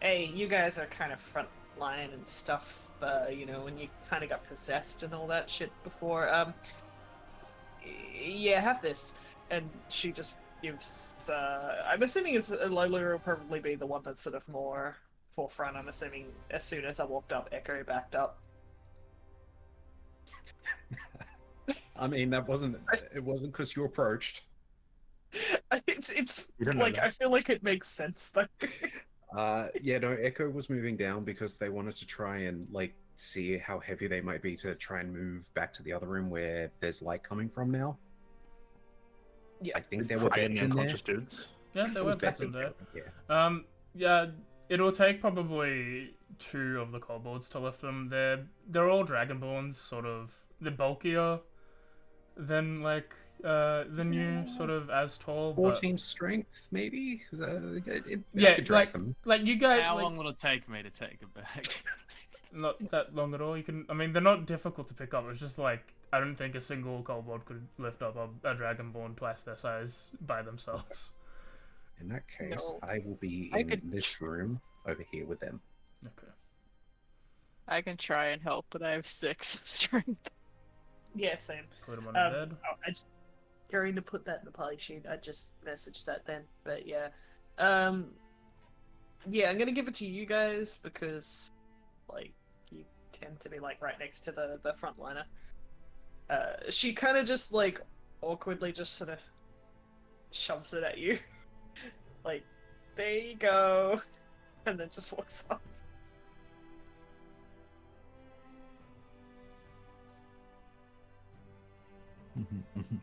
Hey, you guys are kind of front line and stuff, you know, when you kind of got possessed and all that shit before. Yeah, have this. And she just gives, I'm assuming Lola will probably be the one that's sort of more forefront. I'm assuming as soon as I walked up, Echo backed up. I mean, it wasn't because you approached. It's You don't know like, that. I feel like it makes sense, though. Yeah, no, Echo was moving down because they wanted to try and, like, see how heavy they might be to try and move back to the other room where there's light coming from now. Yeah. I think there were Hiding beds the in there. unconscious dudes. Yeah, there There were was beds in there. Yeah. Yeah, it'll take probably 2 of the kobolds to lift them. They're all dragonborns, sort of. They're bulkier than you, sort of as tall. 14 strength, maybe? Yeah, I could drag them. like you guys. How like, long will it take me to take it back? Not that long at all. You can. I mean, they're not difficult to pick up. It's just like I don't think a single kobold could lift up a dragonborn twice their size by themselves. In that case, No. I will be I in could- this room over here with them. Okay. I can try and help, but I have 6 strength. Yeah, same. Put them on the bed. I just going to put that in the party sheet. I just messaged that then, but yeah, yeah, I'm gonna give it to you guys because, like, you tend to be like right next to the frontliner. She kind of just like awkwardly just sort of shoves it at you, like, there you go, and then just walks off.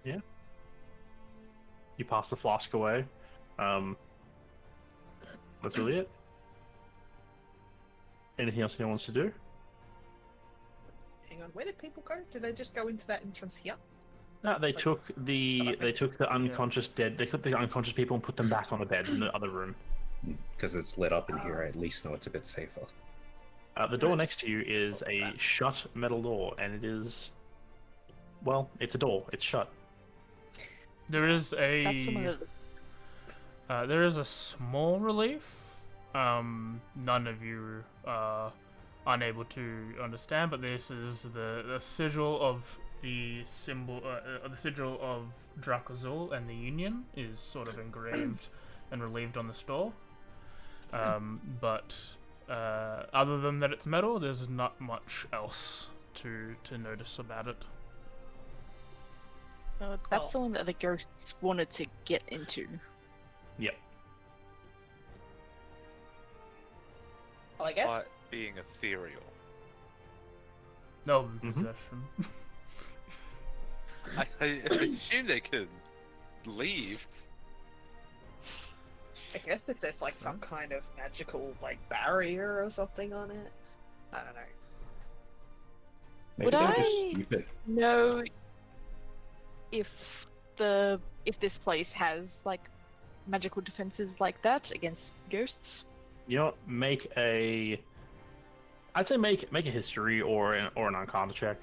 Yeah. You pass the flask away. That's really it. Anything else anyone wants to do? Hang on, where did people go? Did they just go into that entrance here? No, they took the unconscious dead. They took the unconscious people and put them back on the beds in the other room. Because it's lit up in here, I at least know it's a bit safer. The door next to you is a shut metal door, and it is, well, it's a door. It's shut. There is That's some of the... there is a small relief. None of you are unable to understand, but this is the sigil of the symbol, the sigil of Drakazul and the Union is sort of engraved and relieved on the store. But other than that, it's metal. There's not much else to notice about it. That's the one that the ghosts wanted to get into. Yep. Well, I But guess. being ethereal. No possession. I assume they could leave. I guess if there's like some kind of magical like barrier or something on it, I don't know. Maybe Would they're just I stupid. know if this place has like magical defenses like that against ghosts? You know what? I'd say make a history or an Arcana check.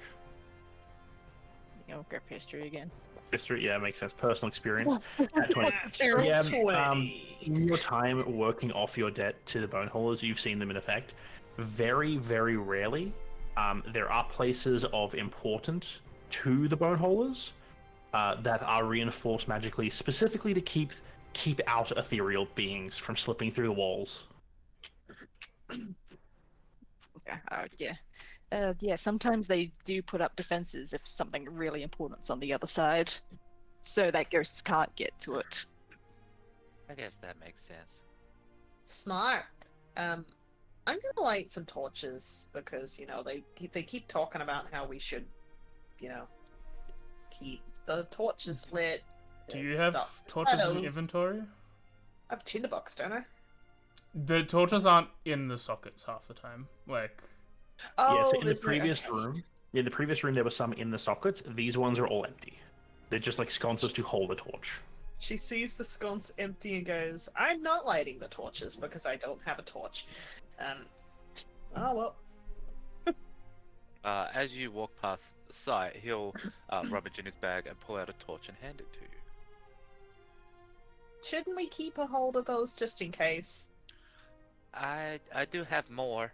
You know, grab history again. History, yeah, makes sense. Personal experience. At 20. Natural Yeah, 20. in your time working off your debt to the Bonehaulers, you've seen them in effect. Very, very rarely, there are places of importance to the Bonehaulers that are reinforced magically, specifically to keep out ethereal beings from slipping through the walls. Yeah. Yeah, sometimes they do put up defenses if something really important's on the other side, so that ghosts can't get to it. I guess that makes sense. Smart. I'm gonna light some torches because they keep talking about how we should, keep the torches lit. Do and you have stuff. torches in Shadows. inventory? I have tinderbox, don't I? The torches aren't in the sockets half the time. Like, Oh, Yeah, so in the there's no- previous okay. room, there were some in the sockets. These ones are all empty. They're just like sconces to hold a torch. She sees the sconce empty and goes, "I'm not lighting the torches because I don't have a torch." Oh well. As you walk past the site, he'll rummage in his bag and pull out a torch and hand it to you. Shouldn't we keep a hold of those just in case? I do have more.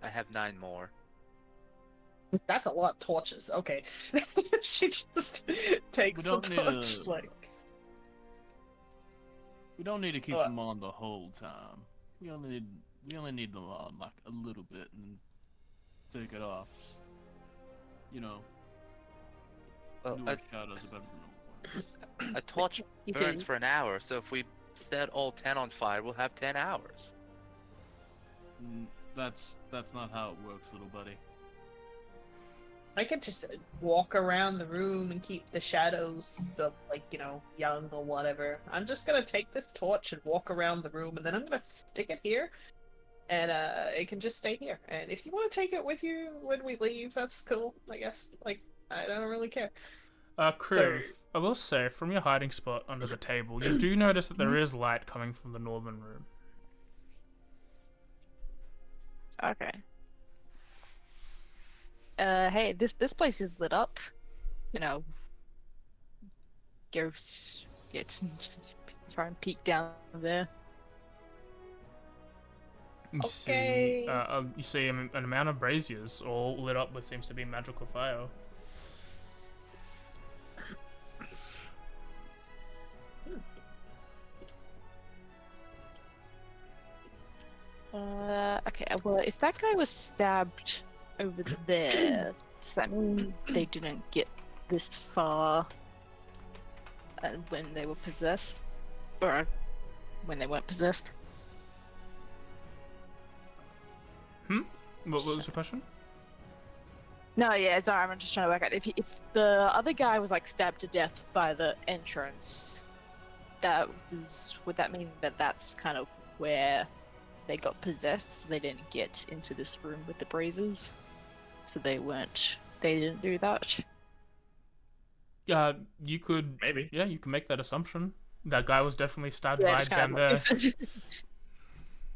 I have 9 more. That's a lot of torches. Okay. She just takes We the don't need torch. a- Like, We don't need to keep What? them on the whole time. We only need them on like a little bit and take it off. You know, Well, newer shadows are better than old ones. a torch You burns can- for an hour, so if we set all 10 on fire, we'll have 10 hours. That's not how it works, little buddy. I could just walk around the room and keep the shadows, young or whatever. I'm just gonna take this torch and walk around the room, and then I'm gonna stick it here, and it can just stay here. And if you want to take it with you when we leave, that's cool, I guess. Like, I don't really care. Kriv, I will say, from your hiding spot under the table, you do notice that there is light coming from the northern room. Okay. Hey, this place is lit up. Go try and peek down there. You Okay. see an amount of braziers all lit up with seems to be magical fire. Okay, well, if that guy was stabbed over there, does that mean they didn't get this far when they were possessed? Or when they weren't possessed? What was the question? No, yeah, sorry, I'm just trying to work out. If the other guy was, like, stabbed to death by the entrance, would that mean that that's kind of where they got possessed, so they didn't get into this room with the breezes? So they didn't do that? You could Maybe. Yeah, you can make that assumption. That guy was definitely stabbed Yeah, by just down kind there. of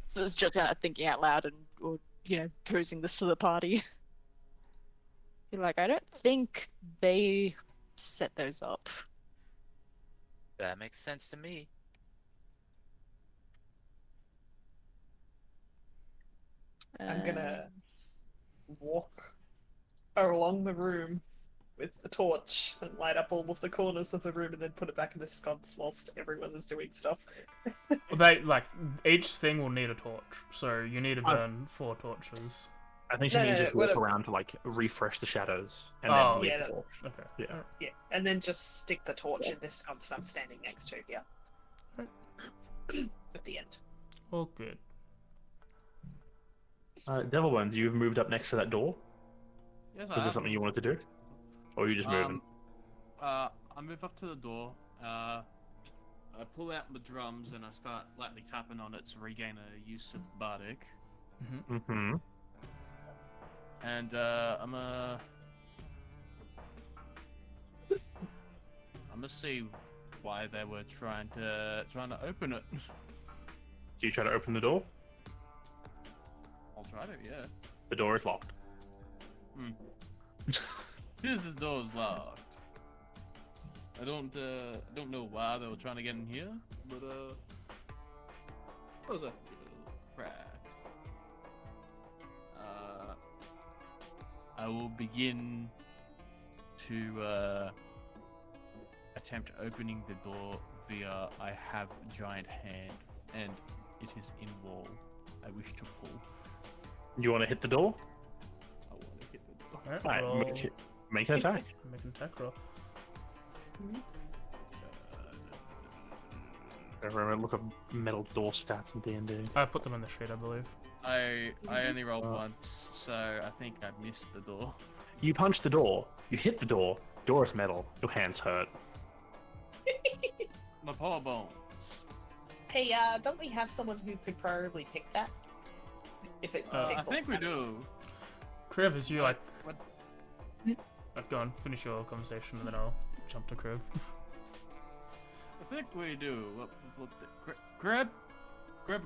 So it's just kind of thinking out loud or posing this to the party. You're like, I don't think they set those up. That makes sense to me. I'm gonna walk along the room with the torch and light up all of the corners of the room and then put it back in the sconce whilst everyone is doing stuff. Each thing will need a torch, so you need to burn 4 torches. I think she No, means no, just no, walk whatever. around to like refresh the shadows and Oh, then leave yeah, the torch. Okay. Yeah. Yeah, and then just stick the torch in this sconce that I'm standing next to, yeah. Right. At the end. All good. Devilbones, you've moved up next to that door. Yes, Is there something you wanted to do? Or are you just moving? I move up to the door. I pull out the drums and I start lightly tapping on it to regain a use of bardic. Mm-hmm. And I'm gonna see why they were trying to open it. Do you try to open the door? I'll try to, yeah. The door is locked. Here's the door's locked. I don't know why they were trying to get in here, but what was that? Crack. I will begin to attempt opening the door via I have giant hand and it is in wall. I wish to pull. You want to hit the door? I want to hit the door. Alright, Alright, roll. make an attack. Make an attack roll. Remember, look up metal door stats in D&D. I put them in the sheet, I believe. I only rolled once, so I think I missed the door. You punch the door. You hit the door. Door is metal. Your hands hurt. My paw bones. Hey, don't we have someone who could probably pick that? If it's I think we do. Kriv, as you like... What? Go on, finish your conversation and then I'll jump to Kriv. I think we do. Grab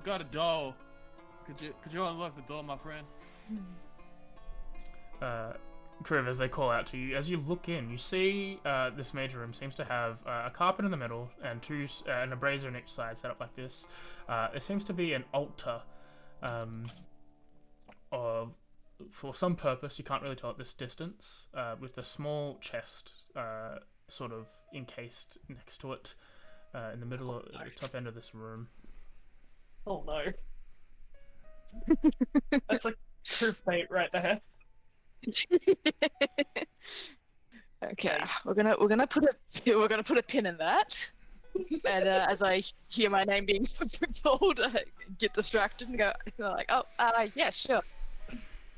got a door. Could you unlock the door, my friend? Kriv, as they call out to you, as you look in, you see this major room seems to have a carpet in the middle and and a brazier on each side set up like this. There seems to be an altar for some purpose, you can't really tell at this distance, with a small chest sort of encased next to it in the middle of the top end of this room. Oh no. That's like true fate right there. Okay, we're gonna put a pin in that. And as I hear my name being called, I get distracted and go like, oh, yeah, sure.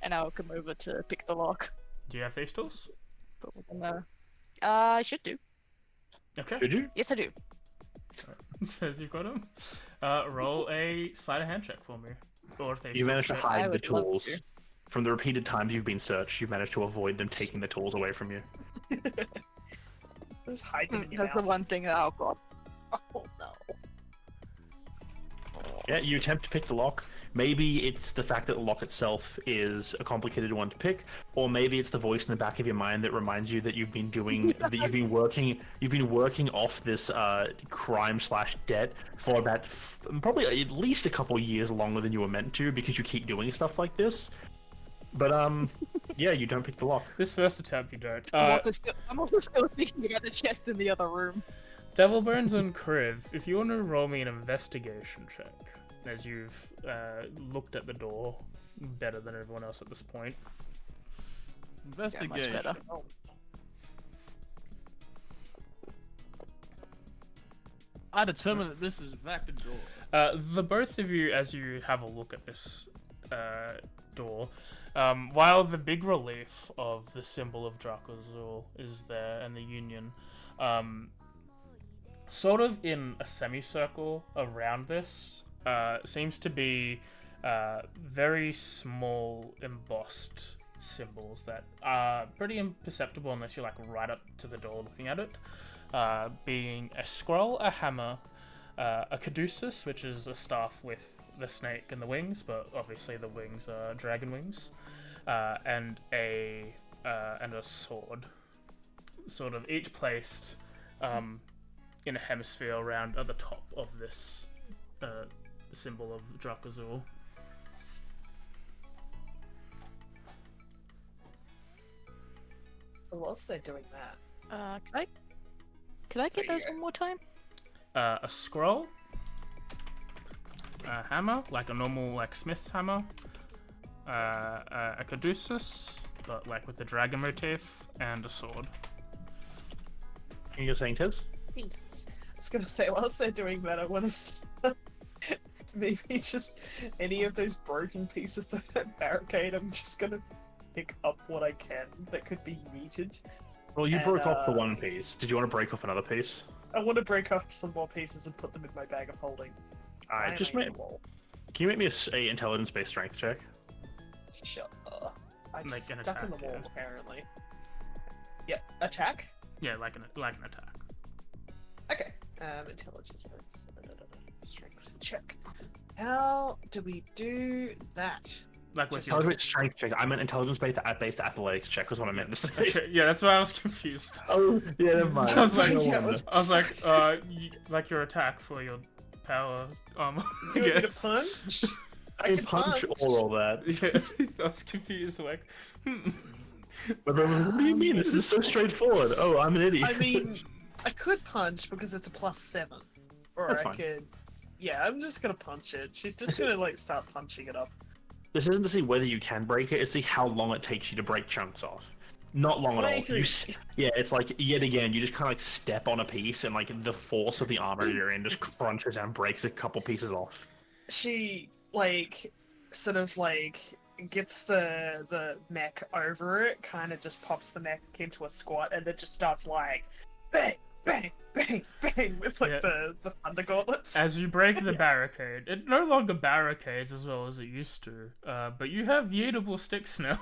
And I'll come over to pick the lock. Do you have thieves tools? But we're gonna, I should do. Okay. Did you? Yes, I do. Says you've got them. Roll a sleight of hand check for me. Or if You managed to check. hide I the would love tools. to. From the repeated times you've been searched, you've managed to avoid them taking the tools away from you. Just hide them in your That's the mouth. one thing that, oh god. Oh no. Yeah, you attempt to pick the lock. Maybe it's the fact that the lock itself is a complicated one to pick, or maybe it's the voice in the back of your mind that reminds you that you've been doing that you've been working off this crime/debt for about probably at least a couple years longer than you were meant to, because you keep doing stuff like this. But yeah, you don't pick the lock. This first attempt, you don't. I'm also still thinking about the chest in the other room. Devil Bones and Kriv, if you want to roll me an investigation check, as you've looked at the door better than everyone else at this point. Investigation. Yeah, much better. I determine that this is in fact a door. The both of you, as you have a look at this door, while the big relief of the symbol of Drakazul is there and the Union, sort of in a semicircle around this, seems to be very small embossed symbols that are pretty imperceptible unless you're like right up to the door looking at it, being a scroll, a hammer, a caduceus, which is a staff with the snake and the wings, but obviously the wings are dragon wings, and a sword, sort of each placed in a hemisphere around at the top of this symbol of Drakazul. Whilst they're doing that, Can I get those one more time? A scroll, a hammer, like a normal like smith's hammer, a caduceus, but like with the dragon motif, and a sword. You're saying, Tez? I was gonna say, whilst they're doing that, I want to maybe just any of those broken pieces of that barricade. I'm just gonna pick up what I can that could be yeeted. Well, you And, broke off the one piece. Did you want to break off another piece? I want to break up some more pieces and put them in my bag of holding. Alright, just Finally, make. a wall. Can you make me a intelligence-based strength check? Sure. I'm Like an stuck in the attack, wall, yeah. apparently. Yeah, attack? Yeah, like an attack. Okay. Intelligence, strength check. How do we do that? Like with your... Intelligence strength check. I meant intelligence-based athletics check was what I meant to say. Okay, yeah, that's why I was confused. Oh, yeah, never mind. I was like, No yeah, wonder. I was like, like your attack for your power armor, I You want me to guess. punch? I can punch or all that. Yeah, I was confused, like, But what do you mean? This is so straightforward. Oh, I'm an idiot. I mean, I could punch because it's a +7. Or That's I fine. could... Yeah, I'm just gonna punch it. She's just gonna, like, start punching it up. This isn't to see whether you can break it, it's to see how long it takes you to break chunks off. Not long at all. 23. Yeah, it's like, yet again, you just kind of like step on a piece and like the force of the armor you're in just crunches and breaks a couple pieces off. She, like, sort of, like, gets the mech over it, kind of just pops the mech into a squat, and then just starts, like, bang, bang, bang, bang, with, like, Yeah. the thunder gauntlets. as you break the barricade, it no longer barricades as well as it used to, but you have yeetable sticks now.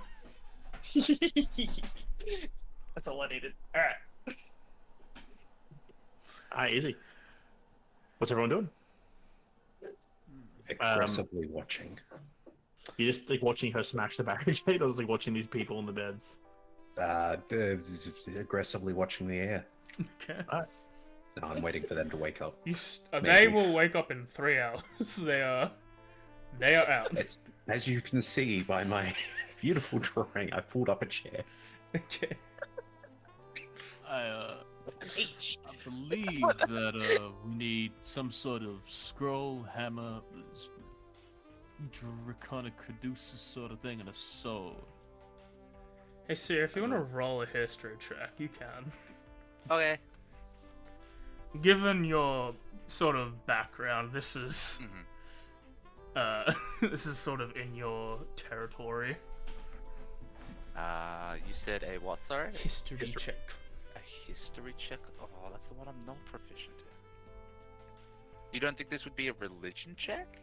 That's all I needed. Alright. Easy. What's everyone doing? Aggressively watching. You just like watching her smash the barricade, or just like watching these people in the beds? Aggressively watching the air. Okay. No, I'm waiting for them to wake up. They Maybe. will wake up in 3 hours. They are out. It's, as you can see by my beautiful drawing, I pulled up a chair. Okay. I H. believe that we need some sort of scroll, hammer, draconic caduceus sort of thing, and a sword. Hey, Sir, if you want to roll a history check, you can. Okay. Given your sort of background, this is this is sort of in your territory. You said a what? Sorry. History check. A history check. Oh, that's the one I'm not proficient in. You don't think this would be a religion check?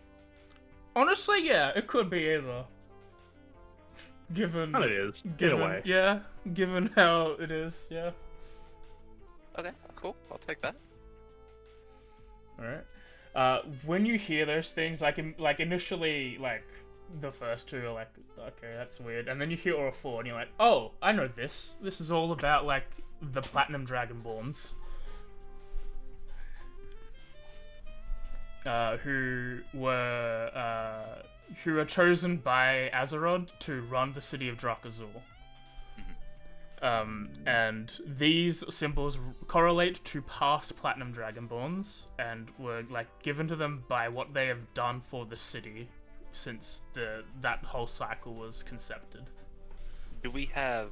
Honestly, yeah, it could be either. Given, And it is. In given, a way. yeah, given how it is, yeah. Okay, cool. I'll take that. All right. When you hear those things, like initially, like the first two are like, okay, that's weird, and then you hear all four, and you're like, oh, I know this. This is all about like the Platinum Dragonborns, who were chosen by Azzerod to run the city of Drakazul. And these symbols correlate to past Platinum Dragonborns and were like given to them by what they have done for the city since that whole cycle was concepted. Do we have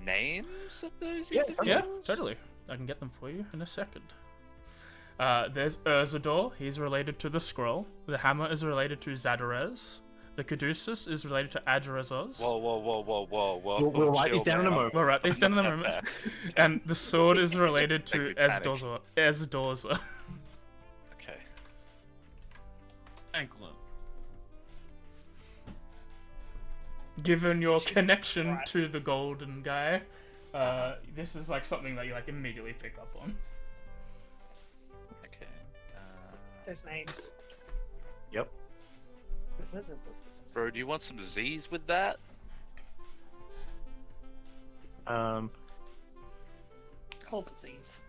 names of those? Yeah, individuals? totally. I can get them for you in a second. There's Urzador. He's related to the scroll. The hammer is related to Zadorez. The caduceus is related to Adrazos. Whoa. We'll write Chill, these down in a man. moment. We'll write these down in a moment. And the sword is related to Make me panic. Esdorza. Okay. Ankle. Given your connection to the golden guy, this is like something that you like immediately pick up on. Okay. There's names. Yep. Bro, do you want some Z's with that? Hold disease.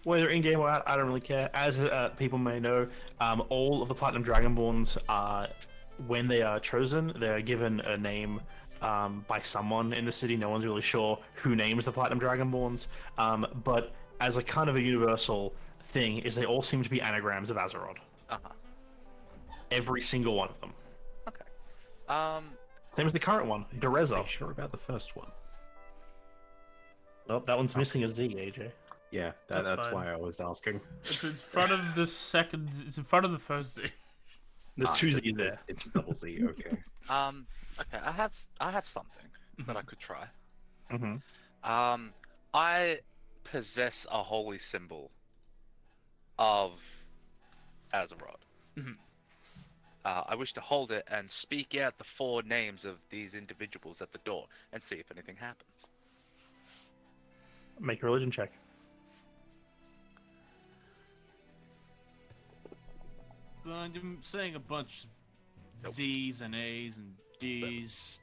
Whether in game or out, I don't really care. As people may know, all of the Platinum Dragonborns are, when they are chosen, they are given a name by someone in the city. No one's really sure who names the Platinum Dragonborns, but as a kind of a universal thing, is they all seem to be anagrams of Azzerod. Every single one of them. Okay. Same as the current one, Dereza. Are you sure about the first one? Oh, that one's missing a Z, AJ. Yeah, That's that's fine. why I was asking. It's in front of the second. It's in front of the first Z. There's two it's Z's there. It's double Z, okay. Okay. I have something that I could try. Mm-hmm. I possess a holy symbol of Azzerod. Mhm. I wish to hold it and speak out the 4 names of these individuals at the door and see if anything happens. Make a religion check. But I'm saying a bunch of Z's and A's and D's.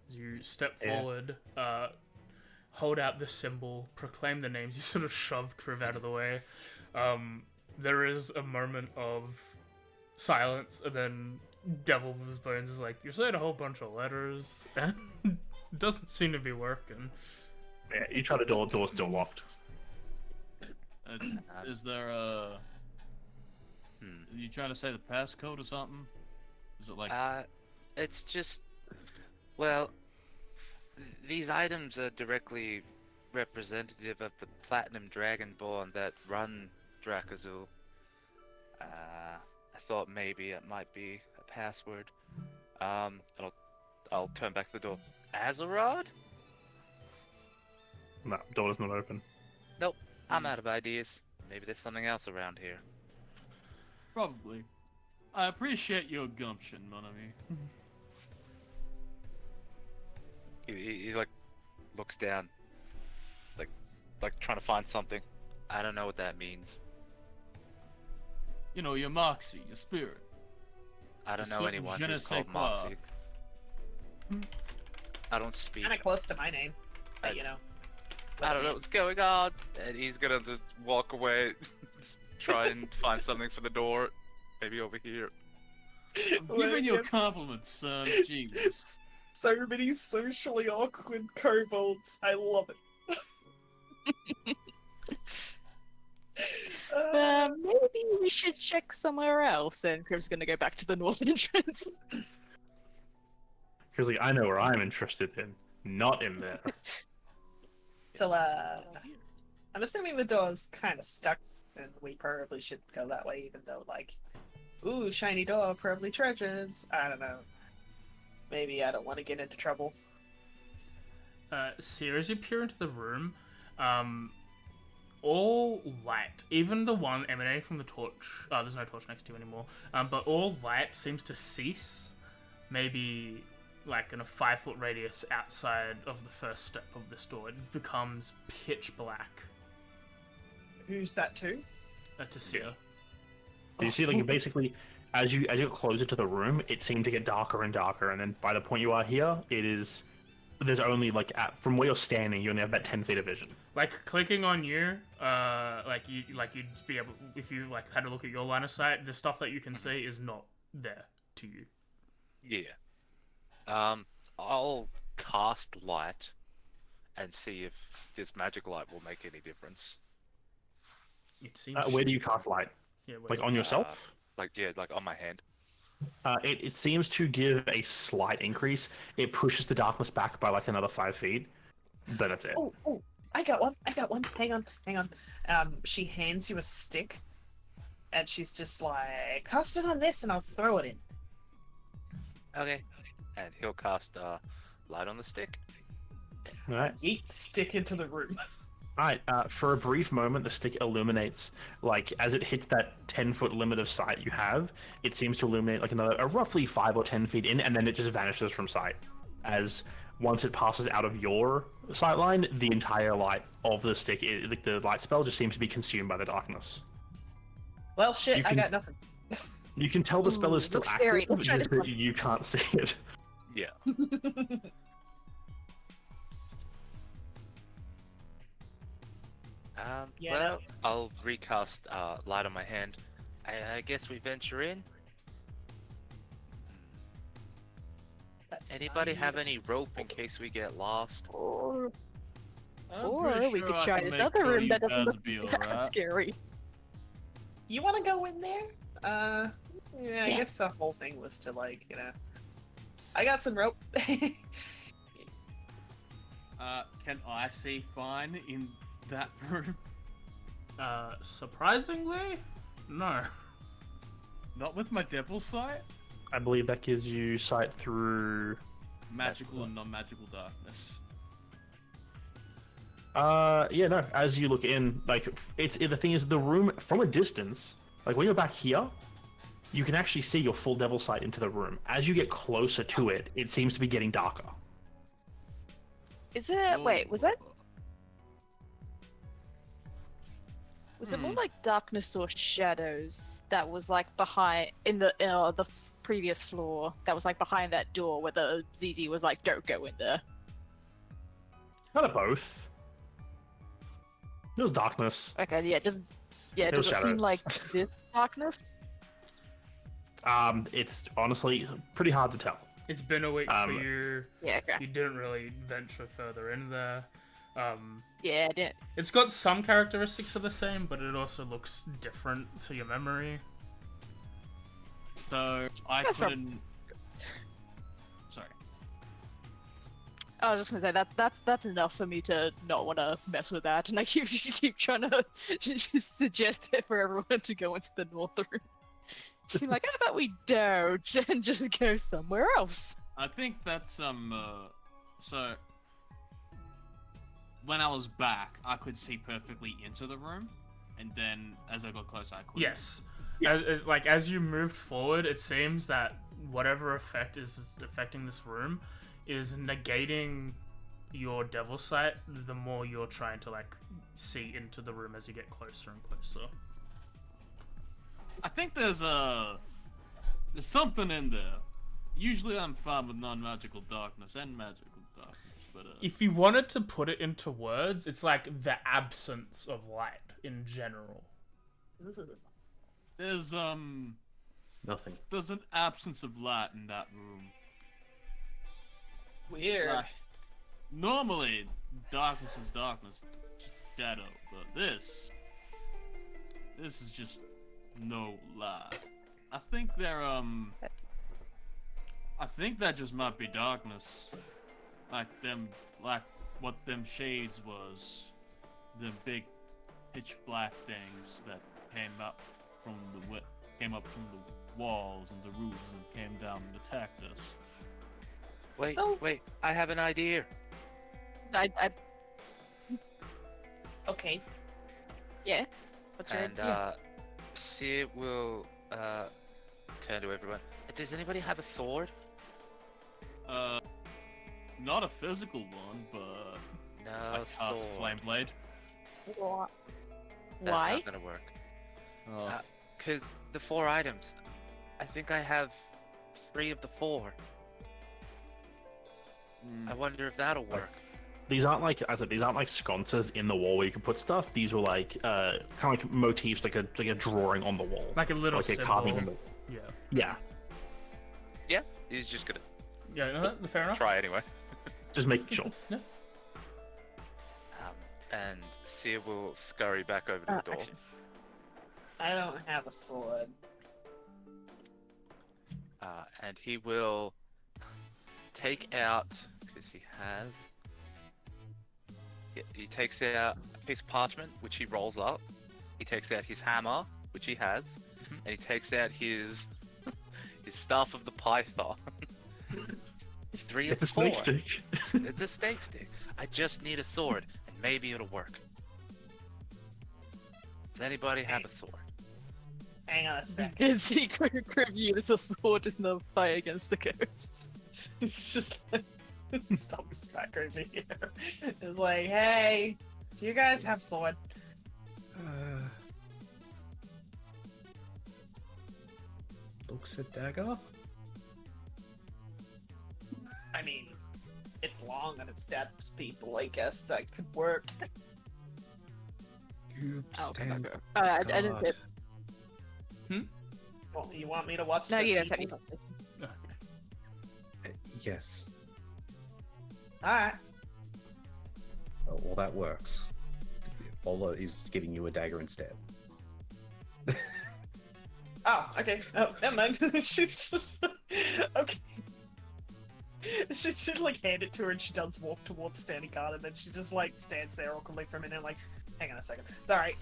As you step Yeah. forward, hold out the symbol, proclaim the names, you sort of shove Kriv out of the way. There is a moment of silence, and then Devil with his Bones is like, "You said a whole bunch of letters, and it doesn't seem to be working." Yeah, you try the door's still locked. Is there a... Are you trying to say the passcode or something? Is it like... It's just, well, these items are directly representative of the Platinum Dragonborn that run Drakazul. I thought maybe it might be a password. And I'll turn back to the door. Azzerod? No, door's not open. Nope, I'm out of ideas. Maybe there's something else around here. Probably. I appreciate your gumption, mon ami. He like looks down, like trying to find something. I don't know what that means. You know, your moxie, your spirit. I don't A know certain anyone je ne who's sais called quoi. Moxie. I don't speak. Kind of close to my name, but you know. I don't know what's going on. And he's gonna just walk away, just try and find something for the door. Maybe over here. I'm giving you a compliment, son. Jeez. So many socially awkward kobolds. I love it. Maybe we should check somewhere else. And Kriv's gonna go back to the north entrance. Because like, I know where I'm interested in, not in there. So, I'm assuming the door's kind of stuck, and we probably should go that way, even though, like, ooh, shiny door, probably treasures. I don't know. Maybe I don't want to get into trouble. See, as you peer into the room, all light, even the one emanating from the torch, there's no torch next to you anymore, but all light seems to cease, maybe like in a 5-foot radius outside of the first step of this door. It becomes pitch black. Who's that to? To see. You see, like, basically, as you get closer to the room, it seemed to get darker and darker, and then by the point you are here, there's only, like, from where you're standing, you only have about 10 feet of vision. Like, clicking on you, you'd be able, if you, like, had a look at your line of sight, the stuff that you can see is not there to you. Yeah. I'll cast light and see if this magic light will make any difference. It seems. Where do you cast light? Yeah, Like, on yourself? Like on my hand. It seems to give a slight increase. It pushes the darkness back by, like, another 5 feet. But that's it. Oh, I got one. Hang on. She hands you a stick, and she's just like, cast it on this, and I'll throw it in. Okay. And he'll cast light on the stick. Alright. Yeet the stick into the room. Alright, for a brief moment, the stick illuminates, like, as it hits that 10-foot limit of sight you have, it seems to illuminate, like, a roughly 5 or 10 feet in, and then it just vanishes from sight. As once it passes out of your sight line, the entire light of the stick, the light spell just seems to be consumed by the darkness. Well, shit, You I can- got nothing. You can tell the spell is still looks scary. active, Don't try to just that you can't see it. Yeah. Yeah. Well, I'll recast light on my hand. I guess we venture in. That's Anybody fine. have any rope in case we get lost? Or I'm Or pretty we sure could I try can this make other sure room you that doesn't guys look will be that alright. scary. You want to go in there? Yeah, I Yeah. guess the whole thing was to, like, I got some rope. Can I see fine in that room? Surprisingly, no. Not with my devil sight? I believe that gives you sight through... Magical and non-magical darkness. Yeah, no. As you look in, like the thing is, the room from a distance, like when you're back here, you can actually see your full devil sight into the room. As you get closer to it, it seems to be getting darker. Is it? Wait, was that? Was it more like darkness or shadows that was like behind in the previous floor that was like behind that door where the ZZ was like, "Don't go in there." Kind of both. There was darkness. Okay, yeah, does It was it seem shadows. like this darkness? It's honestly pretty hard to tell. It's been a week for you. Yeah, okay. You didn't really venture further in there. Yeah, I didn't. It's got some characteristics of the same, but it also looks different to your memory. So I That's couldn't. Sorry. I was just gonna say that's enough for me to not want to mess with that, and I keep trying to suggest it for everyone to go into the north room. Be like, how about we don't and just go somewhere else? I think that's so when I was back, I could see perfectly into the room, and then as I got closer, I couldn't. Yes. As you moved forward, it seems that whatever effect is affecting this room is negating your devil sight the more you're trying to like see into the room as you get closer and closer. I think there's something in there. Usually I'm fine with non-magical darkness and magical darkness, but If you wanted to put it into words, it's like the absence of light in general. there's Nothing. there's an absence of light in that room. Weird. Like, normally, darkness is darkness, shadow, but this is just no light. I think that just might be darkness, like what them shades was, the big pitch black things that came up from the walls and the roofs and came down and attacked us. Wait, I have an idea. Okay. Yeah. What's your And idea? Seer will turn to everyone. Does anybody have a sword? Not a physical one, but No I cast sword. flame blade. That's Why? not gonna work. Oh. Cause the 4 items, I think I have 3 of the 4. I wonder if that'll work. These aren't like, as I said, these aren't like sconces in the wall where you can put stuff. These were like kind of like motifs, like a drawing on the wall, Like a little like a symbol. carving on the. Yeah. Yeah, Yeah, he's just gonna Yeah, no, fair enough. try anyway. just making sure. And Seer will scurry back over to the door. Actually, I don't have a sword. And he will take out, because he has. He takes out a piece of parchment, which he rolls up. He takes out his hammer, which he has, and he takes out his staff of the python. 3 of It's a 4. snake stick. It's a snake stick. I just need a sword, and maybe it'll work. Does anybody have a sword? Hang on a second. Good secret Crib use a sword in the fight against the ghosts. It's just like stomps back over here. It's like, hey, do you guys have sword? Looks a dagger. I mean, it's long and it stabs people. I guess that could work. You stand I didn't say. Well, you want me to watch? No, the you guys have your people? conversation. Yes. All right. Oh, well, that works. Ola is giving you a dagger instead. Oh, okay. Oh, never mind. She's just okay. She should like hand it to her, and she does walk towards the standing guard, and then she just like stands there awkwardly for a minute, like, hang on a second. It's all right.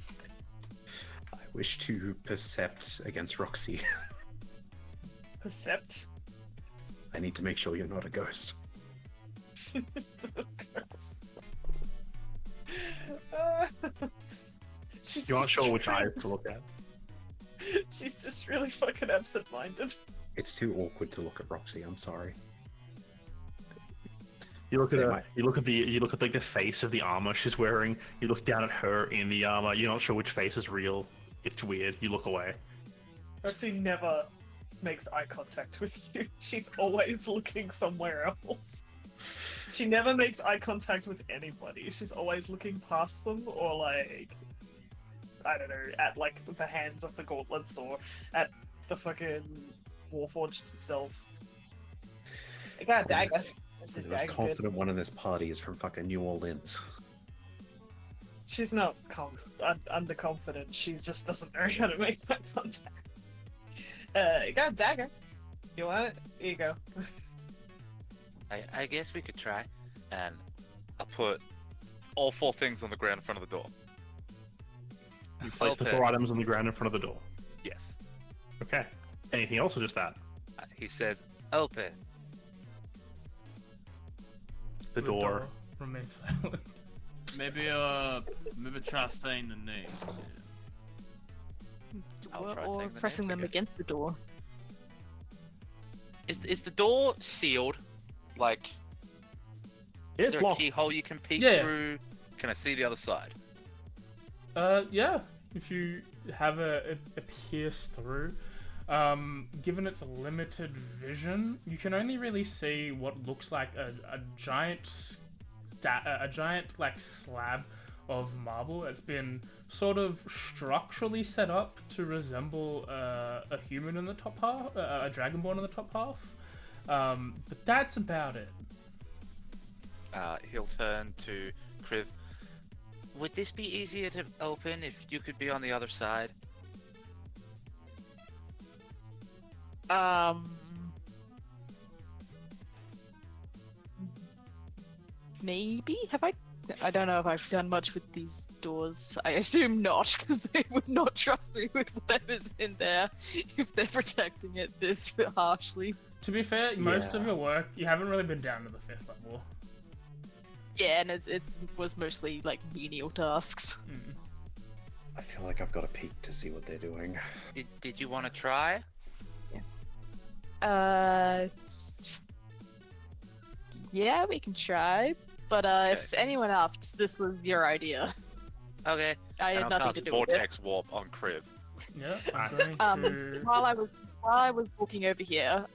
I wish to percept against Roxy. Percept. I need to make sure you're not a ghost. You aren't sure which eyes to look at. She's just really fucking absent-minded. It's too awkward to look at Roxy. I'm sorry. You look at They her. might- You look at like the face of the armor she's wearing. You look down at her in the armor. You're not sure which face is real. It's weird. You look away. Roxy never makes eye contact with you. She's always looking somewhere else. She never makes eye contact with anybody. She's always looking past them or like, I don't know, at like the hands of the gauntlets or at the fucking Warforged itself. I got a dagger. Is The it most dagger good? confident one in this party is from fucking New Orleans. She's not underconfident. She just doesn't know how to make that contact. You got a dagger. You want it? Here you go. I guess we could try. And I'll put all 4 things on the ground in front of the door. You place the Okay. 4 items on the ground in front of the door. Yes. Okay. Anything else or just that? He says, open. The door. remains silent. Maybe try saying the name. I'll try Or saying the pressing names, I them guess. against the door. Is the door sealed? Like, is It's there a locked. keyhole you can peek Yeah. through? Can I see the other side? Yeah. If you have a pierce through, given its limited vision, you can only really see what looks like a giant like slab of marble that's been sort of structurally set up to resemble a human in the top half, a dragonborn in the top half. But that's about it. He'll turn to Kriv. Would this be easier to open if you could be on the other side? Maybe? Have I? I don't know if I've done much with these doors. I assume not, because they would not trust me with whatever's in there if they're protecting it this harshly. To be fair, most of Yeah. your work, you haven't really been down to the 5th level. Yeah, and it was mostly like menial tasks. I feel like I've got to peek to see what they're doing. Did you want to try? Yeah, we can try. But if anyone asks, this was your idea. Okay. I had And I'll nothing cast to do with Vortex it. Warp on Kriv. Yeah, I'm going to... While I was walking over here,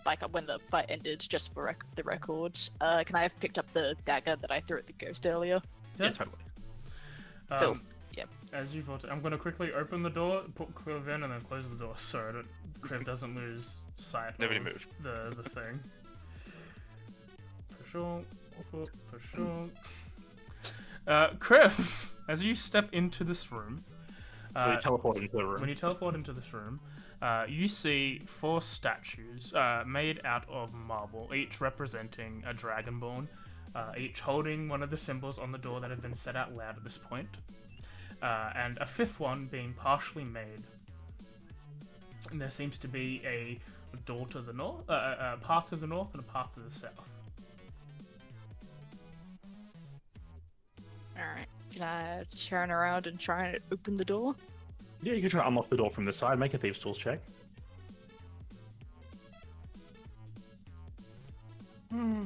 like when the fight ended, just for the record, can I have picked up the dagger that I threw at the ghost earlier? Yeah. totally. Cool. Yep. As you vote, I'm going to quickly open the door, put Kriv in, and then close the door so Kriv doesn't lose sight Nobody of move. the thing. Push on, push on. Kriv, as you step into this room, So you teleport into the room. when you teleport into this room, you see 4 statues made out of marble, each representing a dragonborn, each holding one of the symbols on the door that have been said out loud at this point, and a 5th one being partially made. And there seems to be a door to the north, a path to the north, and a path to the south. Alright. Can I turn around and try and open the door? Yeah, you can try to unlock the door from this side. Make a thieves' tools check.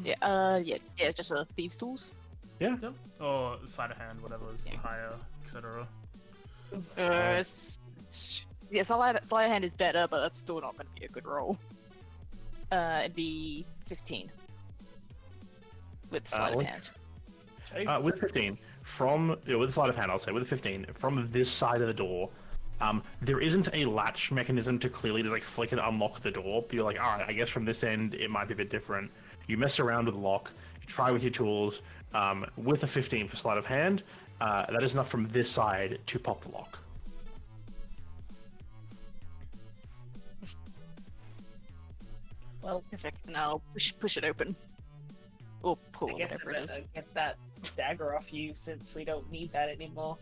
Yeah, it's just a thieves' tools. Yep. Or sleight of hand, whatever is higher, etc. Yeah, sleight of hand is better, but that's still not going to be a good roll. It'd be 15 with sleight of with- hand. With 15, with sleight of hand, I'll say, with 15, from this side of the door, there isn't a latch mechanism to clearly just like flick and unlock the door, but you're like, alright, I guess from this end it might be a bit different. You mess around with the lock, you try with your tools, with a 15 for sleight of hand, that is enough from this side to pop the lock. Well, perfect. And I'll push it open. Or pull, I or guess I whatever it is. better get that dagger off you since we don't need that anymore.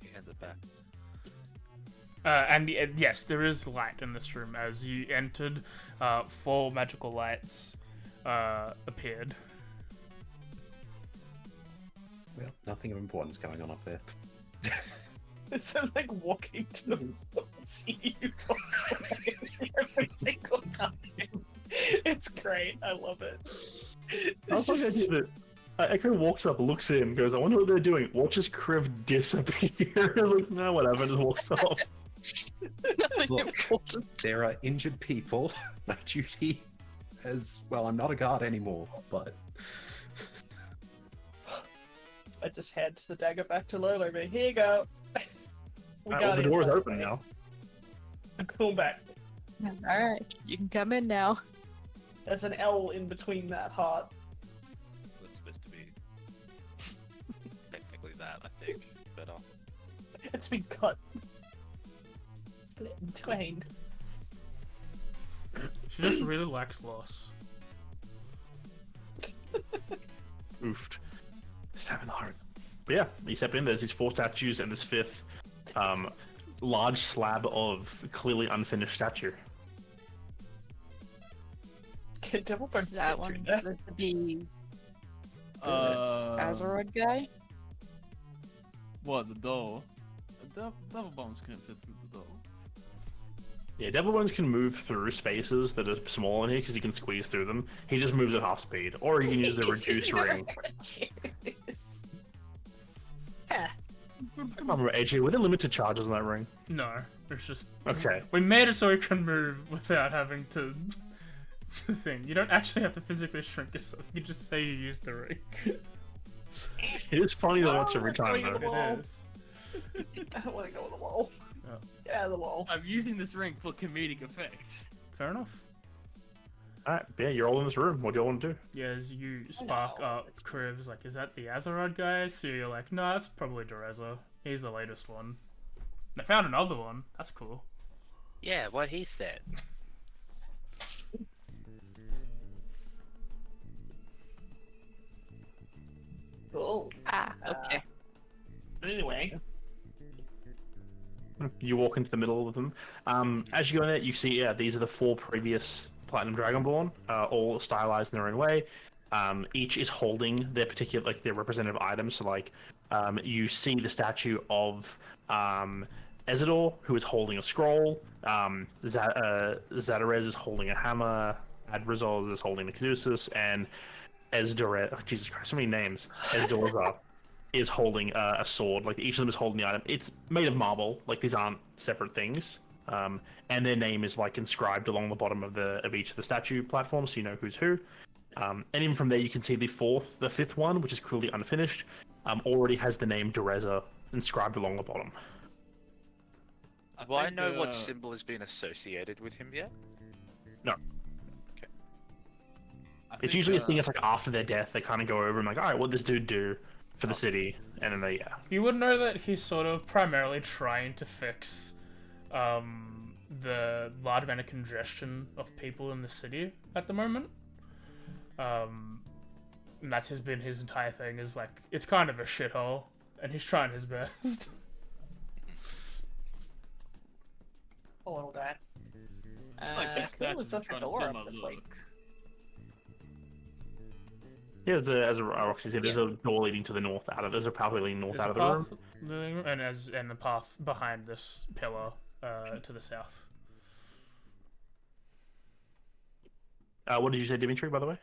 He hands it back. Yes, there is light in this room. As you entered, 4 magical lights appeared. Well, nothing of importance going on up there. It's like walking to the woods, you every single time. It's great. I love it. I It's was like, just... that Echo walks up, looks in, goes, I wonder what they're doing. Watches Kriv disappear. I was like, no, whatever, and just walks off. Nothing Look. important. There are injured people. My duty as well, I'm not a guard anymore, but I just hand the dagger back to Lolo, but here you go. We Well, got the it. door is open now. I'm going back. Alright, you can come in now. There's an L in between that heart. That's supposed to be technically that, I think. But It's been cut. Split in twain. She just really likes loss. Oofed. Stab in the heart. But yeah, you step in, there's these 4 statues and this 5th large slab of clearly unfinished statue. Can Devil Burn That one's supposed to be the Azzerod guy. What, the door? Double bombs couldn't fit through the door. Yeah, Devil Bones can move through spaces that are small in here because he can squeeze through them. He just moves at half speed, or he can use the reduce ring. Remember, AJ, were there limited charges on that ring? No, it's just Okay. we made it so he can move without having to. The thing you don't actually have to physically shrink yourself. You just say you use the ring. It is funny to watch every time, Oh, though. It is. I don't want to go in the wall. Oh. Get out of the wall. I'm using this ring for comedic effect. Fair enough. Alright, yeah, you're all in this room. What do you all want to do? Yeah, as you spark know, up, it's- Kriv's like, is that the Azzerod guy? So you're like, no, that's probably Dereza. He's the latest one. I found another one. That's cool. yeah, what he said. Cool. Ah, okay. Anyway, You walk into the middle of them. As you go in there, you see, yeah, these are the 4 previous Platinum Dragonborn, all stylized in their own way. Each is holding their particular, like, their representative items. So, like, you see the statue of Ezidor, who is holding a scroll. Zadarez is holding a hammer. Adrizol is holding the caduceus, and Esdore, oh, Jesus Christ, so many names. Esdorza is holding a sword. Like, each of them is holding the item. It's made of marble. Like, these aren't separate things. And their name is, like, inscribed along the bottom of each of the statue platforms, so you know who's who. And even from there, you can see the 5th one, which is clearly unfinished, already has the name Dereza inscribed along the bottom. Do I think, know what symbol has been associated with him yet? No. I It's think, usually a thing that's, like, after their death, they kind of go over and, like, all right, what did this dude do for Oh. the city? And then they, yeah. You would know that he's sort of primarily trying to fix the large amount of congestion of people in the city at the moment. And that's been his entire thing, is like, it's kind of a shithole, and he's trying his best. a little guy. Like, these Cool, statues it's are like a trying to door steal up my this way. look. Yeah, as Roxy said, there's a door leading to the north out of. There's a pathway leading north There's out a of the room. path leading, and the path behind this pillar to the south. What did you say, Dimitri, by the way?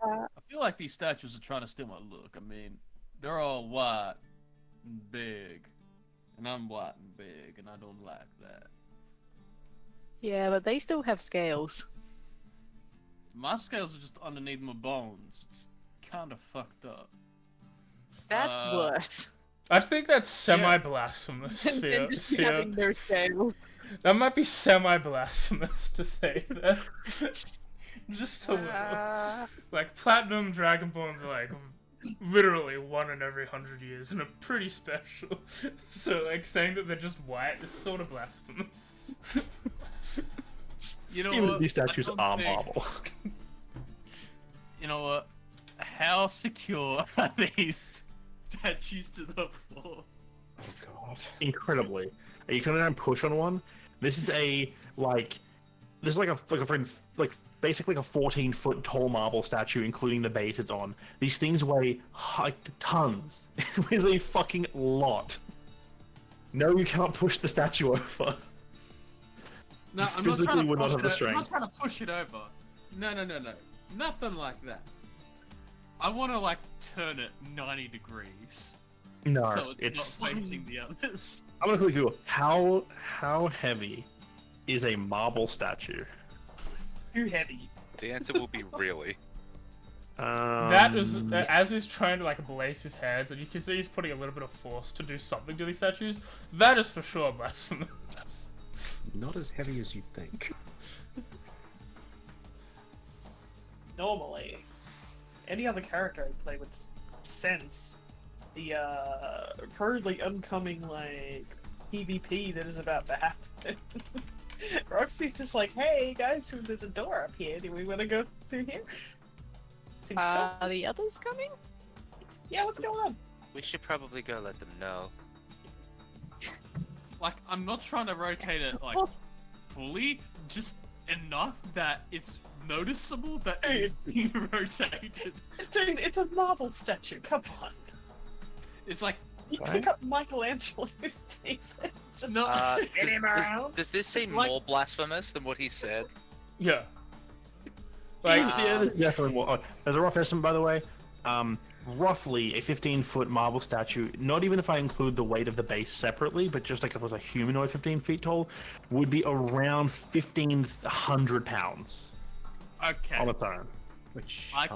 I feel like these statues are trying to steal my look. I mean, they're all white and big, and I'm white and big, and I don't like that. Yeah, but they still have scales. My scales are just underneath my bones. It's kind of fucked up. That's worse. I think that's semi-blasphemous. Than just having no scales. That might be semi-blasphemous to say that. Just a little. Like, platinum dragonborns are like literally 1 in every 100 years and are pretty special. So, like, saying that they're just white is sort of blasphemous. You know Even what? these statues I don't are think- marble. You know what? How secure are these statues to the floor? Oh god. Incredibly. You come in and push on one. This is a, like, there's like a friggin' like basically like a 14-foot tall marble statue, including the base it's on. These things weigh like tons. It weighs a fucking lot. No, you can't push the statue over. No, You I'm not physically trying to would not push have the it. I'm strength. not trying to push it over. No. Nothing like that. I want to like turn it 90 degrees. No, So it's. not facing the others. I'm gonna quickly Google how heavy is a marble statue? Too heavy. The answer will be really. That is, as he's trying to like blaze his hands, and you can see he's putting a little bit of force to do something to these statues. That is for sure blasphemous. Not as heavy as you think. Normally, any other character I play would sense the probably oncoming like PvP that is about to happen. Roxy's just like, hey guys, there's a door up here. Do we want to go through here? Seems cool. Are the others coming? Yeah, what's going on? We should probably go let them know. Like, I'm not trying to rotate it like fully, just enough that it's noticeable that it is being rotated. Dude, it's a marble statue. Come on. It's like, You pick up Michelangelo's teeth and just No. spin him around. Does this seem Like- more blasphemous than what he said? Yeah. Like, Yeah, there's definitely more. There's a rough estimate, by the way. Roughly a 15-foot marble statue, not even if I include the weight of the base separately, but just like if it was a humanoid 15 feet tall, would be around 1,500 pounds okay, on its own. Which I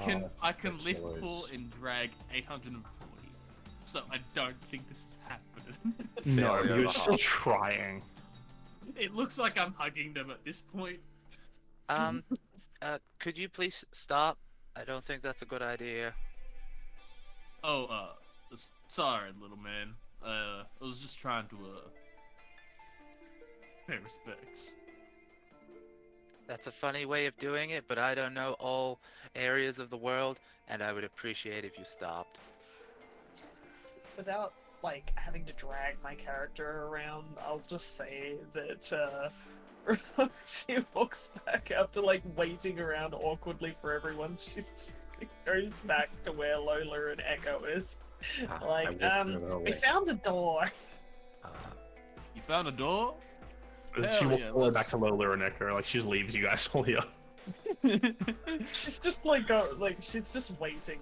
can lift, kilos. pull, and drag 840. So I don't think this is happening. No, Failure you're of a still half. trying. It looks like I'm hugging them at this point. Could you please stop? I don't think that's a good idea. Oh, sorry, little man. I was just trying to, pay respects. That's a funny way of doing it, but I don't know all areas of the world, and I would appreciate if you stopped. Without like having to drag my character around, I'll just say that Roxy walks back after like waiting around awkwardly for everyone. She's goes back to where Lola and Echo is. Like, we found a door. You found a door? She Hell walks yeah, all the way let's- back to Lola and Echo, like she just leaves you guys all here. She's just she's just waiting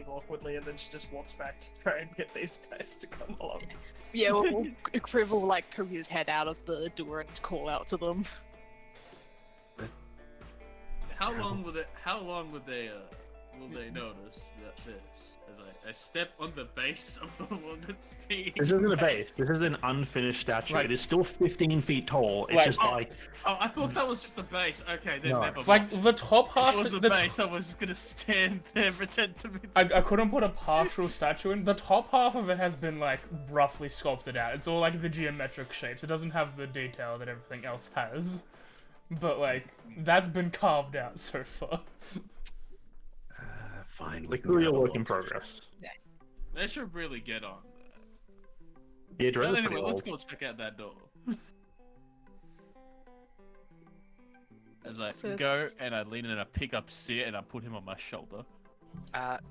awkwardly, and then she just walks back to try and get these guys to come along. Yeah, Kriv will like poke his head out of the door and call out to them. How long would they notice that this as I step on the base of the one that's being This isn't a base. This is an unfinished statue. Right. It is still 15 feet tall. It's Right. just like Oh, I thought that was just the base. Okay, then No. never mind. like the top If half. it was the the base, I was gonna stand there and pretend to be. I couldn't put a partial statue in. The top half of it has been like roughly sculpted out. It's all like the geometric shapes. It doesn't have the detail that everything else has. But like that's been carved out so far. Fine. we like can clearly a have a work in look. progress. They should really get on that. Yeah, dress Well, is anyway, pretty let's old. go check out that door. As I So go it's- and I lean in and I pick up Seer and I put him on my shoulder.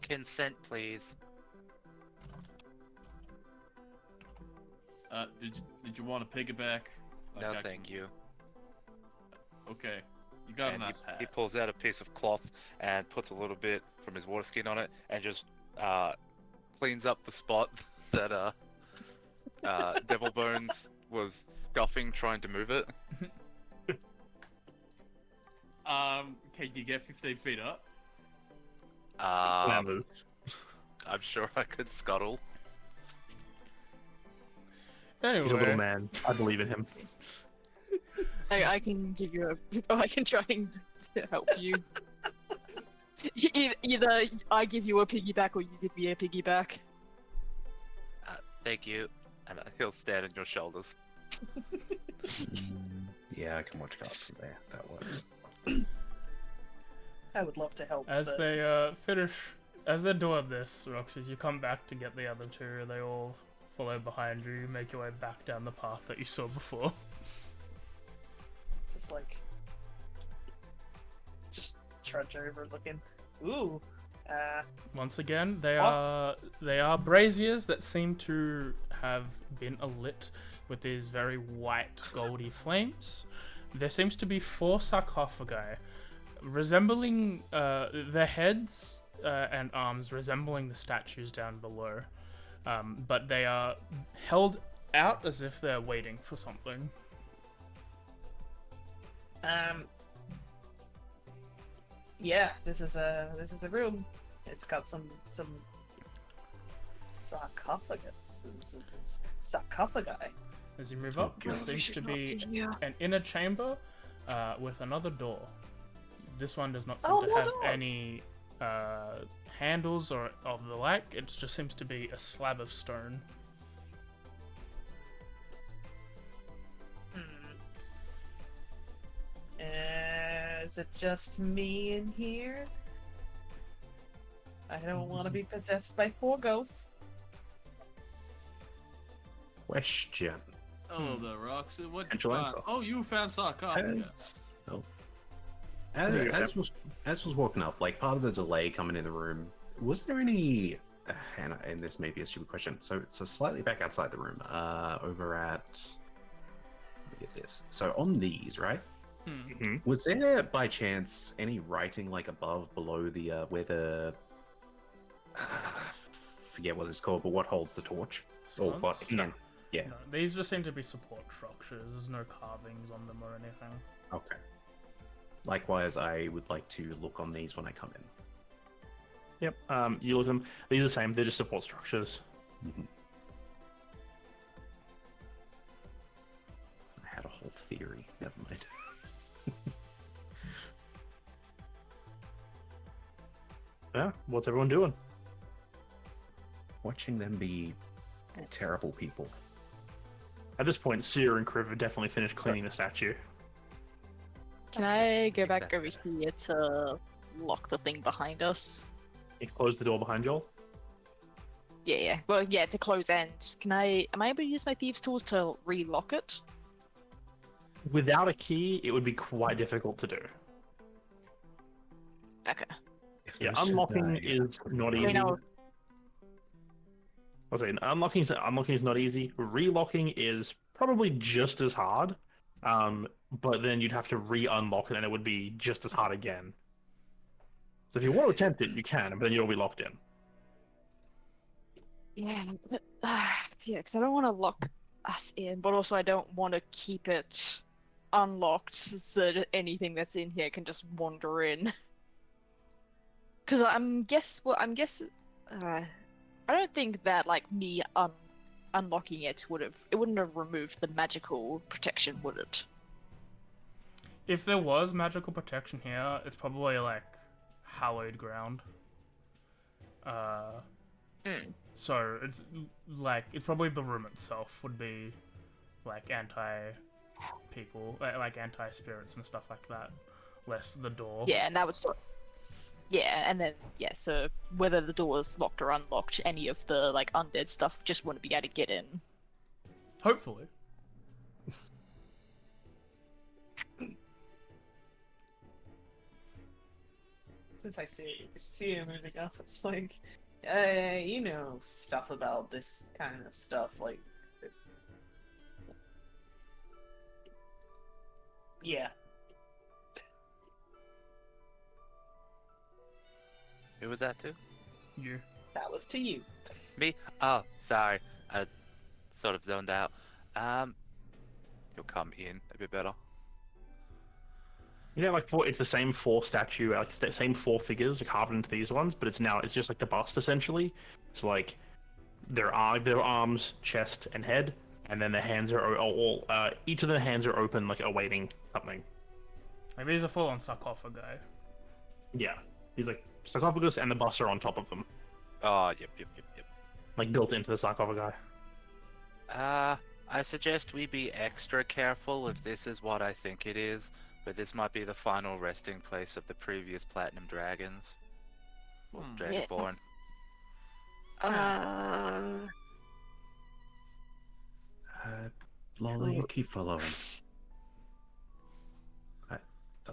Consent, please. Did you want a piggyback? Like, No, I- thank you. Okay, you got a And nice he hat. pulls out a piece of cloth and puts a little bit from his water skin on it, and just cleans up the spot that Devil Bones was scuffing trying to move it. Can you get 15 feet up? I'm sure I could scuttle. Anyway, He's a little man. I believe in him. I can give you I can try and help you. Either I give you a piggyback or you give me a piggyback. Thank you. And he'll stand on your shoulders. Yeah, I can watch cards from there. That works. I would love to help. as but they as they're doing this, Roxy, you come back to get the other two. They all follow behind you. You make your way back down the path that you saw before. just like just trudge over looking. Ooh. Once again, they Awesome. are braziers that seem to have been alit with these very white, goldy flames. There seems to be 4 sarcophagi, resembling their heads and arms resembling the statues down below, but they are held out as if they're waiting for something. Yeah, this is a room. It's got some sarcophagus. Sarcophagi. As you move up, there seems to be an inner chamber with another door. This one does not seem to have any handles or of the like. It just seems to be a slab of stone. Is it just me in here? I don't want to be possessed by 4 ghosts. Question. Oh, the rocks. What you Angela found? answer. Oh, you found sarcophagus. As was walking up, like part of the delay coming in the room, was there any? And this may be a stupid question. So slightly back outside the room, over at. Let me get this. So on these, right? Was there by chance any writing like above, below the where the forget what it's called, but what holds the torch? Or what? Sconce? No. Yeah. No, these just seem to be support structures. There's no carvings on them or anything. Okay. Likewise, I would like to look on these when I come in. Yep. You look at them. These are the same. They're just support structures. I had a whole theory. Never mind. Yeah. What's everyone doing? Watching them be terrible people. At this point, Seer and Kriv have definitely finished cleaning the statue. Can I go back Exactly. over here to lock the thing behind us? You close the door behind Joel. Yeah. Well, yeah, to close and am I able to use my thieves' tools to relock it? Without a key, it would be quite difficult to do. Okay. If Yeah, those two unlocking die- is not I easy. mean, I'll- I was saying unlocking is not easy. Relocking is probably just as hard, but then you'd have to re-unlock it, and it would be just as hard again. So if you want to attempt it, you can, but then you'll be locked in. Yeah, but, yeah, because I don't want to lock us in, but also I don't want to keep it unlocked so that anything that's in here can just wander in. Because I don't think that like me unlocking it wouldn't have removed the magical protection, would it? If there was magical protection here, it's probably like hallowed ground. So it's like it's probably the room itself would be like anti-people, like anti-spirits and stuff like that, less the door. Yeah, and that would sort. Yeah, and then yeah, so whether the door is locked or unlocked, any of the like undead stuff just wouldn't be able to get in. Hopefully. Since I see him moving up, it's like, you know stuff about this kind of stuff, like, yeah. Who was that to? You. That was to you. Me? Oh, sorry. I sort of zoned out. You'll come in a bit better. You know, it's the same 4 statue, like the same 4 figures are carved into these ones, but it's just like the bust essentially. It's like their arms, chest, and head, and then their hands are all each of their hands are open, like awaiting something. Like these are full on sarcophagi. Yeah, these like sarcophagus and the bust are on top of them, Oh, yep. like built into the sarcophagi. I suggest we be extra careful if this is what I think it is, but this might be the final resting place of the previous Platinum Dragons. Well, Yeah. Dragonborn. Lola, you keep following.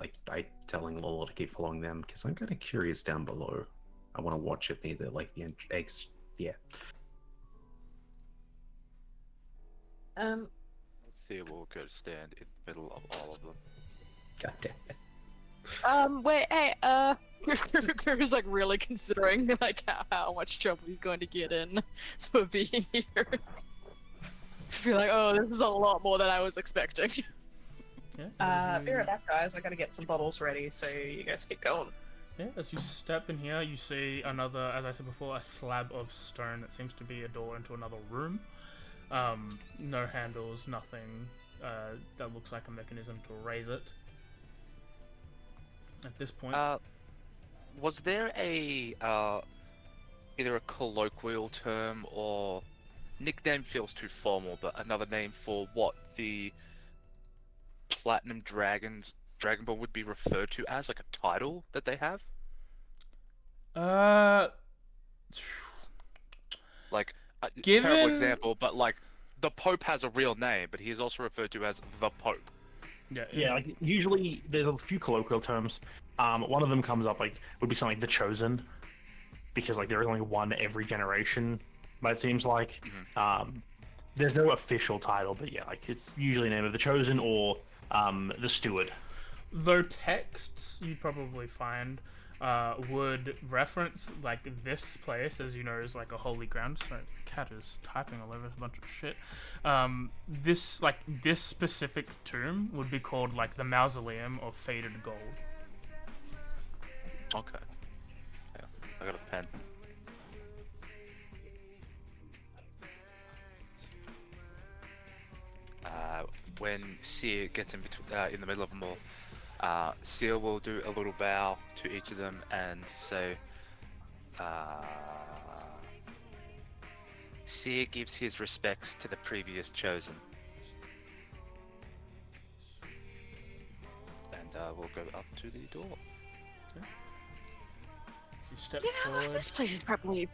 I telling Lola to keep following them because I'm kind of curious down below. I want to watch it near the like the eggs. Yeah. Thea will go to stand in the middle of all of them. God damn it. Wait, hey, Crew's like really considering like how much trouble he's going to get in for being here. Feel like, oh, this is a lot more than I was expecting. Yeah. Be right back, guys. I gotta get some bottles ready, so you guys keep going. Yeah, as you step in here, you see another, as I said before, a slab of stone that seems to be a door into another room. No handles, nothing that looks like a mechanism to raise it. At this point, Was there a either a colloquial term or nickname feels too formal, but another name for what the Platinum Dragonborn would be referred to as, like a title that they have? Like, terrible Given- example, but like the Pope has a real name, but he is also referred to as the Pope. Yeah, like usually there's a few colloquial terms. One of them comes up like would be something like the Chosen, because like there is only one every generation. But it seems like there's no official title, but yeah, like it's usually name of the Chosen or the Steward. Though texts you'd probably find would reference like this place, as you know, is like a holy ground. So cat is typing all over a bunch of shit. This specific tomb would be called like the Mausoleum of Faded Gold. Okay. Yeah, I got a pen. When Seer gets in the middle of them all, Seer will do a little bow to each of them and say, Seer gives his respects to the previous chosen. And we'll go up to the door. As you step You know, forward, this place is probably.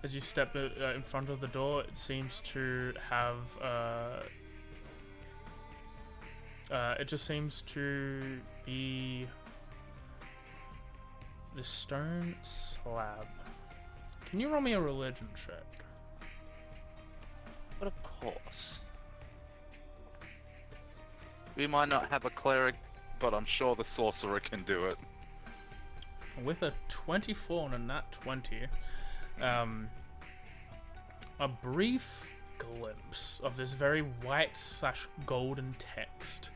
as you step in front of the door, it seems to have it just seems to be the stone slab. Can you roll me a religion check? But of course. We might not have a cleric, but I'm sure the sorcerer can do it. With a 24 and a nat 20, a brief glimpse of this very white/golden text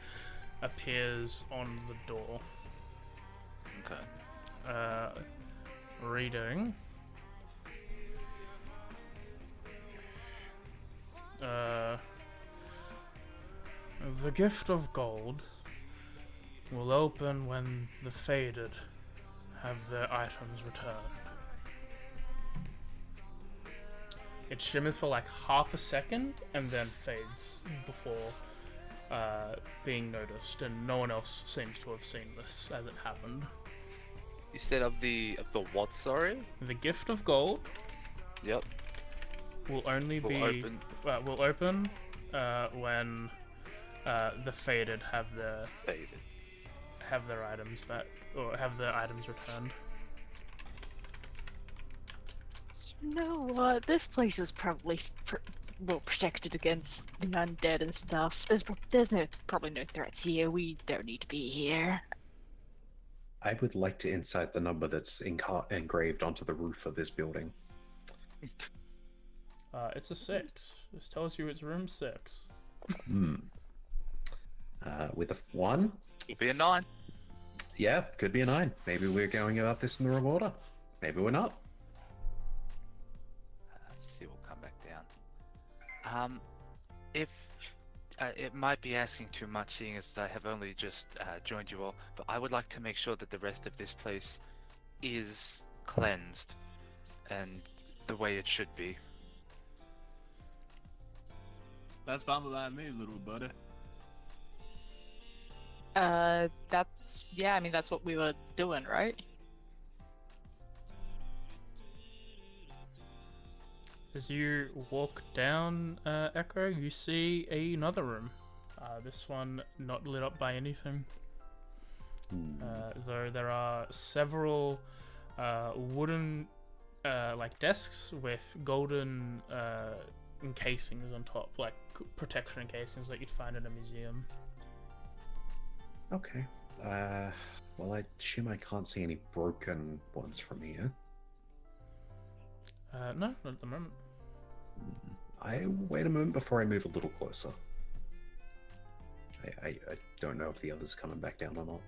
appears on the door. Okay. Reading. The gift of gold will open when the faded have their items returned. It shimmers for like half a second and then fades before being noticed, and no one else seems to have seen this as it happened. You said of the what? Sorry. The gift of gold Yep. will only Will be open. will open when the faded have Faded. their items back or have their items returned. You know what? This place is probably well protected against the undead and stuff. There's probably no threats here. We don't need to be here. I would like to insert the number that's engraved onto the roof of this building. It's a 6. This tells you it's room 6. With a 1? It'll be a 9. Yeah, could be a 9. Maybe we're going about this in the wrong order. Maybe we're not. See, we'll come back down. If it might be asking too much, seeing as I have only just joined you all, but I would like to make sure that the rest of this place is cleansed and the way it should be. That's fine by me, little buddy. Yeah, I mean, that's what we were doing, right? As you walk down Echo, you see another room. This one not lit up by anything. Hmm. Though there are several wooden like desks with golden encasings on top, like protection encasings that you'd find in a museum. Okay. Well, I assume I can't see any broken ones from here. No, not at the moment. I wait a moment before I move a little closer. I don't know if the other's coming back down or not.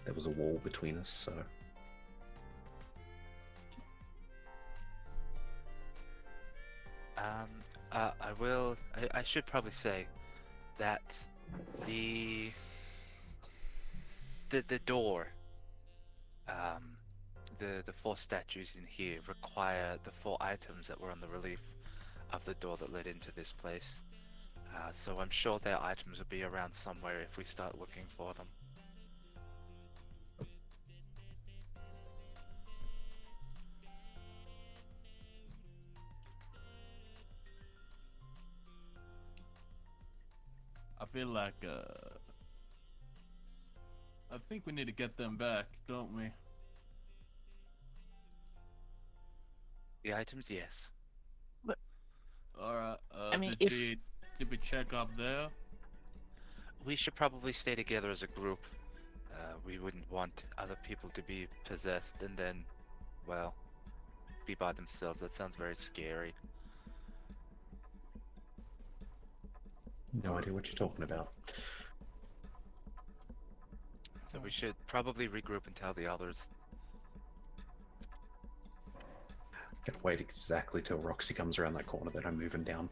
There was a wall between us, so... I should probably say that the door, the 4 statues in here require the 4 items that were on the relief of the door that led into this place. So I'm sure their items will be around somewhere if we start looking for them. I feel like I think we need to get them back, don't we? The items, yes. Alright, I mean, did we check up there? We should probably stay together as a group. We wouldn't want other people to be possessed and then, well, be by themselves. That sounds very scary. No idea what you're talking about. So we should probably regroup and tell the others. Gotta wait exactly till Roxy comes around that corner that I'm moving down.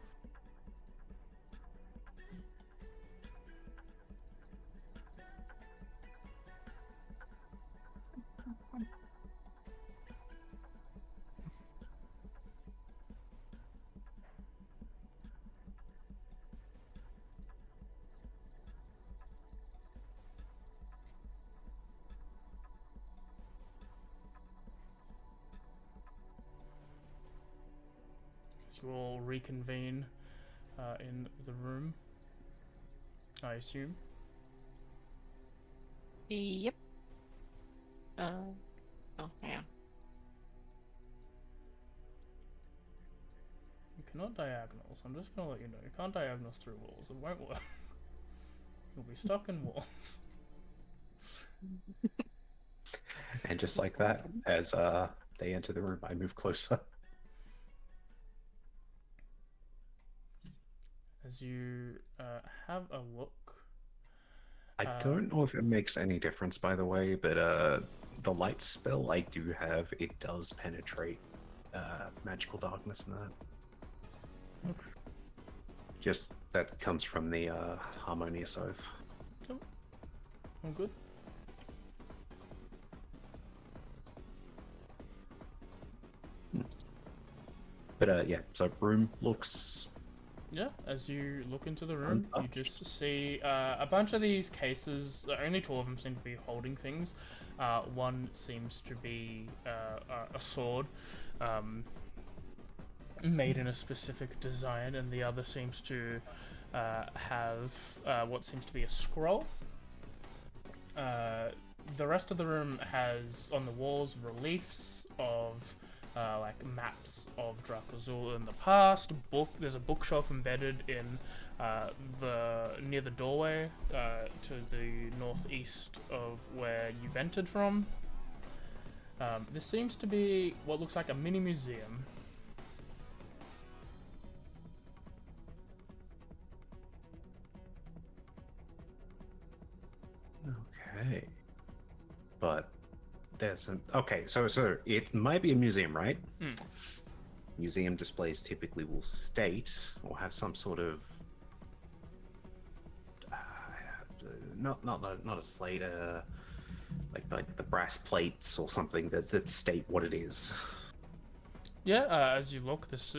You all reconvene in the room, I assume. Yep. Oh, yeah. You cannot diagonals. I'm just gonna let you know. You can't diagonals through walls. It won't work. You'll be stuck in walls. And just like that, as they enter the room, I move closer. As you have a look. I don't know if it makes any difference, by the way, but the light spell I do have, it does penetrate magical darkness in that. Okay. Just that comes from the Harmonious Oath. Oh, all good. But yeah, so room looks... Yeah, as you look into the room, you just see a bunch of these cases. Only 2 of them seem to be holding things. One seems to be a sword made in a specific design, and the other seems to have what seems to be a scroll. The rest of the room has on the walls reliefs of like maps of Drakazul in the past. There's a bookshelf embedded in near the doorway to the northeast of where you've entered from. This seems to be what looks like a mini museum. Okay. But there's an... Okay, so it might be a museum, right? Museum displays typically will state or have some sort of not a slate, like the brass plates or something that state what it is. Yeah, as you look, this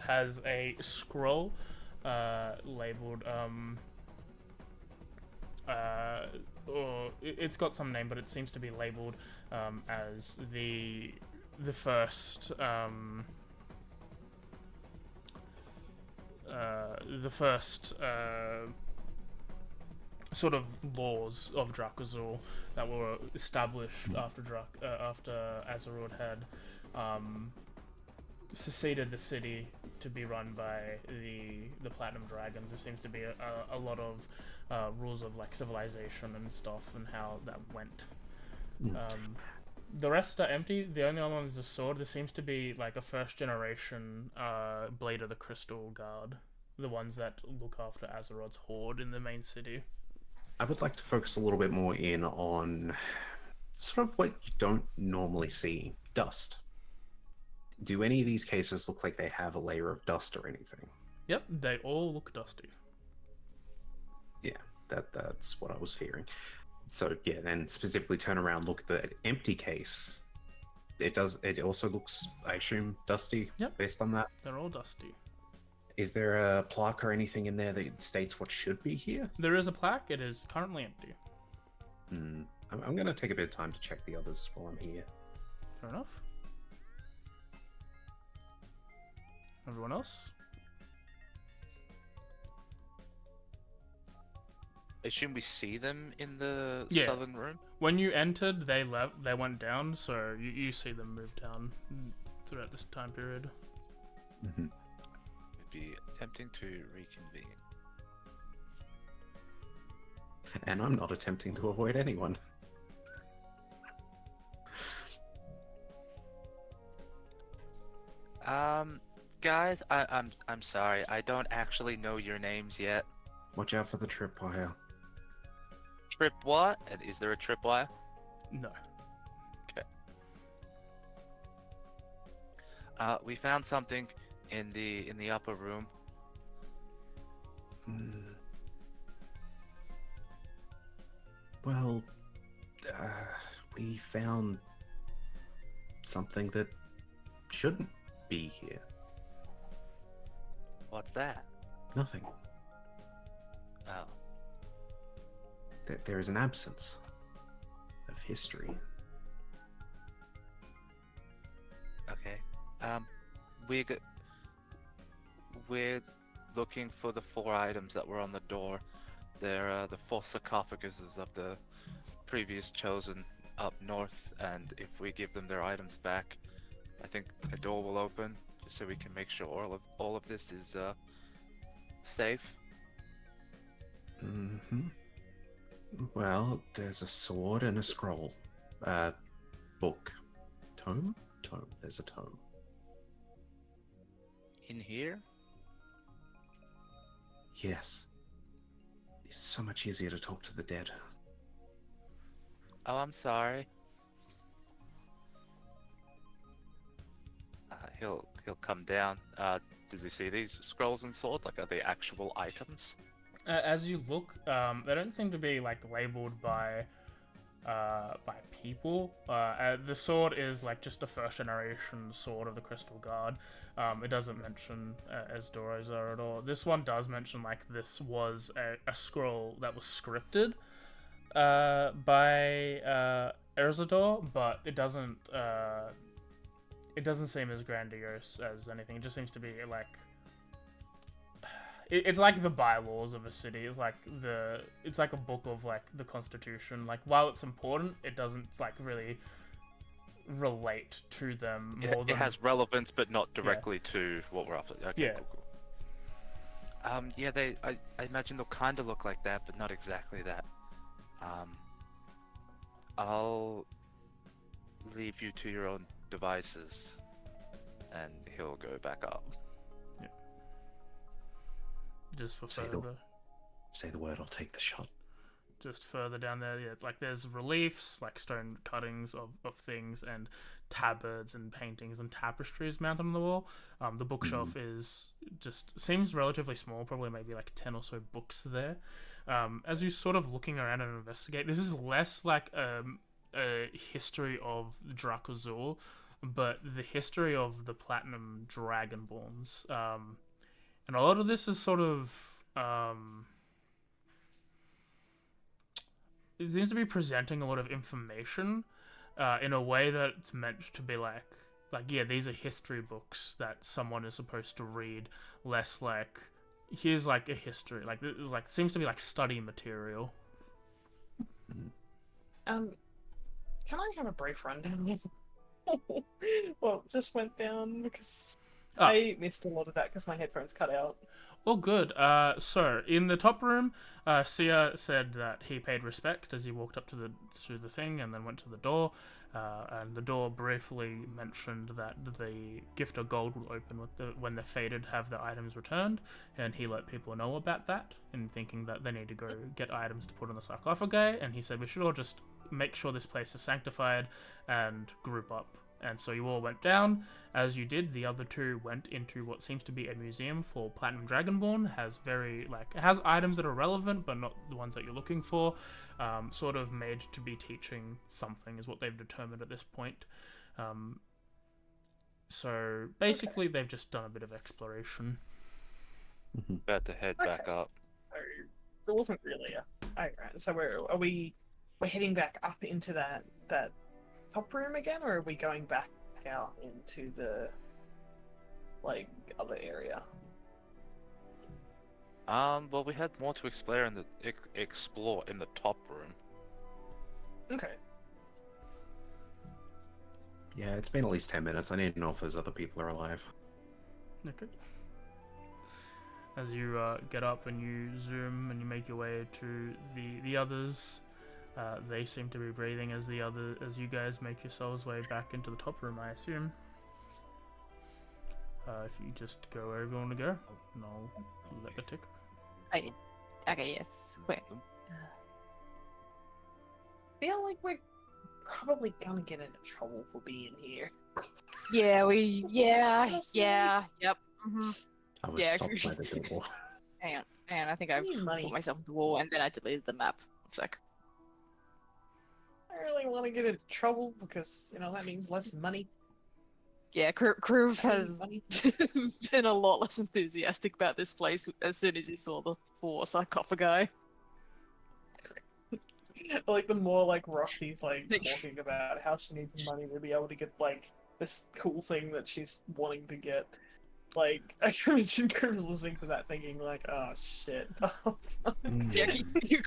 has a scroll labeled or it's got some name, but it seems to be labeled as the first the first sort of laws of Drakazul that were established after Azzerod had seceded the city to be run by the Platinum Dragons. There seems to be a lot of rules of like civilization and stuff and how that went. The rest are empty. The only other one is the sword. There seems to be like a first generation Blade of the Crystal Guard, the ones that look after Azzerod's horde in the main city. I would like to focus a little bit more in on sort of what you don't normally see, dust. Do any of these cases look like they have a layer of dust or anything? Yep, they all look dusty. Yeah, that's what I was fearing. So yeah, then specifically turn around, look at the empty case. It also looks, I assume, dusty. Yep. Based on that. They're all dusty. Is there a plaque or anything in there that states what should be here? There is a plaque. It is currently empty. I'm going to take a bit of time to check the others while I'm here. Fair enough. Everyone else? I assume we see them in the Yeah. southern room? When you entered, they left. They went down, so you see them move down throughout this time period. Mm-hmm. It'd be tempting to reconvene. And I'm not attempting to avoid anyone. Guys, I'm sorry. I don't actually know your names yet. Watch out for the tripwire. Tripwire? And is there a tripwire? No. We found something in the upper room. Well, we found something that shouldn't be here. What's that? Nothing. Oh. There is an absence of history. Okay. We're looking for the 4 items that were on the door. They're the 4 sarcophaguses of the previous chosen up north, and if we give them their items back, I think a door will open, just so we can make sure all of this is safe. Mm-hmm. Well, there's a sword and a scroll. Book. Tome? Tome. There's a tome. In here? Yes. It's so much easier to talk to the dead. Oh, I'm sorry. He'll come down. Does he see these scrolls and sword? Like, are they actual items? As you look, they don't seem to be like labeled by people. The sword is like just a first generation sword of the Crystal Guard. It doesn't mention Azzerod at all. This one does mention like this was a scroll that was scripted by Azzerod, but it doesn't seem as grandiose as anything. It just seems to be like it's like the bylaws of a city. It's like a book of like the Constitution. Like while it's important, it doesn't like really relate to them more than it has relevance, but not directly to what we're after. Okay, Yeah. cool. Yeah, I imagine they'll kind of look like that, but not exactly that. I'll leave you to your own devices, and he'll go back up. just for Say further. Say the word, I'll take the shot. Just further down there, yeah, like there's reliefs, like stone cuttings of things, and tabards and paintings and tapestries mounted on the wall. The bookshelf is seems relatively small, probably maybe like 10 or so books there. As you sort of looking around and investigate, this is less like a history of Drakazul, but the history of the Platinum Dragonborns. And a lot of this is sort of it seems to be presenting a lot of information in a way that's meant to be like yeah, these are history books that someone is supposed to read, less like here's like a history. Like this is like seems to be like study material. Can I have a brief rundown? Well, it just went down because Ah. I missed a lot of that because my headphones cut out. All good. So in the top room, Sia said that he paid respect as he walked up to the thing and then went to the door. And the door briefly mentioned that the gift of gold will open when the fated have their items returned, and he let people know about that, and thinking that they need to go get items to put on the sarcophagi. And he said we should all just make sure this place is sanctified and group up. And so you all went down. As you did, the other two went into what seems to be a museum for Platinum Dragonborn. It has items that are relevant, but not the ones that you're looking for. Sort of made to be teaching something is what they've determined at this point. So basically, they've just done a bit of exploration. About to head back up. So there wasn't really a. Alright, so we're heading back up into that top room again, or are we going back out into the other area? Well, we had more to explore in the top room. Okay. Yeah, it's been at least 10 minutes. I need to know if those other people are alive. Okay. As you get up and you zoom and you make your way to the others, they seem to be breathing as you guys make yourselves way back into the top room, I assume. If you just go wherever you want to go, and I'll let the tick. Okay, yes. Wait. Feel like we're probably gonna get into trouble for being here. Yeah, yep. Mm-hmm. I was Yeah, stopped by the door. Hang on, I think I need money. put myself on the wall and then I deleted the map. 1 sec. I really want to get into trouble because that means less money. Yeah, Groove I need has money. been a lot less enthusiastic about this place as soon as he saw the 4 sarcophagi. The more Roxy's talking about how she needs money to be able to get this cool thing that she's wanting to get. I can imagine Grove's listening to that thinking oh shit. Yeah,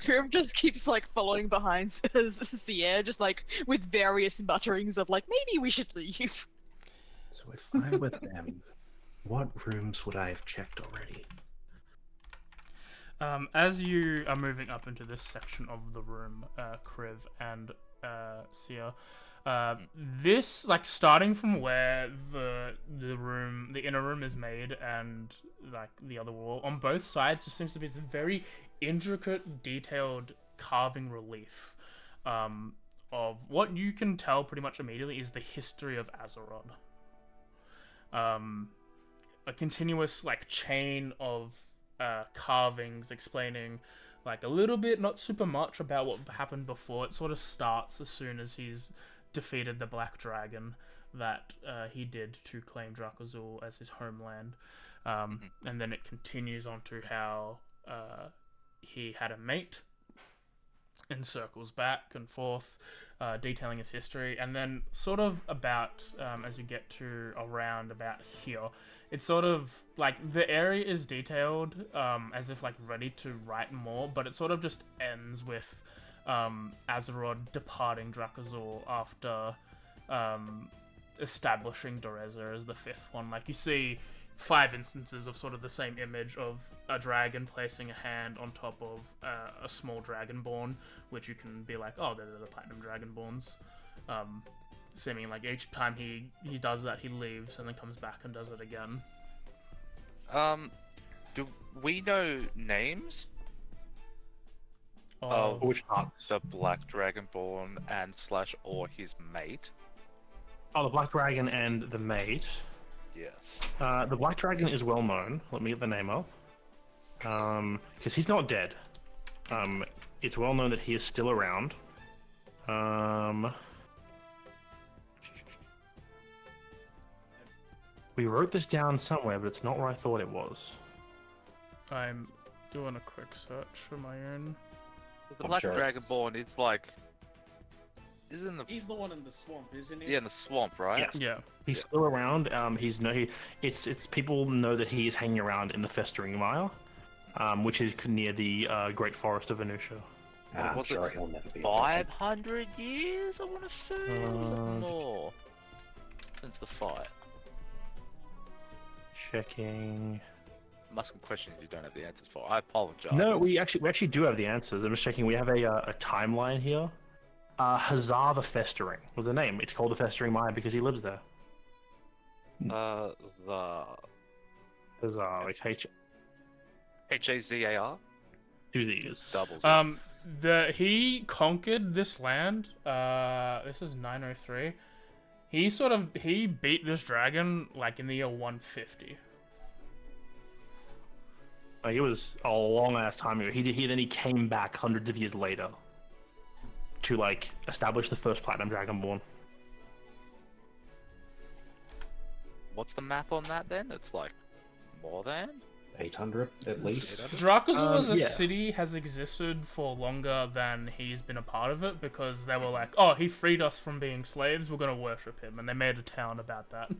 Groove just keeps following behind Sierra, just with various mutterings of maybe we should leave. So if I were them, what rooms would I have checked already? As you are moving up into this section of the room, Kriv and Sia, this starting from where the inner room is made and the other wall on both sides, just seems to be some very intricate, detailed carving relief of what you can tell pretty much immediately is the history of Azzerod. A continuous chain of carvings explaining a little bit, not super much, about what happened before. It sort of starts as soon as he's defeated the Black Dragon that he did to claim Drakazul as his homeland, and then it continues on to how he had a mate and circles back and forth, detailing his history, and then sort of about as you get to around about here, it's sort of the area is detailed as if ready to write more, but it sort of just ends with Azzerod departing Drakazul after establishing Doreza as the 5th one. You see 5 instances of sort of the same image of a dragon placing a hand on top of a small dragonborn, which you can be oh, they're the Platinum Dragonborns. Seeming each time he does that, he leaves and then comes back and does it again. Do we know names? Which parts? The Black Dragonborn and / or his mate. Oh, the Black Dragon and the mate. Yes. The Black Dragon is well known. Let me get the name up. Because he's not dead. It's well known that he is still around. We wrote this down somewhere, but it's not where I thought it was. I'm doing a quick search for my own. The I'm Black sure it's- Dragonborn is is in the He's the one in the swamp, isn't he? in the swamp, right? Yes. Yeah. He's still around. It's people know that he is hanging around in the Festering Mire. which is near the Great Forest of Venusia. I'm was sure it he'll never be affected. 500 years, I want to say? Or was it more? Since the fight. Checking. I'm asking questions you don't have the answers for. I apologize. No, we actually do have the answers. I'm just checking. We have a timeline here. Hazar the Festering was the name. It's called the Festering Mire because he lives there. The Hazar, like Hazar? 2 Z's. Doubles. He conquered this land. This is 903. He beat this dragon like in the year 150. Like, it was a long ass time ago. He came back hundreds of years later to like establish the first Platinum Dragonborn. What's the map on that then? It's like more than 800 at least. Drakazor as a yeah. city has existed for longer than he's been a part of it because they were like, oh, he freed us from being slaves, we're gonna worship him, and they made a town about that.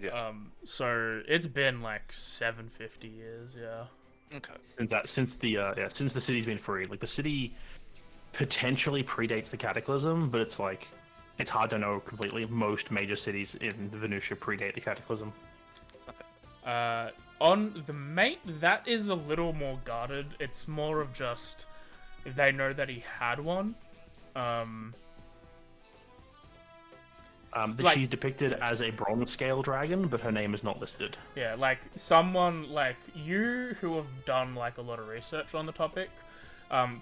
Yeah. So it's been like 750 years, yeah. Okay. Since the city's been free, like the city potentially predates the Cataclysm, but it's hard to know completely. Most major cities in Venusia predate the Cataclysm. On the mate, that is a little more guarded. It's more of just they know that he had one. She's depicted as a bronze scale dragon, but her name is not listed. Yeah, like someone like you who have done like a lot of research on the topic,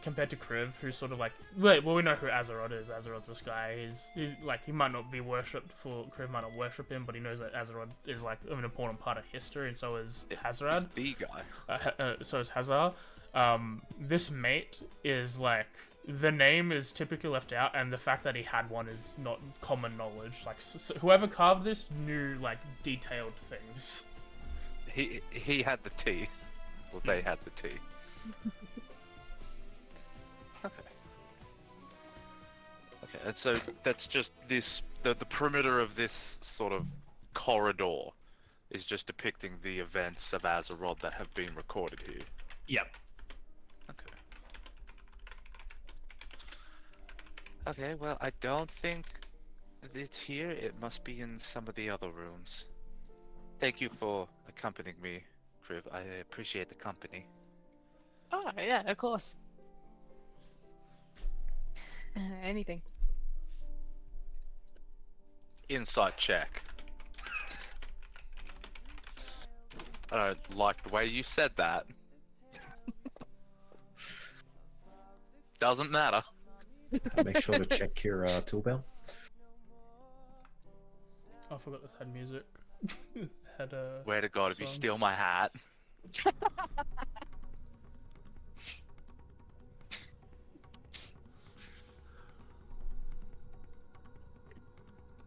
compared to Kriv, who's sort of like, well, we know who Azzerod is. Azzerod's this guy. He's like, he might not be worshipped Kriv might not worship him, but he knows that Azzerod is like an important part of history, and so is Hazard. He's the guy. So is Hazar. This mate is like, the name is typically left out, and the fact that he had one is not common knowledge. Like, whoever carved this knew like detailed things. He had the tea. Well, they had the tea. Okay, and so that's just this, the perimeter of this sort of corridor is just depicting the events of Azzerod that have been recorded here. Yep. Okay, well, I don't think it's here. It must be in some of the other rooms. Thank you for accompanying me, Kriv. I appreciate the company. Oh, yeah, of course. Anything. Insight check. I don't like the way you said that. Doesn't matter. Make sure to check your tool belt. I forgot this had music. Had Way to God, if you steal songs. my hat.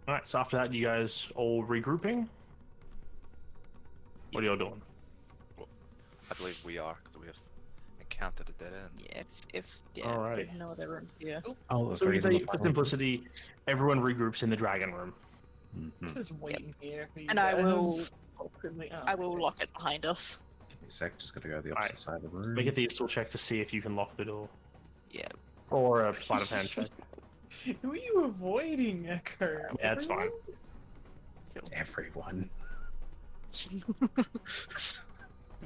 Alright, so after that, you guys all regrouping? What are y'all doing? I believe we are, because we have encountered a dead end. Yeah, if Alrighty. there's no other rooms here. So we say, for simplicity, everyone regroups in the dragon room. Just waiting here for you And I will- guys. Awkwardly. I will lock it behind us. Give me a sec, just gotta go the opposite Alright. side of the room. Make a theatrical check to see if you can lock the door. Yeah. Or a sleight of hand check. Who are you avoiding, Ecker? Yeah, it's fine. Everyone.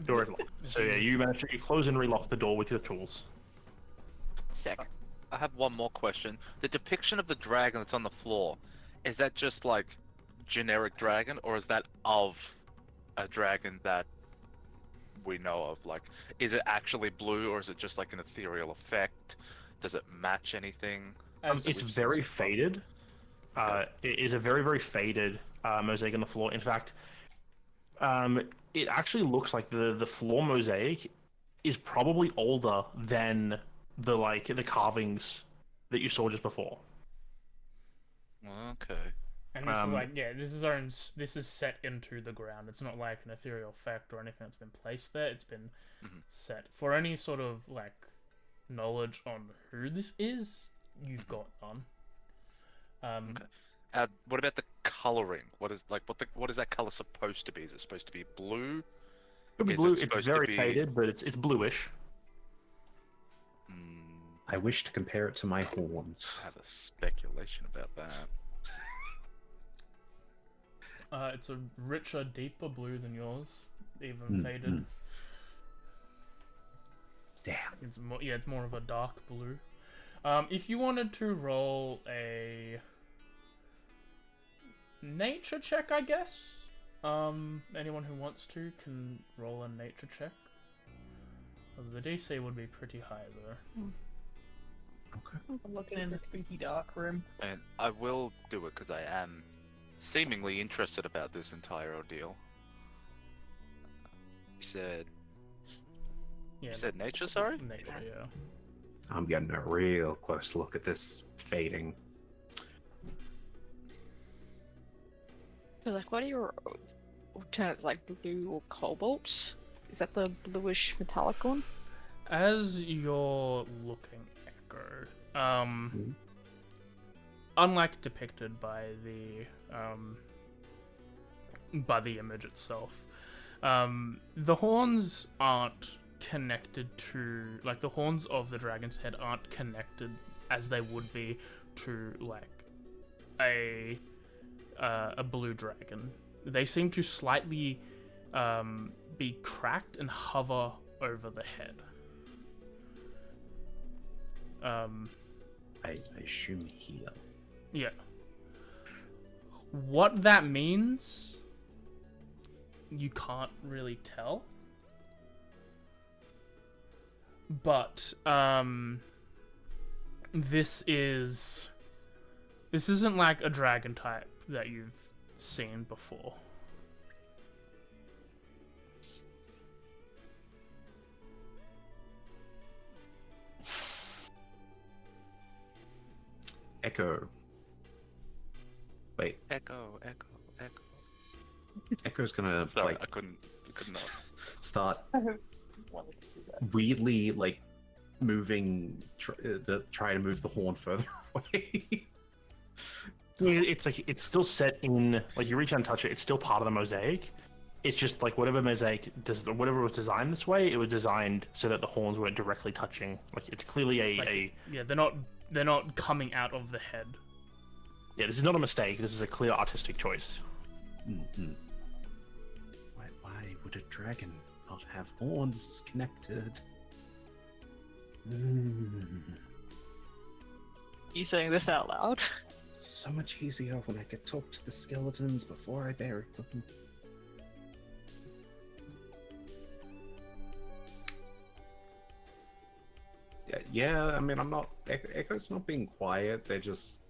Door is locked. So yeah, you manage to close and relock the door with your tools. Sick. I have one more question. The depiction of the dragon that's on the floor, is that just like generic dragon, or is that of a dragon that we know of? Like, is it actually blue, or is it just like an ethereal effect? Does it match anything? It's very faded. It is a very, very faded mosaic on the floor. In fact, it actually looks like the floor mosaic is probably older than the carvings that you saw just before. Okay. And this is like, yeah, this is set into the ground. It's not like an ethereal effect or anything that's been placed there. It's been set. For any sort of like knowledge on who this is, you've got none. Okay. What about the coloring? What is that color supposed to be? Is it supposed to be blue? Could be Is blue. it It's supposed to very be- faded, but it's bluish. I wish to compare it to my horns. I have a speculation about that. It's a richer, deeper blue than yours, even faded. Damn. It's more, yeah, it's more of a dark blue. If you wanted to roll a nature check, I guess. Anyone who wants to can roll a nature check. The DC would be pretty high though. Okay. I'm looking in the spooky dark room. And I will do it because I am seemingly interested about this entire ordeal. You said Yeah. nature, sorry? Nature, yeah. I'm getting a real close look at this fading. Because like, what are your alternates, like blue or cobalt? Is that the bluish metallic one? As you're looking, Echo, unlike depicted by the image itself, the horns aren't connected to, like, the horns of the dragon's head aren't connected as they would be to like a blue dragon. They seem to slightly be cracked and hover over the head. I assume here. Yeah. What that means, you can't really tell. But this isn't like a dragon type that you've seen before. Echo. Wait, Echo. Echo's gonna Sorry, like I couldn't not. start Wanted to do that. weirdly like moving, trying to move the horn further away. It's like it's still set in, like, you reach out and touch it. It's still part of the mosaic. It's just like whatever mosaic does, whatever was designed this way, it was designed so that the horns weren't directly touching. Like, it's clearly Yeah, they're not coming out of the head. yeah. This is not a mistake. This is a clear artistic choice. Why would a dragon not have horns connected? You saying this out loud? So much easier when I could talk to the skeletons before I buried them. Yeah, I mean, I'm not. Echo's not being quiet. They're just.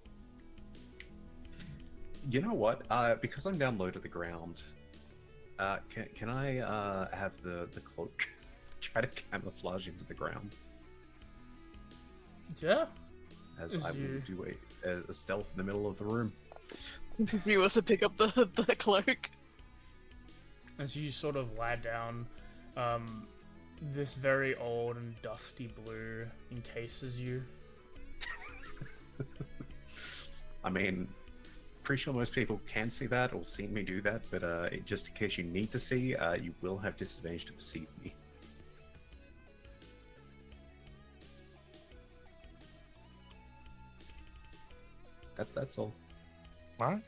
You know what? Because I'm down low to the ground, can I have the cloak try to camouflage into the ground Yeah. as As I will you- do a stealth in the middle of the room? You also pick up the cloak. As you sort of lie down, this very old and dusty blue encases you. I mean, pretty sure most people can see that or see me do that, but just in case you need to see, you will have disadvantage to perceive me. That's all. Right?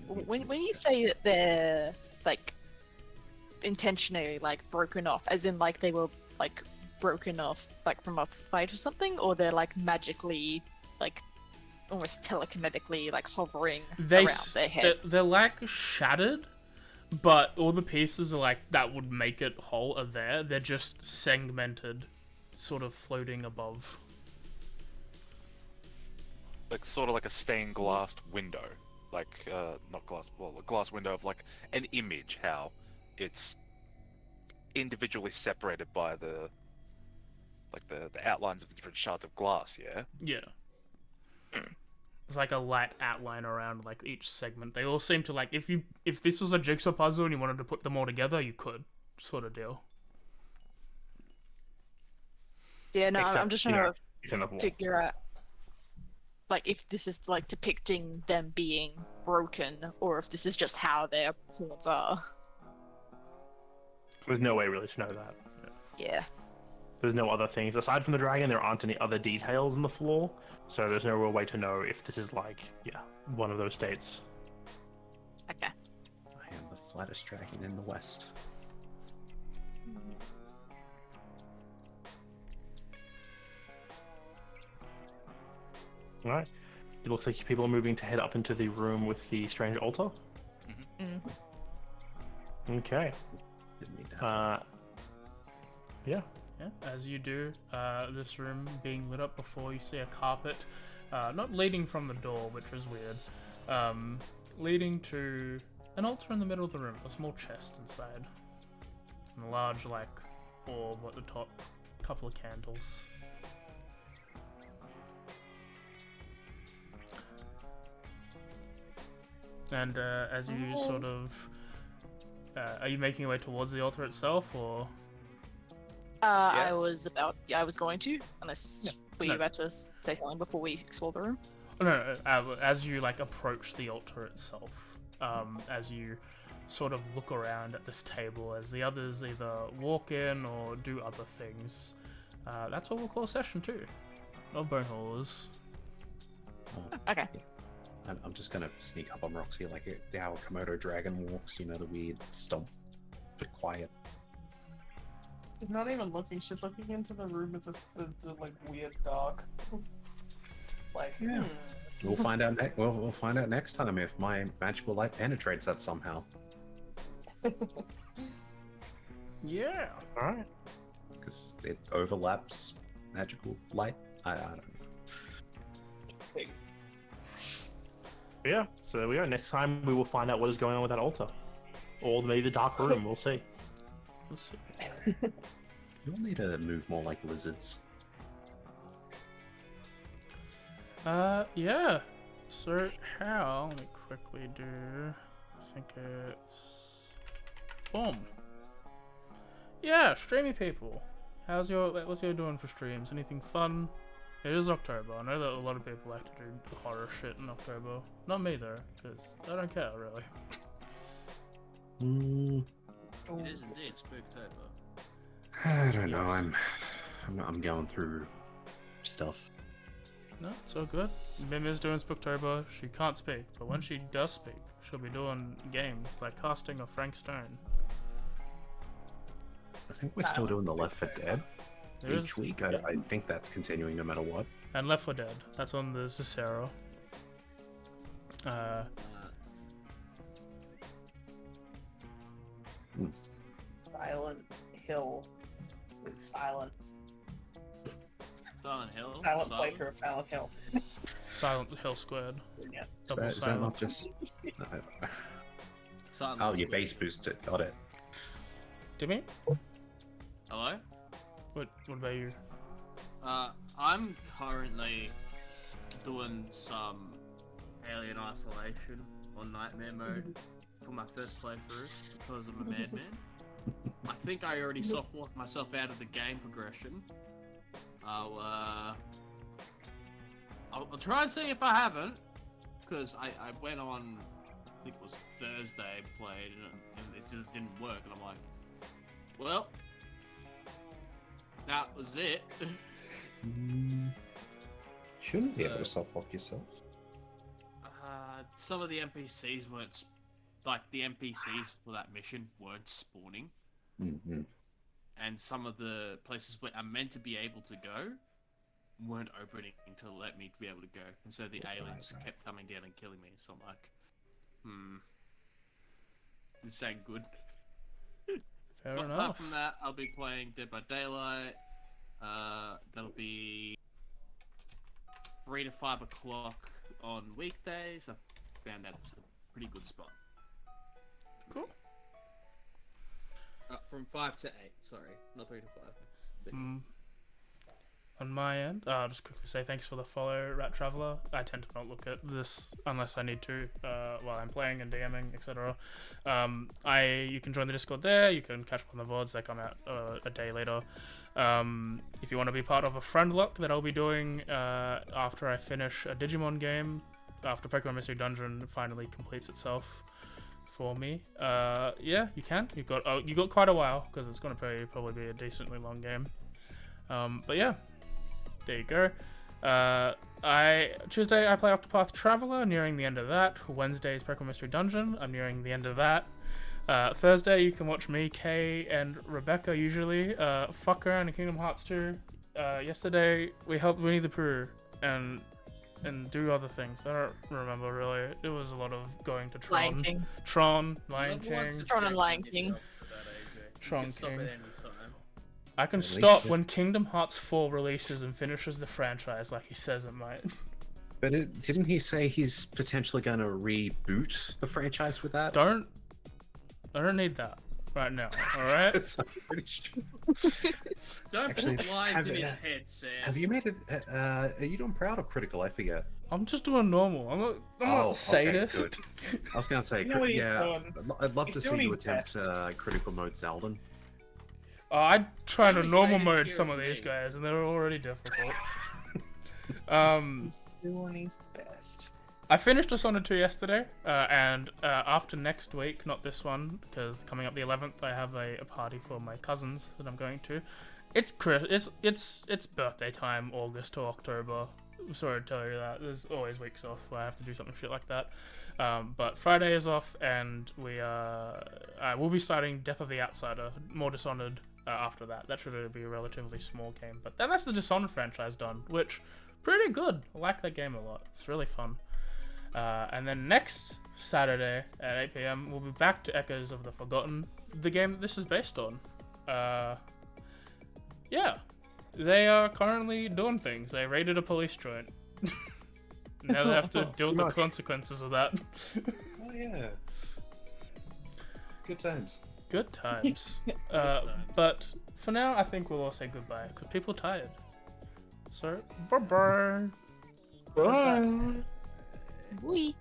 When you say that they're like intentionally like broken off, as in like they were like broken off like from a fight or something, or they're like magically like almost telekinetically like hovering around their head. They're like shattered, but all the pieces are like that would make it whole are there. They're just segmented, sort of floating above. Like sort of like a stained glass window, like not glass, well, a glass window of like an image. How it's individually separated by the outlines of the different shards of glass. Yeah. Yeah. There's like a light outline around like each segment. They all seem to like if this was a jigsaw puzzle and you wanted to put them all together, you could, sort of deal. Yeah, no, I'm Except, just you trying know, it's in the to wall. figure out like if this is like depicting them being broken, or if this is just how their thoughts are. There's no way really to know that. Yeah. There's no other things aside from the dragon. There aren't any other details on the floor, so there's no real way to know if this is like, yeah, one of those states. Okay. I am the flattest dragon in the west. All right. It looks like people are moving to head up into the room with the strange altar. Mm. Didn't Okay. mean to have Yeah. Yeah, as you do, this room being lit up before you see a carpet, not leading from the door, which is weird, leading to an altar in the middle of the room, a small chest inside, and a large, like, orb at the top, couple of candles. And as you sort of, are you making your way towards the altar itself, or? I was going to, unless were you No. about to say something before we explore the room? Oh, no, as you like approach the altar itself, as you sort of look around at this table, as the others either walk in or do other things, that's what we'll call session 2 of Bonehaulers. Okay. I'm just gonna sneak up on Roxy like how a Komodo dragon walks, you know, the weird stomp, but quiet. She's not even looking. She's looking into the room with the like weird dark. It's like, Yeah. We'll find out. We'll find out next time if my magical light penetrates that somehow. Yeah. All right. Because it overlaps magical light. I don't know. Yeah. So there we go. Next time we will find out what is going on with that altar, or maybe the dark room. We'll see. Let's see. You'll need to move more like lizards. Yeah. So how? Let me quickly do. I think it's. Boom. Yeah, streamy people. What's your doing for streams? Anything fun? It is October. I know that a lot of people like to do horror shit in October. Not me though, because I don't care really. It is indeed Spooktober. I don't know. I'm going through stuff. No, it's all good. Mim is doing Spooktober. She can't speak, but when she does speak, she'll be doing games like casting of Frank Stone. I think we're still doing the Left 4 Dead There each is- week. I think that's continuing no matter what. And Left 4 Dead. That's on the Cicero. Silent Hill. Silent Silent Hill. playthrough of Silent Hill. Silent Hill Squared. Yeah. Double Is that silent. not just? Silent Oh, Hill your Squad. base boosted. Got it. Dimmy? Hello. What about you? I'm currently doing some Alien Isolation on Nightmare mode for my first playthrough because I'm a madman. I think I already soft-walked myself out of the game progression. I'll try and see if I haven't, because I went on, I think it was Thursday, played, and it just didn't work, and I'm like, well, that was it. Shouldn't be able to So- self-lock yourself. Some of the NPCs weren't, like, the NPCs for that mission weren't spawning, Mm-hmm. and some of the places where I'm meant to be able to go weren't opening to let me be able to go, and so the aliens kept coming down and killing me, so I'm like, this ain't good. Fair But apart enough. from that, I'll be playing Dead by Daylight. That'll be 3 to 5 o'clock on weekdays. I found that it's a pretty good spot. Cool. From 5 to 8, sorry, not 3 to 5. On my end, I'll just quickly say thanks for the follow, Rat Traveler. I tend to not look at this unless I need to while I'm playing and DMing, etc. You can join the Discord there. You can catch up on the VODs. They come out a day later. If you want to be part of a friend luck that I'll be doing after I finish a Digimon game, after Pokemon Mystery Dungeon finally completes itself for me, yeah, you can. You got quite a while because it's gonna probably be a decently long game. But yeah, there you go. Tuesday I play Octopath Traveler, nearing the end of that. Wednesday is Pokemon Mystery Dungeon, I'm nearing the end of that. Thursday you can watch me, Kay, and Rebecca usually fuck around in Kingdom Hearts 2. Yesterday we helped Winnie the Pooh and do other things. I don't remember really. It was a lot of going to Tron. Lion King. Lion King. Tron and Lion King. Tron Stop King. at any time. I can At least stop it- when Kingdom Hearts 4 releases and finishes the franchise like he says it might. But didn't he say he's potentially going to reboot the franchise with that? I don't need that right now, alright? It's pretty strong. Don't Actually, put lies have in it- his head, Sam. Have you made it? Are you doing proud or critical? I forget. I'm just doing normal. I'm not Okay, sadist. good. I was gonna say, You know what he's yeah. doing? I'd love He's to see doing you his attempt critical mode Zelda. I try to Only normal sadist mode here some is of these me. guys, and they're already difficult. He's doing his best. I finished Dishonored 2 yesterday, and after next week, not this one, because coming up the 11th, I have a party for my cousins that I'm going to. It's birthday time, August to October. I'm sorry to tell you that. There's always weeks off where I have to do something shit like that. But Friday is off, and we'll be starting Death of the Outsider, more Dishonored after that. That should be a relatively small game, but that's the Dishonored franchise done, which pretty good. I like that game a lot. It's really fun. And then next Saturday at 8 PM, we'll be back to Echoes of the Forgotten, the game that this is based on. Yeah, they are currently doing things. They raided a police joint. Now they have to deal with the much. consequences of that. Oh yeah. Good times. Good times. times. But for now, I think we'll all say goodbye because people are tired. So, bye bye. Bye. Wee.